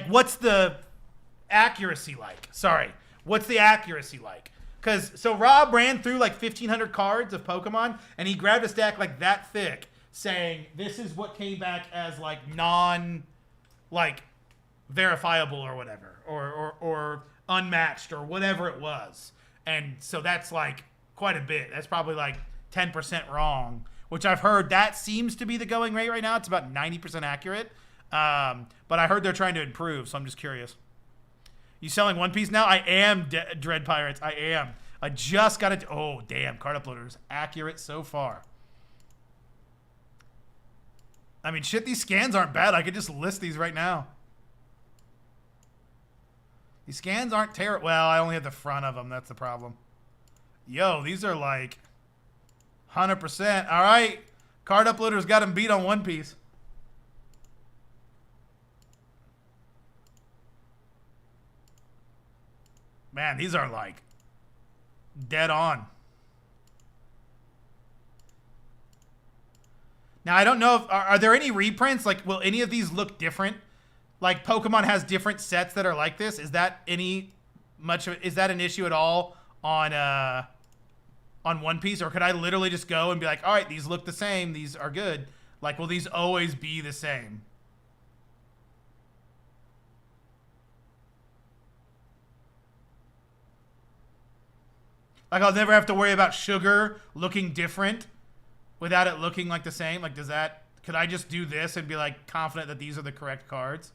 what's the accuracy like? Sorry. What's the accuracy like? So Rob ran through like 1,500 cards of Pokemon, and he grabbed a stack like that thick, saying this is what came back as like like verifiable or whatever, or unmatched or whatever it was. And so that's like quite a bit. That's probably like 10% wrong, which I've heard that seems to be the going rate right now. It's about 90% accurate. But I heard they're trying to improve, so I'm just curious. You selling One Piece now? I am, Dread Pirates. I am. I just got it. Oh, damn. Card Uploader is accurate so far. I mean, shit, these scans aren't bad. I could just list these right now. These scans aren't terrible. Well, I only have the front of them. That's the problem. Yo, these are like 100%. All right. Card Uploader's got him beat on One Piece. Man, these are like dead on. Now, I don't know if are there any reprints? Like, will any of these look different? Like, Pokemon has different sets that are like this. Is that is that an issue at all on One Piece, or could I literally just go and be like, all right, these look the same, these are good? Like, will these always be the same? Like, I'll never have to worry about Sugar looking different without it looking like the same. Like, could I just do this and be like confident that these are the correct cards?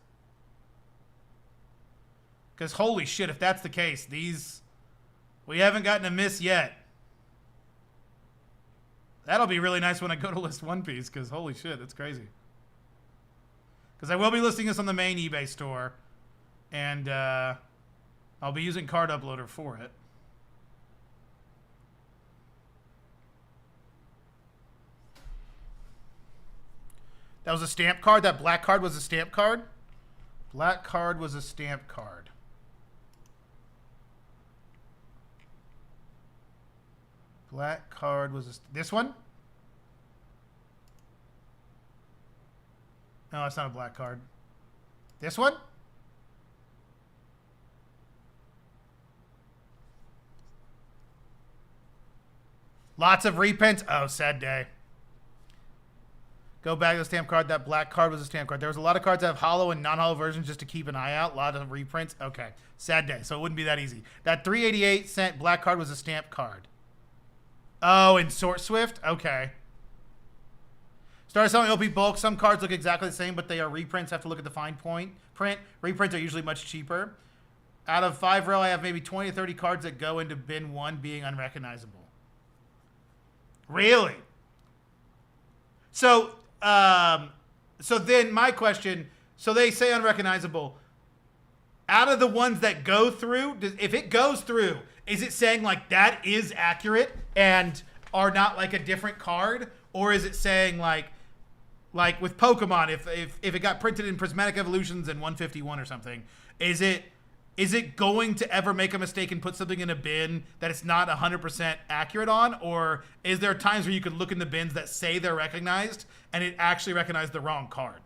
Because holy shit, if that's the case, we haven't gotten a miss yet. That'll be really nice when I go to list One Piece, because holy shit, that's crazy. Because I will be listing this on the main eBay store, and I'll be using Card Uploader for it. That was a stamp card? That black card was a stamp card? Black card was a stamp card. Black card was this one? No, it's not a black card. This one? Lots of reprints? Oh, sad day. Go back to the stamp card. That black card was a stamp card. There was a lot of cards that have hollow and non-hollow versions just to keep an eye out. A lot of reprints. Okay. Sad day. So it wouldn't be that easy. That 388 black card was a stamp card. Oh, in Sort Swift? Okay. Started selling OP bulk. Some cards look exactly the same, but they are reprints. Have to look at the fine print. Reprints are usually much cheaper. Out of 5 row, I have maybe 20 to 30 cards that go into bin 1 being unrecognizable. Really? So then my question, so they say unrecognizable. Out of the ones that go through, if it goes through, is it saying like that is accurate and are not like a different card? Or is it saying like with Pokemon, if it got printed in Prismatic Evolutions in 151 or something, is it going to ever make a mistake and put something in a bin that it's not 100% accurate on? Or is there times where you could look in the bins that say they're recognized and it actually recognized the wrong card?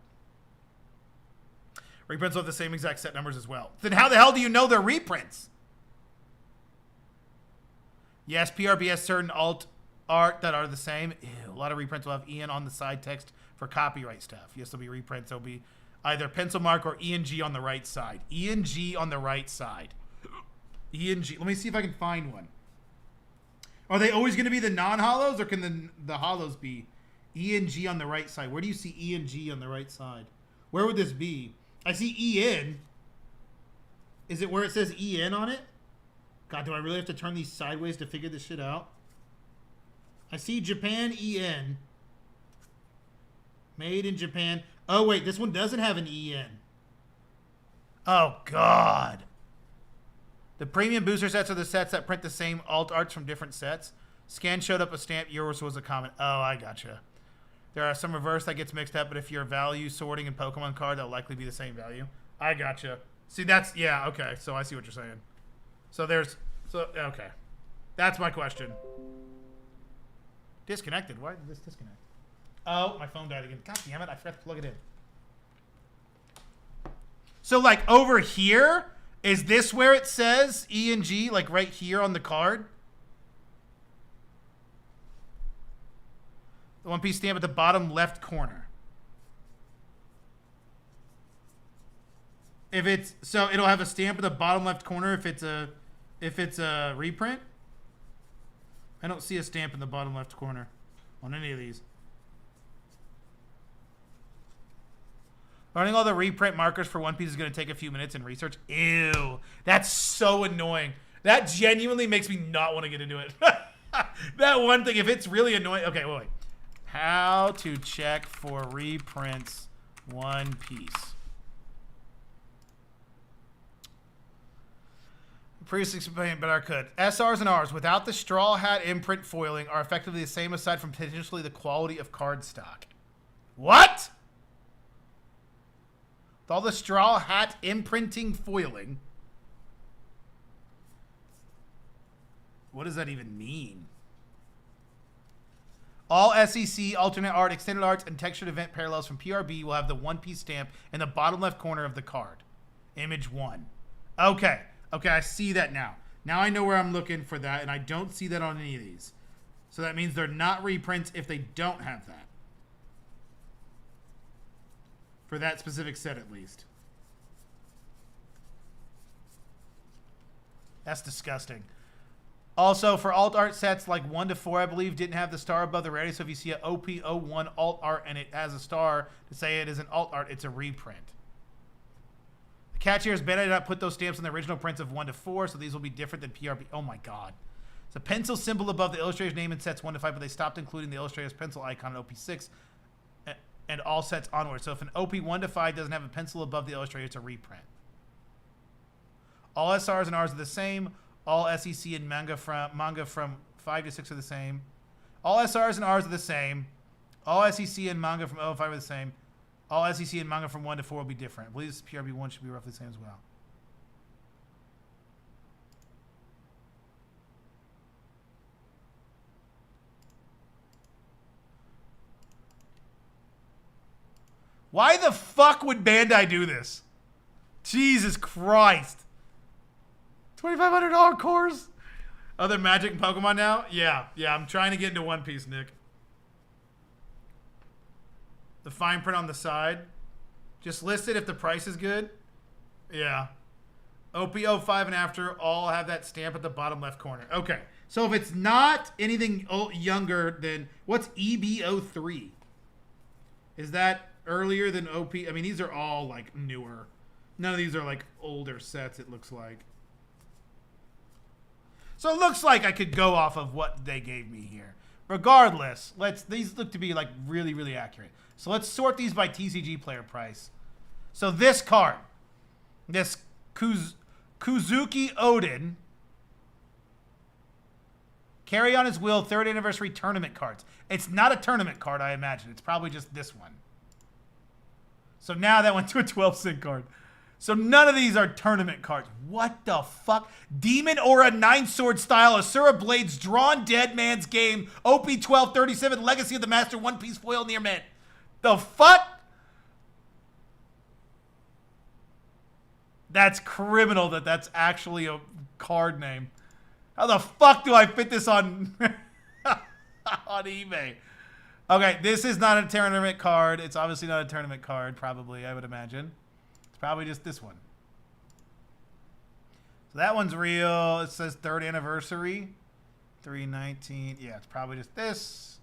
Reprints have the same exact set numbers as well. Then how the hell do you know they're reprints? Yes, PRBS certain alt art that are the same. Ew, a lot of reprints will have Ian on the side text for copyright stuff. Yes, there'll be reprints. There'll be either pencil mark or ENG on the right side. ENG on the right side. ENG. Let me see if I can find one. Are they always going to be the non-hollows, or can the hollows be ENG on the right side? Where do you see ENG on the right side? Where would this be? I see EN. Is it where it says EN on it? God, do I really have to turn these sideways to figure this shit out? I see Japan EN. Made in Japan. Oh, wait, this one doesn't have an EN. Oh, God. The premium booster sets are the sets that print the same alt arts from different sets. Scan showed up a stamp. Yours was a comment. Oh, I gotcha. There are some reverse that gets mixed up, but if you're value sorting in Pokemon card, that'll likely be the same value. I gotcha. See, yeah, okay. So I see what you're saying. Okay. That's my question. Disconnected. Why did this disconnect? Oh, my phone died again. God damn it. I forgot to plug it in. So, like, over here, Is this where it says E and G, like right here on the card? The one piece stamp at the bottom left corner. If it's so, it'll have a stamp at the bottom left corner if it's a reprint. I don't see a stamp in the bottom left corner on any of these. Learning all the reprint markers for One Piece is going to take a few minutes in research. Ew. That's so annoying. That genuinely makes me not want to get into it. That one thing, if it's really annoying. Okay, wait. How to check for reprints One Piece. Previously explained, but I could. SRs and Rs without the straw hat imprint foiling are effectively the same aside from potentially the quality of card stock. What? With all the straw hat imprinting foiling. What does that even mean? All SEC, alternate art, extended arts, and textured event parallels from PRB will have the One Piece stamp in the bottom left corner of the card. Image 1. Okay. Okay, I see that now. Now I know where I'm looking for that, and I don't see that on any of these. So that means they're not reprints if they don't have that. For that specific set, at least. That's disgusting. Also, for alt art sets like 1 to 4, I believe, didn't have the star above the rarity. So if you see a OP01 alt art and it has a star to say it is an alt art, it's a reprint. The catch here is bad I did not put those stamps in the original prints of 1 to 4, so these will be different than PRB. Oh my god. It's a pencil symbol above the illustrator's name in sets 1 to 5, but they stopped including the illustrator's pencil icon in OP6 and all sets onward. So if an OP 1 to 5 doesn't have a pencil above the illustrator, it's a reprint. All SRs and Rs are the same. All SEC and manga from 5 to 6 are the same. All SRs and Rs are the same. All SEC and manga from 0 to 5 are the same. All SEC and manga from 1 to 4 will be different. I believe this PRB 1 should be roughly the same as well. Why the fuck would Bandai do this? Jesus Christ. $2,500 cores? Other Magic and Pokemon now? Yeah, I'm trying to get into One Piece, Nick. The fine print on the side. Just list it if the price is good. Yeah. OP05 and after all have that stamp at the bottom left corner. Okay. So if it's not anything younger than... What's EB03? Is that earlier than OP? I mean, these are all, like, newer. None of these are, like, older sets, it looks like. So it looks like I could go off of what they gave me here. Regardless, these look to be, like, really, really accurate. So let's sort these by TCG player price. So this card, this Kuzuki Odin, carry on his will 3rd anniversary tournament cards. It's not a tournament card, I imagine. It's probably just this one. So now that went to a 12-cent card. So none of these are tournament cards. What the fuck? Demon Aura 9-sword style Asura Blades Drawn Dead Man's Game OP 1237 Legacy of the Master One Piece foil near mint. The fuck? That's criminal that that's actually a card name. How the fuck do I fit this on on eBay? Okay, this is not a tournament card. It's obviously not a tournament card, probably, I would imagine. It's probably just this one. So that one's real. It says 3rd anniversary. 319. Yeah, it's probably just this.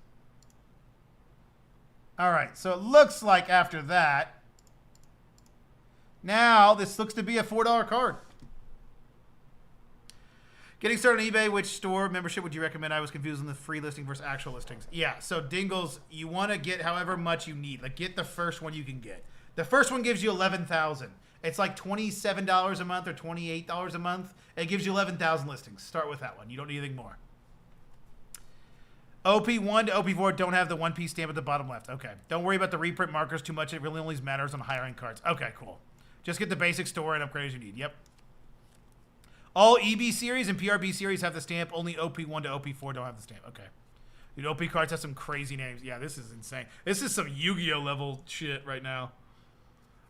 All right, so it looks like after that, now this looks to be a $4 card. Getting started on eBay, which store membership would you recommend? I was confused on the free listing versus actual listings. Yeah, so Dingles, you want to get however much you need. Like, get the first one you can get. The first one gives you $11,000. It's like $27 a month or $28 a month. It gives you 11,000 listings. Start with that one. You don't need anything more. OP1 to OP4 don't have the One Piece stamp at the bottom left. Okay. Don't worry about the reprint markers too much. It really only matters on higher end cards. Okay, cool. Just get the basic store and upgrade as you need. Yep. All EB series and PRB series have the stamp. Only OP1 to OP4 don't have the stamp. Okay. Dude, OP cards have some crazy names. Yeah, this is insane. This is some Yu-Gi-Oh level shit right now.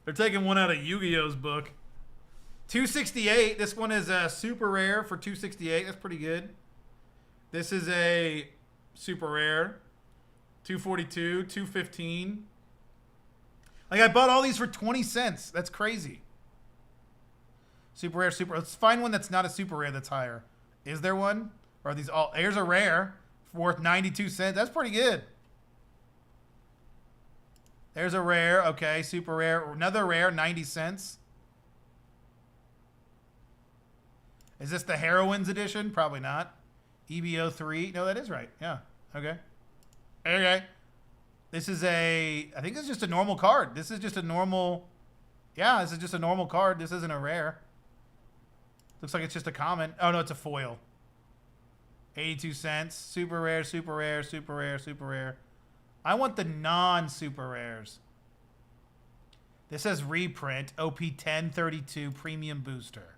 They're taking one out of Yu-Gi-Oh's book. 268. This one is a super rare for 268. That's pretty good. This is a super rare. 242, 215. Like, I bought all these for 20 cents. That's crazy. Super rare, super. Let's find one that's not a super rare that's higher. Is there one? Or are these all? Here's a rare worth 92 cents. That's pretty good. There's a rare. Okay, super rare. Another rare, 90 cents. Is this the Heroines edition? Probably not. EBO3. No, that is right. Yeah. Okay. Okay. This is a... I think this is just a normal card. This is just a normal... Yeah, this is just a normal card. This isn't a rare. Looks like it's just a common. Oh, no, it's a foil. 82 cents. Super rare, super rare, super rare, super rare. I want the non-super rares. This says reprint. OP 1032 Premium Booster.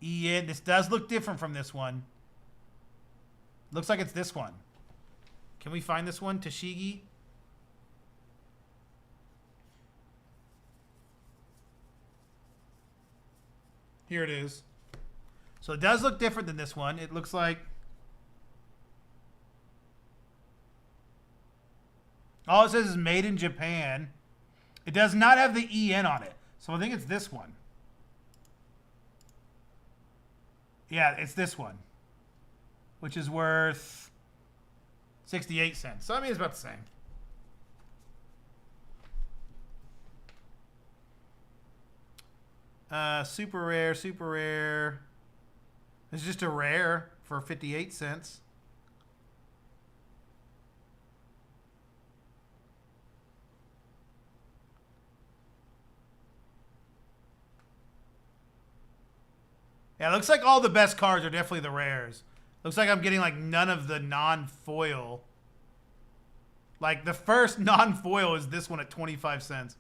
Ian, this does look different from this one. Looks like it's this one. Can we find this one? Tashigi? Here it is. So it does look different than this one. It looks like... all it says is made in Japan. It does not have the EN on it. So I think it's this one. Yeah, it's this one. Which is worth 68 cents. So I mean, it's about the same. Super rare, super rare. It's just a rare for 58 cents. Yeah, it looks like all the best cards are definitely the rares. Looks like I'm getting like none of the non-foil. Like the first non-foil is this one at 25 cents.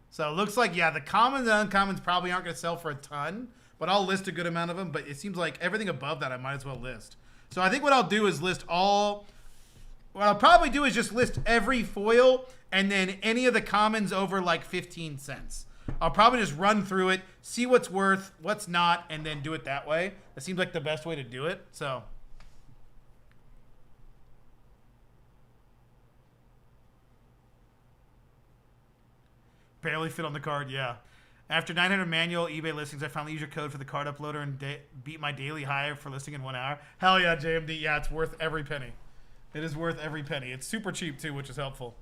So it looks like, yeah, the commons and uncommons probably aren't going to sell for a ton, but I'll list a good amount of them. But it seems like everything above that I might as well list. So I think what I'll do is list all... what I'll probably do is just list every foil and then any of the commons over like 15 cents. I'll probably just run through it, see what's worth, what's not, and then do it that way. That seems like the best way to do it. So... barely fit on the card, yeah. After 900 manual eBay listings, I finally use your code for the card uploader and beat my daily high for listing in 1 hour. Hell yeah, JMD. Yeah, it's worth every penny. It is worth every penny. It's super cheap, too, which is helpful.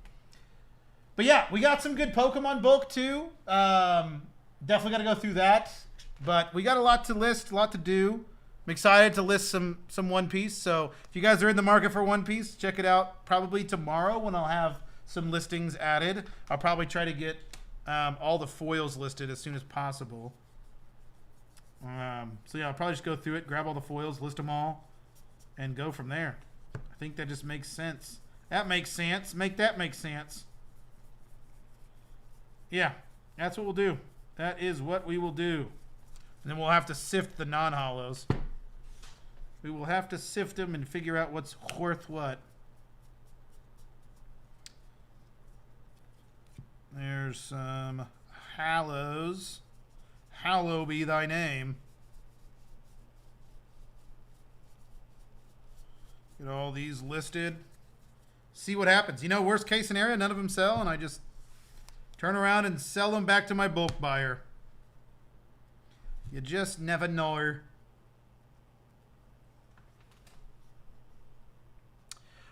But yeah, we got some good Pokemon bulk, too. Definitely got to go through that. But we got a lot to list, a lot to do. I'm excited to list some One Piece. So if you guys are in the market for One Piece, check it out probably tomorrow when I'll have some listings added. I'll probably try to get... all the foils listed as soon as possible. So yeah, I'll probably just go through it, grab all the foils, list them all, and go from there. I think that just makes sense. That makes sense. Make that make sense. Yeah, that's what we'll do. That is what we will do. And then we'll have to sift the non-hollows. We will have to sift them and figure out what's worth what. There's some Hallows. Hallow be thy name. Get all these listed. See what happens. You know, worst case scenario, none of them sell, and I just turn around and sell them back to my bulk buyer. You just never know.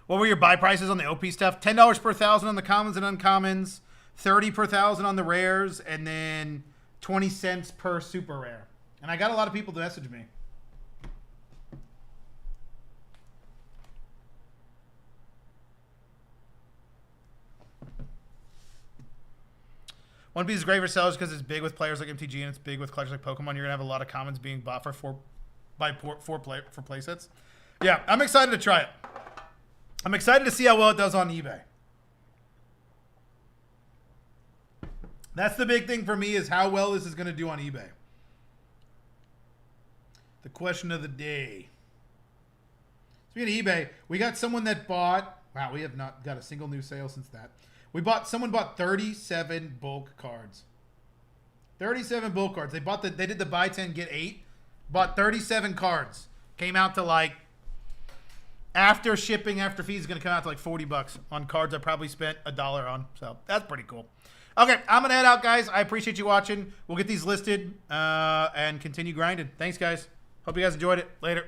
What were your buy prices on the OP stuff? $10 per 1,000 on the commons and uncommons. 30 per 1,000 on the rares, and then 20 cents per super rare. And I got a lot of people to message me. One Piece is great for sellers because it's big with players like MTG and it's big with collectors like Pokemon. You're gonna have a lot of commons being bought for play sets. Yeah, I'm excited to try it. I'm excited to see how well it does on eBay. That's the big thing for me, is how well this is going to do on eBay. The question of the day. Speaking of eBay, we got someone that bought... wow, we have not got a single new sale since that. Someone bought 37 bulk cards. 37 bulk cards. They did the buy 10 get 8. Bought 37 cards. Came out to like, after shipping, after fees, is going to come out to like $40 on cards I probably spent $1 on. So that's pretty cool. Okay, I'm going to head out, guys. I appreciate you watching. We'll get these listed and continue grinding. Thanks, guys. Hope you guys enjoyed it. Later.